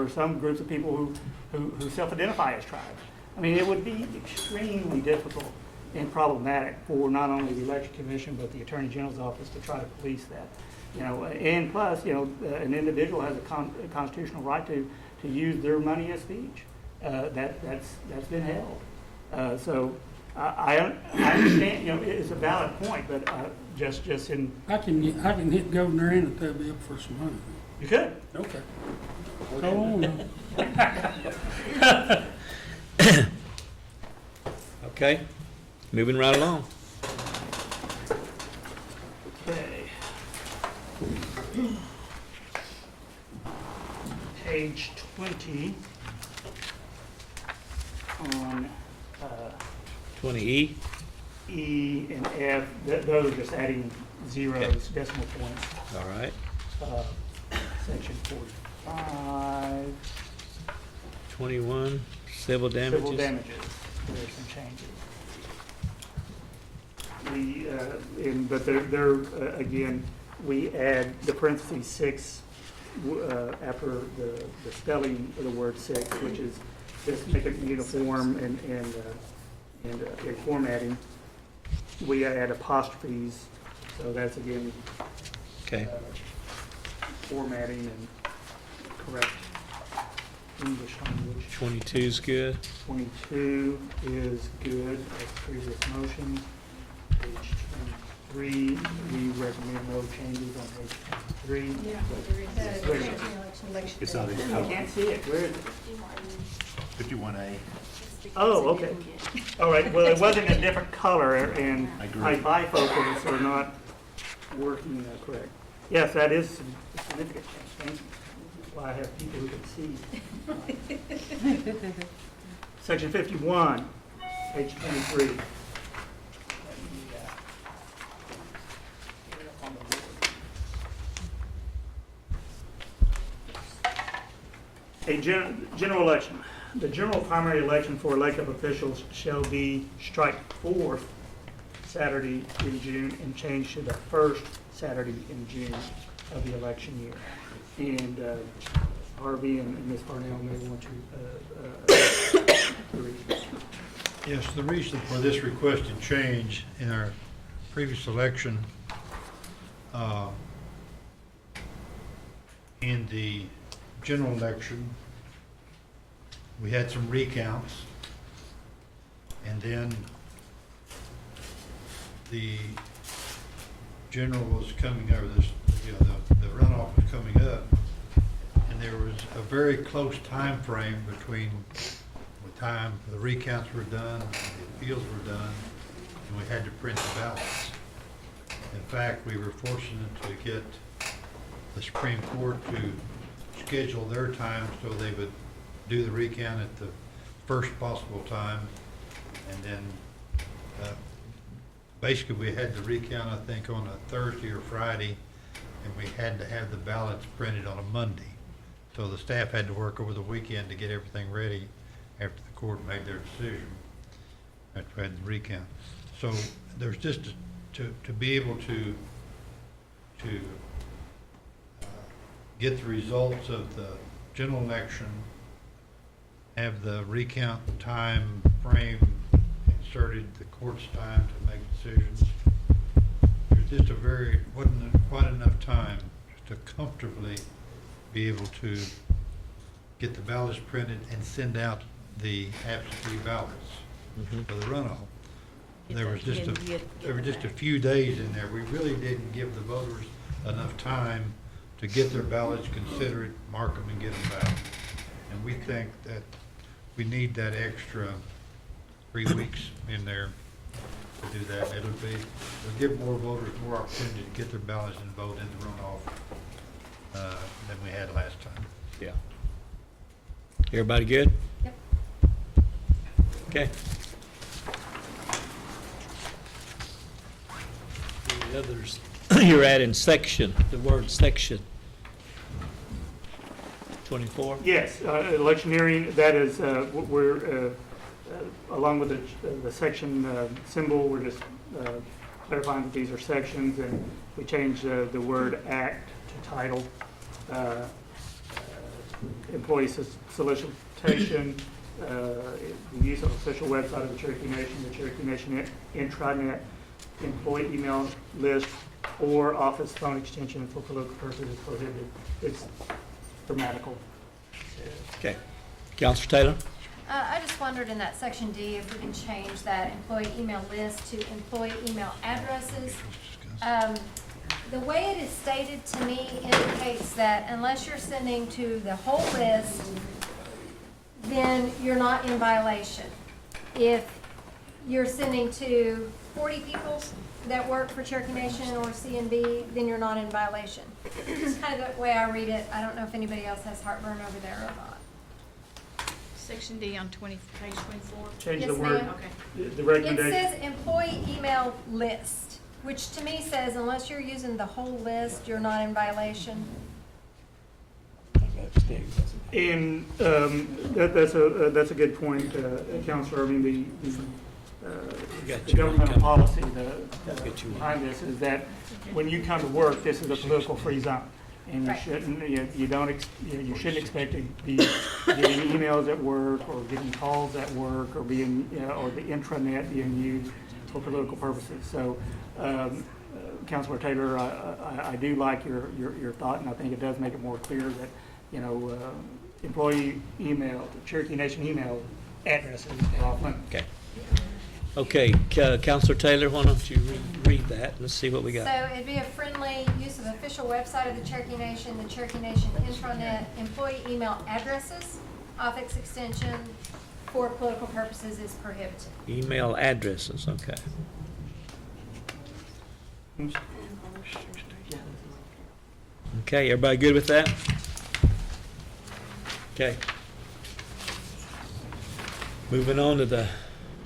are some groups of people who self-identify as tribes. I mean, it would be extremely difficult and problematic for not only the election commission but the Attorney General's office to try to police that. And plus, an individual has a constitutional right to use their money as speech. That's been held. So I understand. It's a valid point, but just in I can hit Governor Anatomy up for some money. You could. Okay. Go on. Okay, moving right along. page 20, on 20E? E and F, those are just adding zeros, decimal points. All right. Section 45, 21, civil damages? civil damages, there's some changes. But again, we add the parentheses 6 after the spelling of the word 6, which is just make it uniform and in formatting. We add apostrophes, so that's again Okay. Formatting and correct English language. 22 is good. 22 is good, as previous motion. Page 23, we recommend no changes on page 23. Where is it? It's not in. I can't see it, where is it? 51A. Oh, okay. All right, well, it wasn't a different color, and I agree. my bifocals are not working correct. Yes, that is a significant change. Thank you. That's why I have people who can see. Section 51, page 23. Let me, get it up on the board. A general election. The general primary election for elected officials shall be strike 4th Saturday in June and change to the 1st Saturday in June of the election year. And Harvey and Ms. Parnell may want to read. Yes, the reason for this requested change in our previous election, in the general election, we had some recounts, and then the general was coming over this, the runoff was coming up, and there was a very close time frame between the time the recounts were done and the appeals were done, and we had to print the ballots. In fact, we were fortunate to get the Supreme Court to schedule their time so they would do the recount at the first possible time, and then basically we had the recount, I think, on a Thursday or Friday, and we had to have the ballots printed on a Monday. So the staff had to work over the weekend to get everything ready after the court made their decision, after we had the recount. So there's just to be able to get the results of the general election, have the recount time frame inserted, the court's time to make decisions. There's just wasn't quite enough time to comfortably be able to get the ballots printed and send out the absentee ballots for the runoff. There were just a few days in there. We really didn't give the voters enough time to get their ballots, consider it, mark them, and get them back. And we think that we need that extra 3 weeks in there to do that. It'll give more voters more opportunity to get their ballots and vote in the runoff than we had last time. Yeah. Everybody good? Yep. Okay. The others, you're adding section, the word section. 24? Yes, electioneering, that is, we're, along with the section symbol, we're just clarifying that these are sections, and we changed the word act to title. Employee solicitation, the use of official website of the Cherokee Nation, the Cherokee Nation intranet, employee email list, or office phone extension for political purposes is prohibited. It's grammatical. Okay. Counselor Taylor? I just wondered in that section D if we can change that employee email list to employee email addresses. The way it is stated to me indicates that unless you're sending to the whole list, then you're not in violation. If you're sending to 40 people that work for Cherokee Nation or CNB, then you're not in violation. It's kind of the way I read it. I don't know if anybody else has heartburn over there or not. Section D on page 24. Change the Yes, word, ma'am. the It recommendation. says employee email list, which to me says unless you're using the whole list, you're not in violation. And that's a good point, Counselor. I mean, the governmental policy behind this is that when you come to work, this is a political free zone. And you Right. shouldn't, you shouldn't expect to be getting emails at work or getting calls at work or being, or the intranet being used for political purposes. So, Councilor Taylor, I do like your thought, and I think it does make it more clear that, employee email, Cherokee Nation email addresses are off limits. Okay. Okay, Counselor Taylor, why don't you read that? Let's see what we got. So it'd be a friendly use of official website of the Cherokee Nation intranet, employee email addresses, office extension for political purposes is prohibited. Email addresses, okay. Okay, everybody good with that? Okay. Moving on to the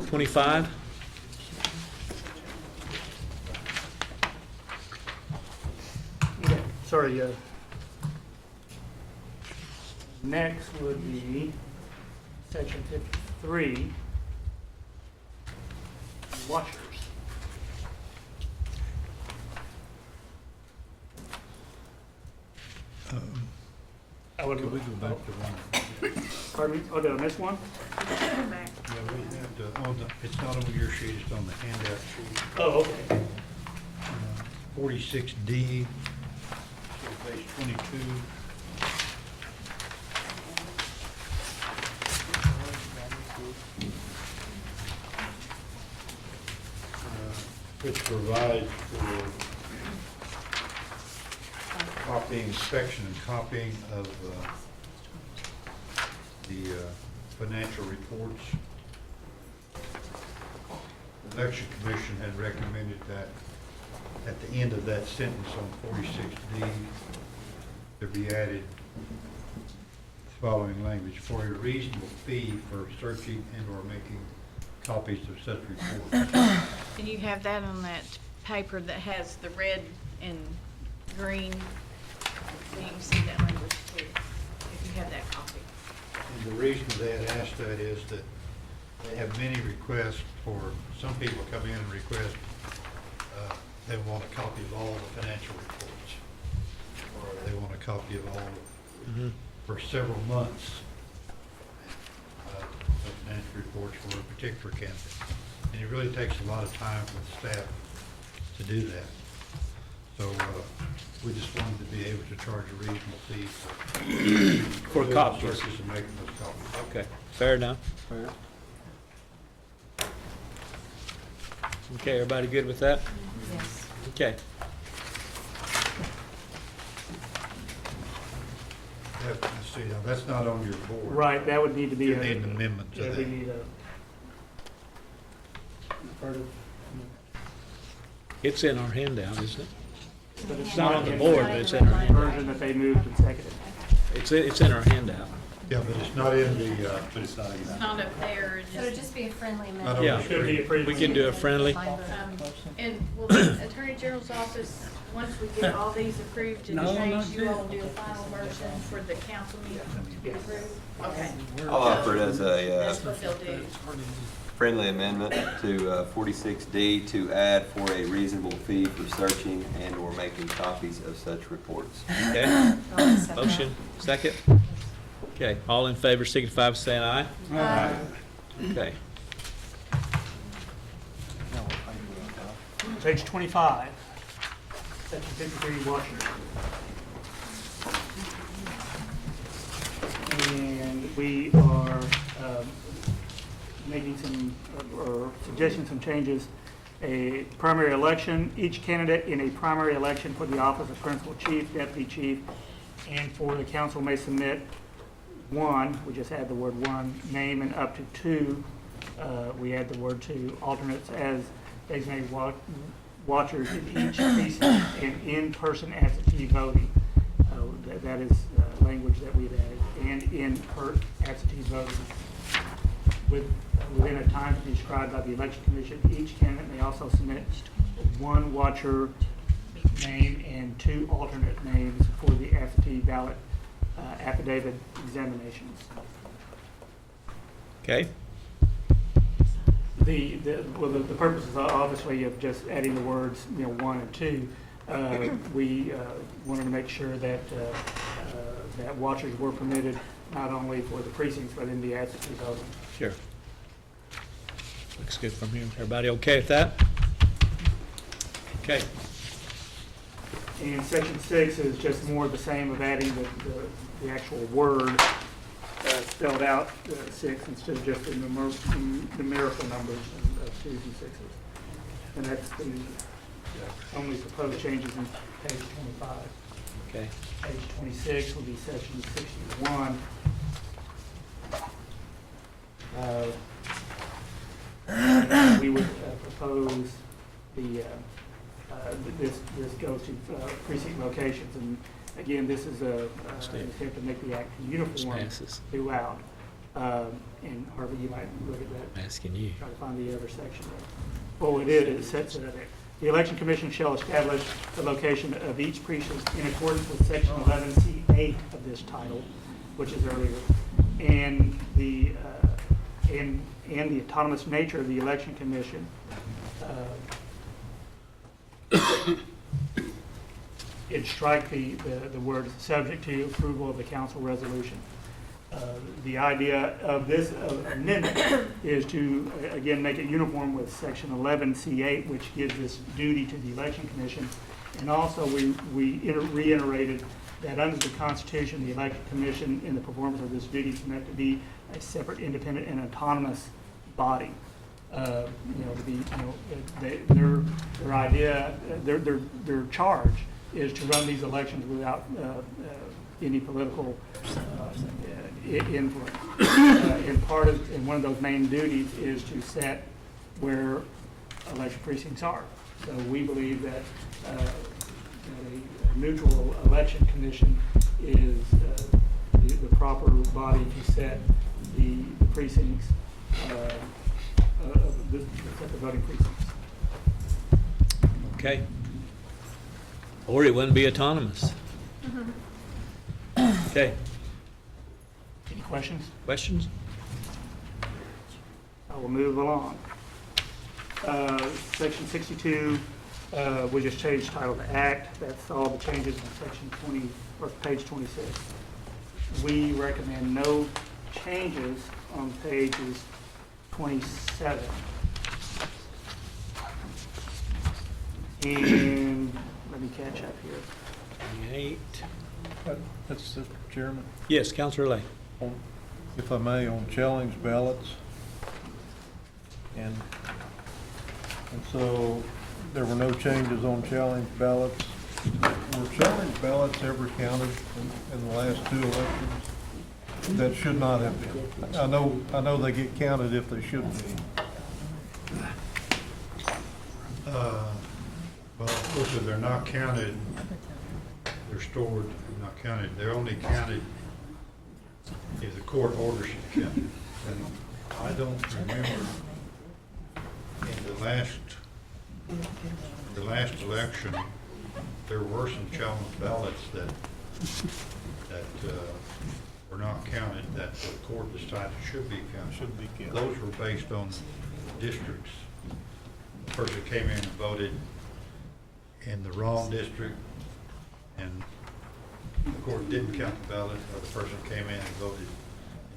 25. Okay, sorry, next would be section 53, washers. Could we go back to one? Pardon me, oh, did I miss one? Yeah, we have to, it's not on your sheet, it's on the handout sheet. Oh, okay. 46D, page 22. Which provides for copying, inspection and copying of the financial reports. The Election Commission had recommended that at the end of that sentence on 46D, there be added the following language: for a reasonable fee for searching and or making copies of such reports. And you have that on that paper that has the red and green. So you can see that language too, if you have that copy. And the reason they had asked that is that they have many requests for, some people come in and request, they want a copy of all the financial reports, or they want a copy of all, for several months, the financial reports for a particular candidate. And it really takes a lot of time for the staff to do that. So we just wanted to be able to charge a reasonable fee For doing copies. searches and making those copies. Okay, fair enough. Okay, everybody good with that? Yes. Okay. Let's see, now, that's not on your board. Right, that would need to be You need an amendment to yeah, we that. need a part of, It's in our handout, isn't it? but It's not on the board, but it's in our handout. version that they moved and seconded. It's in our handout. Yeah, but it's not in the, But it's not in It's that. not up there, So it'd just be a friendly not amendment. on Yeah. the Should be screen. approved. We can do a friendly. And will the Attorney General's office, once we get all these approved and changed, you all do a final version for the council meeting to be approved? Okay. I'll offer it as a That's what they'll do. friendly amendment to 46D to add for a reasonable fee for searching and or making copies of such reports. Okay, motion, second? Okay, all in favor, signify by saying aye. Okay. Page 25, section 53, Washington. And we are making some, or suggesting some changes. A primary election, each candidate in a primary election for the office of principal chief, deputy chief, and for the council may submit one, we just add the word one, name and up to two we add the word to alternates as designated watchers in each precinct and in-person absentee voting. That is language that we've added, and absentee voting. Within a time to be described by the election commission, each candidate may also submit one watcher name and 2 alternate names for the absentee ballot affidavit examinations. Okay? The purpose is obviously of just adding the words, 1 and 2. We wanted to make sure that that watchers were permitted not only for the precincts but in the absentee voting. Sure. Looks good from here. Everybody okay with that? Okay. And section 6 is just more of the same of adding the actual word spelled out 6 instead of just the numerical numbers of 2s and 6s. And that's the only proposed changes in page 25. Okay. Page 26 will be section 61. We would propose this goes to precinct locations, and again, this is an attempt to make the act uniform throughout. And Harvey, you might look at that. Asking you. Try to find the other section. Oh, it is. It sets it there. The election commission shall establish the location of each precinct in accordance with section 11C8 of this title, which is earlier, and the autonomous nature of the election commission. It strike the word subject to approval of the council resolution. The idea of this amendment is to, again, make it uniform with section 11C8, which gives this duty to the election commission. And also we reiterated that under the Constitution, the election commission in the performance of this duty is meant to be a separate, independent, and autonomous body. To be, their idea, their charge is to run these elections without any political influence. And one of those main duties is to set where election precincts are. So we believe that a neutral election commission is the proper body to set the precincts. Set the voting precincts. Okay. Or it wouldn't be autonomous. Okay. Any questions? Questions? I will move along. Section 62, we just changed title to act. That's all the changes in section 20 or page 26. We recommend no changes on pages 27. And let me catch up here. 28. That's the chairman. Yes, Councilor Lay. If I may, on challenge ballots. And so there were no changes on challenge ballots. Were challenge ballots ever counted in the last 2 elections? That should not have been. I know they get counted if they should be. Well, of course, if they're not counted, they're stored, not counted. They're only counted if the court orders you to count. And I don't remember in the last election, there were some challenge ballots that were not counted, that the court decided should be counted. Those were based on districts. The person came in and voted in the wrong district, and the court didn't count the ballot, or the person came in and voted in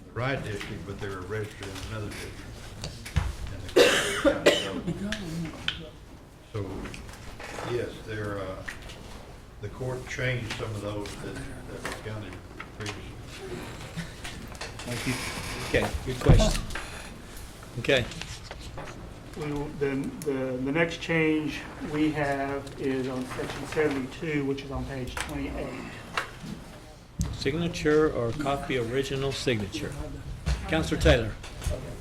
the right district, but they were registered in another district. And the court didn't count the vote. So, yes, the court changed some of those that were counted previously. Thank you. Okay, good question. Okay. The next change we have is on section 72, which is on page 28. Signature or copy original signature. Councilor Taylor.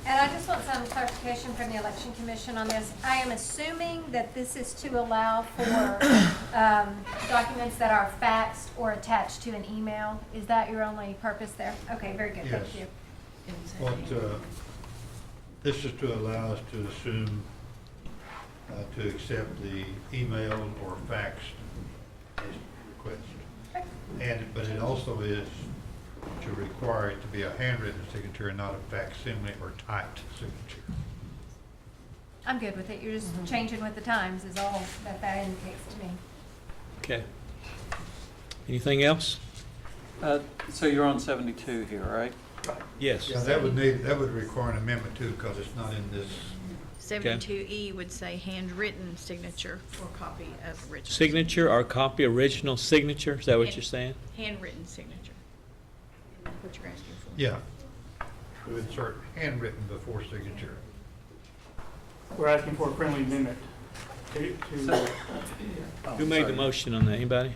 And I just want some clarification from the Election Commission on this. I am assuming that this is to allow for documents that are faxed or attached to an email. Is that your only purpose there? Okay, very good, thank Yes. you. What, this is to allow us to assume, to accept the email or faxed request. But it also is to require it to be a handwritten signature and not a facsimile or typed signature. I'm good with it. You're just changing with the times is all that indicates to me. Okay. Anything else? So you're on 72 here, right? Yes. Yeah, that would require an amendment too, because it's not in this. 72E would say handwritten signature or copy of original. Signature or copy original signature, is that what you're saying? Handwritten signature. What you're asking for. Yeah. To insert handwritten before signature. We're asking for a friendly amendment to. Who made the motion on that? Anybody?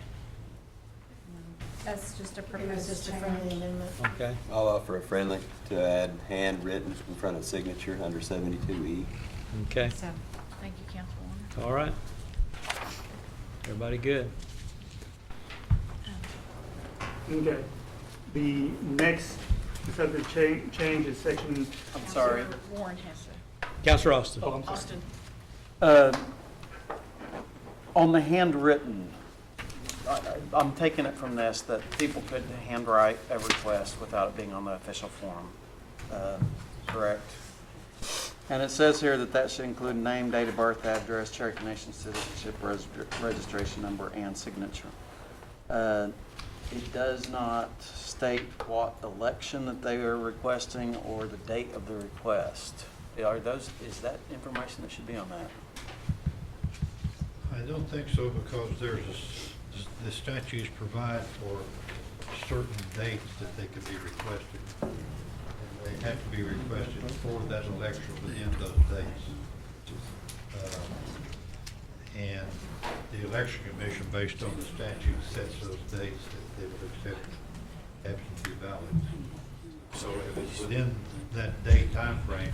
That's just a It was proposed just a change. friendly amendment. Okay. I'll offer a friendly to add handwritten in front of signature under 72E. Okay. So, Thank you, Councilwoman. All right. Everybody good? Okay. The next subject change is section. I'm sorry. Councilor Warren has to. Counselor Austin. Oh, I'm sorry. Austin. On the handwritten, I'm taking it from this that people could handwrite a request without it being on the official form, correct? And it says here that that should include name, date of birth, address, Cherokee Nation citizenship, registration number, and signature. It does not state what election that they are requesting or the date of the request. Is that information that should be on that? I don't think so, because the statutes provide for certain dates that they can be requested. And they have to be requested for that election within those dates. And the election commission, based on the statute, sets those dates that they will accept absentee ballots. So if it's within that day time frame,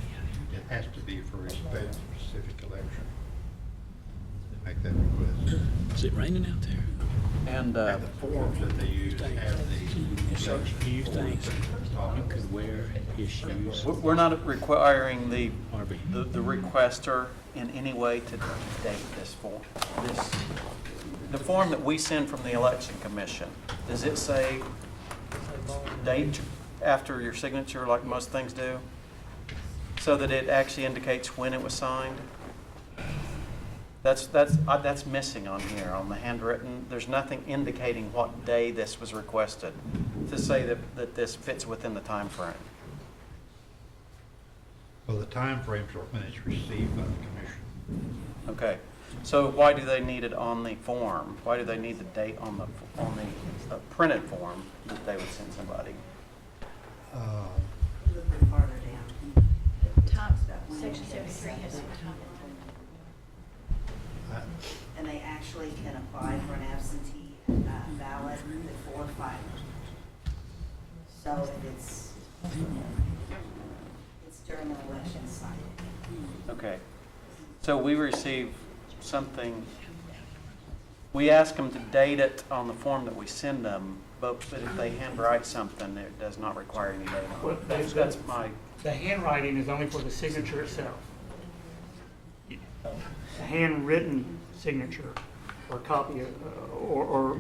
it has to be for a specific election. They make that request. Is it raining out there? And And the forms that they use have the election. Do you think on you it. could wear his shoes? we're not requiring the Harvey. requester in any way to date this form. The form that we send from the election commission, does it say date after your signature like most things do? So that it actually indicates when it was signed? That's missing on here, on the handwritten. There's nothing indicating what day this was requested to say that this fits within the time frame. Well, the timeframes are when it's received by the commission. Okay, so why do they need it on the form? Why do they need the date on the printed form that they would send somebody? A little bit farther down. Top, section 73 has some time. And they actually can apply for an absentee ballot before filing. So if it's during an election cycle. Okay, so we receive something, we ask them to date it on the form that we send them, but if they handwrite something, it does not require any date on Well, it. That's my, The handwriting is only for the signature itself. A handwritten signature or copy of, or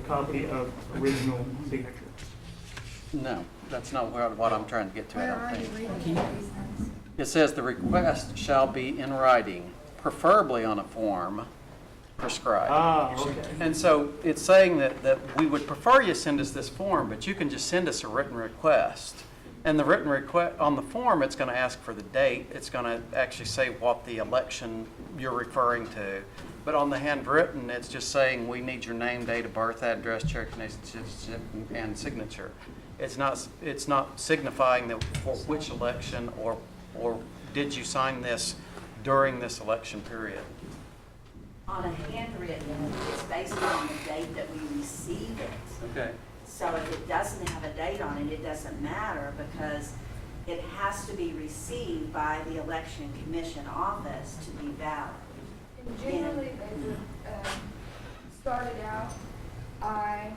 copy of original signature. no, that's not what I'm trying to get to, I don't think. It says the request shall be in writing, preferably on a form prescribed. Ah, okay. And so it's saying that we would prefer you send us this form, but you can just send us a written request. And the written request, on the form, it's going to ask for the date. It's going to actually say what the election you're referring to. But on the handwritten, it's just saying we need your name, date of birth, address, Cherokee Nation citizenship, and signature. It's not signifying that for which election or did you sign this during this election period. On a handwritten, it's based on the date that we receive it. Okay. So if it doesn't have a date on it, it doesn't matter because it has to be received by the election commission office to be valid. And generally, they would, started out, I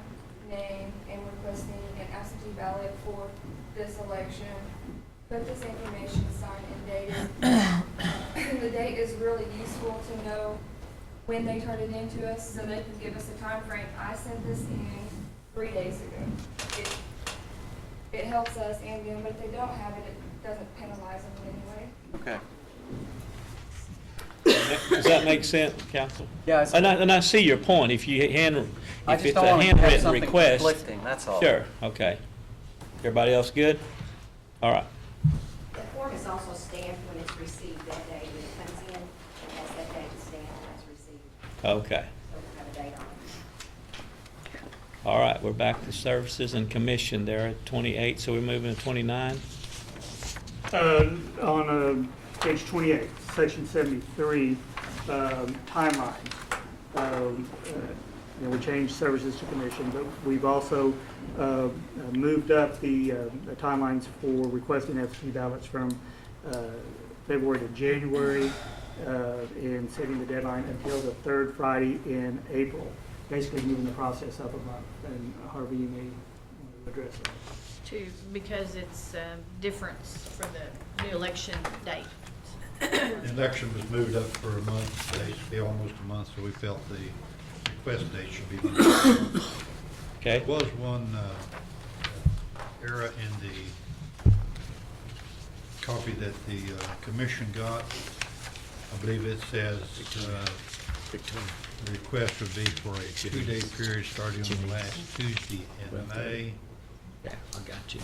name and requesting an absentee ballot for this election, put this information signed and dated. And the date is really useful to know when they turn it into us, so they can give us a time frame. I sent this in 3 days ago. It helps us and them, but if they don't have it, it doesn't penalize them in any way. Okay. Does that make sense, council? Yeah, And I see your point. If you I if just it's don't a want to have handwritten something request. conflicting, that's all. Sure, okay. Everybody else good? All right. The form is also stamped when it's received that day. When it comes in, it has that date stamped when it's received. Okay. So we'll have a date on it. All right, we're back to services and commission there at 28, so we're moving to 29. On page 28, section 73, timeline. We changed services to commission, but we've also moved up the timelines for requesting absentee ballots from February to January, and setting the deadline until the third Friday in April. Basically moving the process up a month, and Harvey, you may want to address that. Because it's a difference for the new election date. The election was moved up for a month, basically almost a month, so we felt the request date should be moved. Okay. There was one error in the copy that the commission got. I believe it says the request would be for a 2-day period starting on the last Tuesday in May. Yeah, I got you.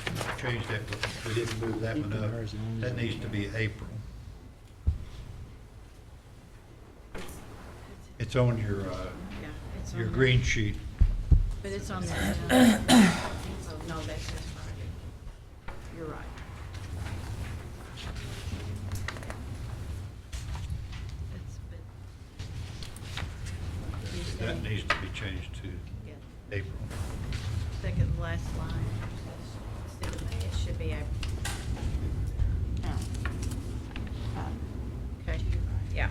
And I changed that, but we didn't move that one up. That needs to be April. It's on your, It's your on green sheet. But it's on the, oh, no, that's just Friday. You're right. That needs to be changed to Yeah. April. Second last line, instead of May, it should be April. Okay, yeah.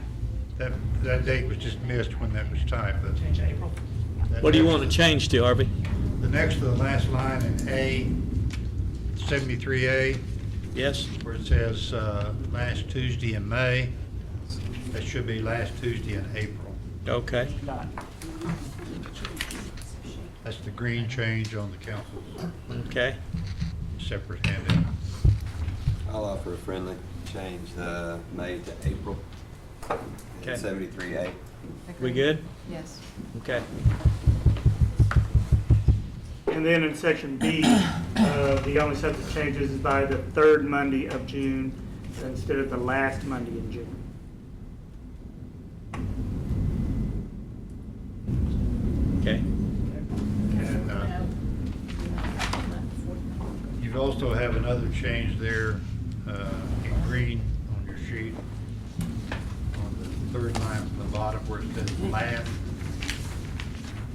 That date was just missed when that was typed, but. Change April. What do you want to change to, Harvey? The next to the last line in A, 73A, Yes? where it says last Tuesday in May, that should be last Tuesday in April. Okay. That's the green change on the council's Okay. separate handout. I'll offer a friendly change, May to April. Okay. 73A. We good? Yes. Okay. And then in section B, the only substance changes is by the third Monday of June instead of the last Monday in June. Okay. And you also have another change there in green on your sheet, on the third line from the bottom where it says last.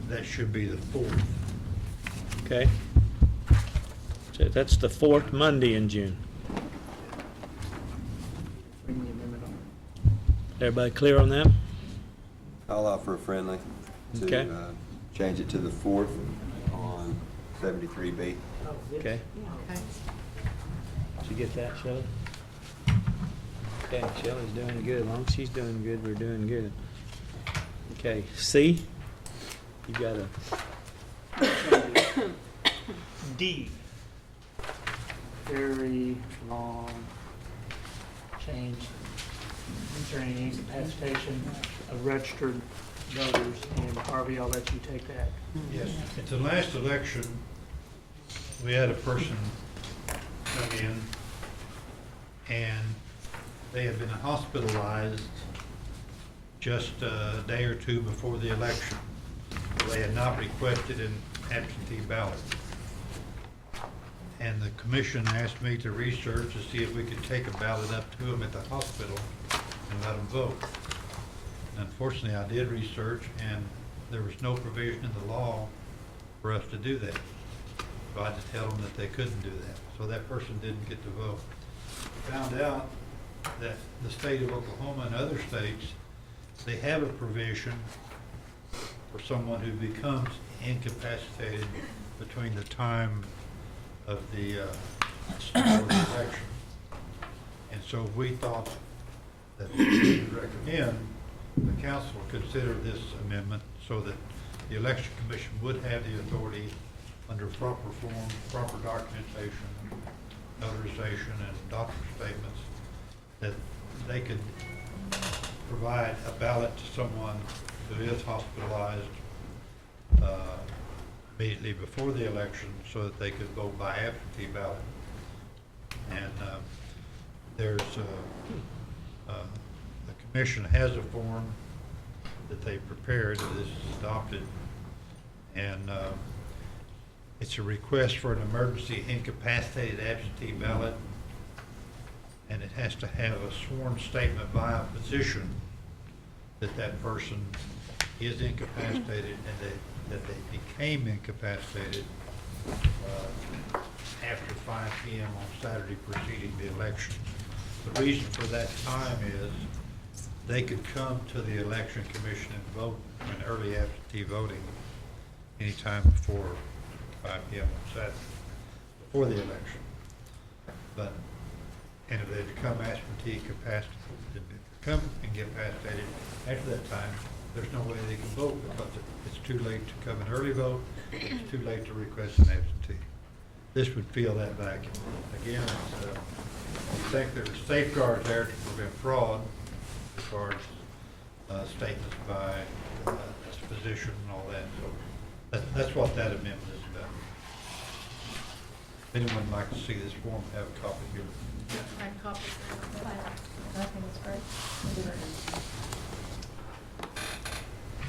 That should be the 4th. Okay. So that's the fourth Monday in June. Bring the amendment on. Everybody clear on that? I'll offer a friendly Okay. to change it to the 4th on 73B. Okay. Okay. Did you get that, Shelley? Okay, Shelley's doing good. As long as she's doing good, we're doing good. Okay, C? You got a... D, very long change concerning participation of registered voters, and Harvey, I'll let you take that. Yes. At the last election, we had a person come in and they had been hospitalized just a day or two before the election. They had not requested an absentee ballot. And the commission asked me to research to see if we could take a ballot up to them at the hospital and let them vote. Unfortunately, I did research, and there was no provision in the law for us to do that. So I had to tell them that they couldn't do that. So that person didn't get to vote. Found out that the state of Oklahoma and other states, they have a provision for someone who becomes incapacitated between the time of the election. And so we thought that we should recommend the council consider this amendment so that the election commission would have the authority under proper form, proper documentation, notarization, and doctor's statements, that they could provide a ballot to someone who is hospitalized immediately before the election so that they could vote by absentee ballot. And there's the commission has a form that they prepared, that this is adopted, and it's a request for an emergency incapacitated absentee ballot, and it has to have a sworn statement by a physician that that person is incapacitated and that they became incapacitated after 5 p.m. on Saturday preceding the election. The reason for that time is they could come to the election commission and vote in early absentee voting anytime before 5 p.m. on Saturday, before the election. And if they become absentee become incapacitated after that time, there's no way they can vote because it's too late to come and early vote, it's too late to request an absentee. This would fill that vacuum. Again, we think there are safeguards there to prevent fraud as far as statements by a physician and all that. So that's what that amendment is about. If anyone would like to see this form, have a copy here. I think it's great.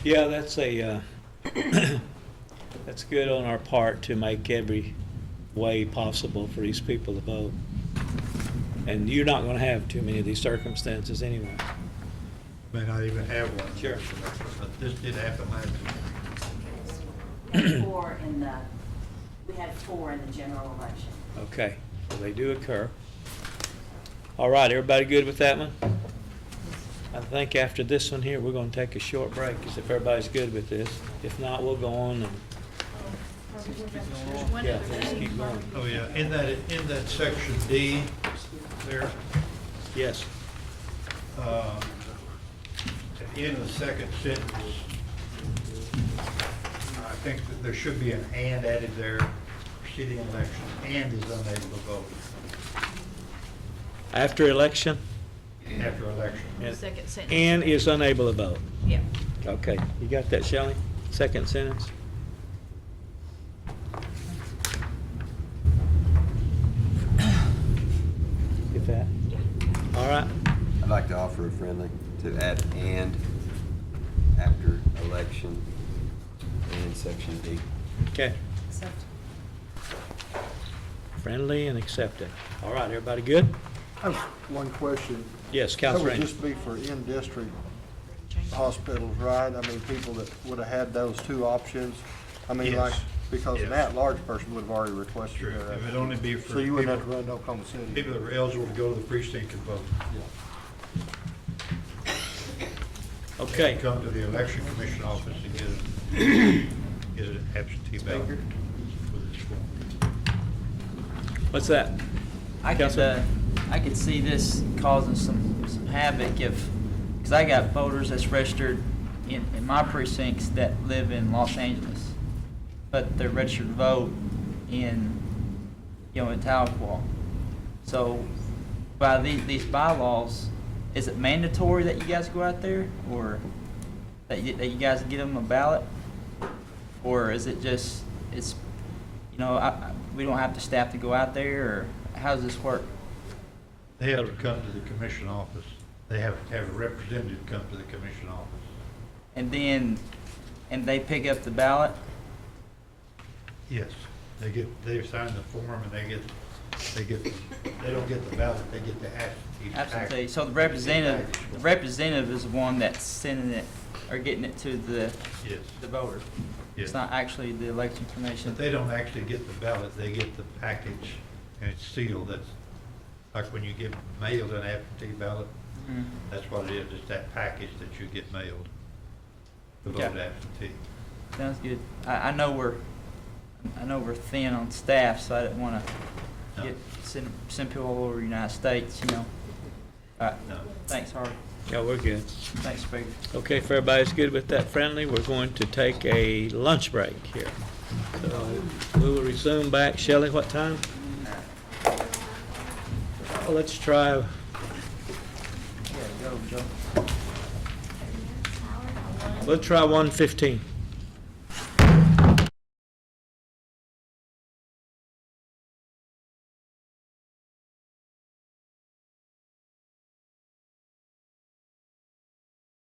Yeah, that's a, that's good on our part to make every way possible for these people to vote. And you're not gonna have too many of these circumstances anyway. May not even have one. Sure. But this did happen last year. We had four in the general election. Okay, so they do occur. All right, everybody good with that one? I think after this one here, we're gonna take a short break, because if everybody's good with this. If not, we'll go on and, There's one yeah, other let's thing. keep going. Oh, yeah, in that section D there, Yes. at the end of the second sentence, I think that there should be an "and" added there, preceding election, and is unable to vote After election, after election. Second sentence. and is unable to vote. Yeah. Okay, you got that, Shelley? Second sentence? Get that? Yeah. All right. I'd like to offer a friendly to add "and" after election and section D. Okay. Except Friendly and accepted. All right, everybody good? I have one question. Yes, That Councilor would Rainey. just be for in-district hospitals, right? I mean, people that would have had those two options. I mean, Yes. like, because Yes. an at-large person would have already requested Sure, their. it would only be for So you wouldn't have to people- run to Oklahoma City. People that were eligible to go to the precinct and vote. Okay. Come to the election commission office and get an absentee ballot with this form. What's that? I could see this causing some havoc because I got voters that's registered in my precincts that live in Los Angeles, but they're registered to vote in Tahlequah. So by these bylaws, is it mandatory that you guys go out there, or that you guys get them a ballot? Or is it just, we don't have the staff to go out there, or how does this work? They have to come to the commission office. They have to have a representative come to the commission office. And they pick up the ballot? Yes, they sign the form and they don't get the ballot, they get the absentee. Absentee. So the representative is the one that's sending it or getting it to the Yes. voter. It's Yeah. not actually the election commission. But they don't actually get the ballot, they get the package, and it's sealed. That's like when you get mailed an absentee ballot, Mhm. that's what it is, it's that package that you get mailed, the Okay. vote absentee. Sounds good. I know we're thin on staff, so I didn't wanna No. send people all over the United States, you know. All right, No. thanks, Harvey. Yeah, we're good. Thanks, Speaker. Okay, if everybody's good with that friendly, we're going to take a lunch break here. So we will resume back. Shelley, what time? Well, let's try, Yeah, go, Joe. we'll try 1:15.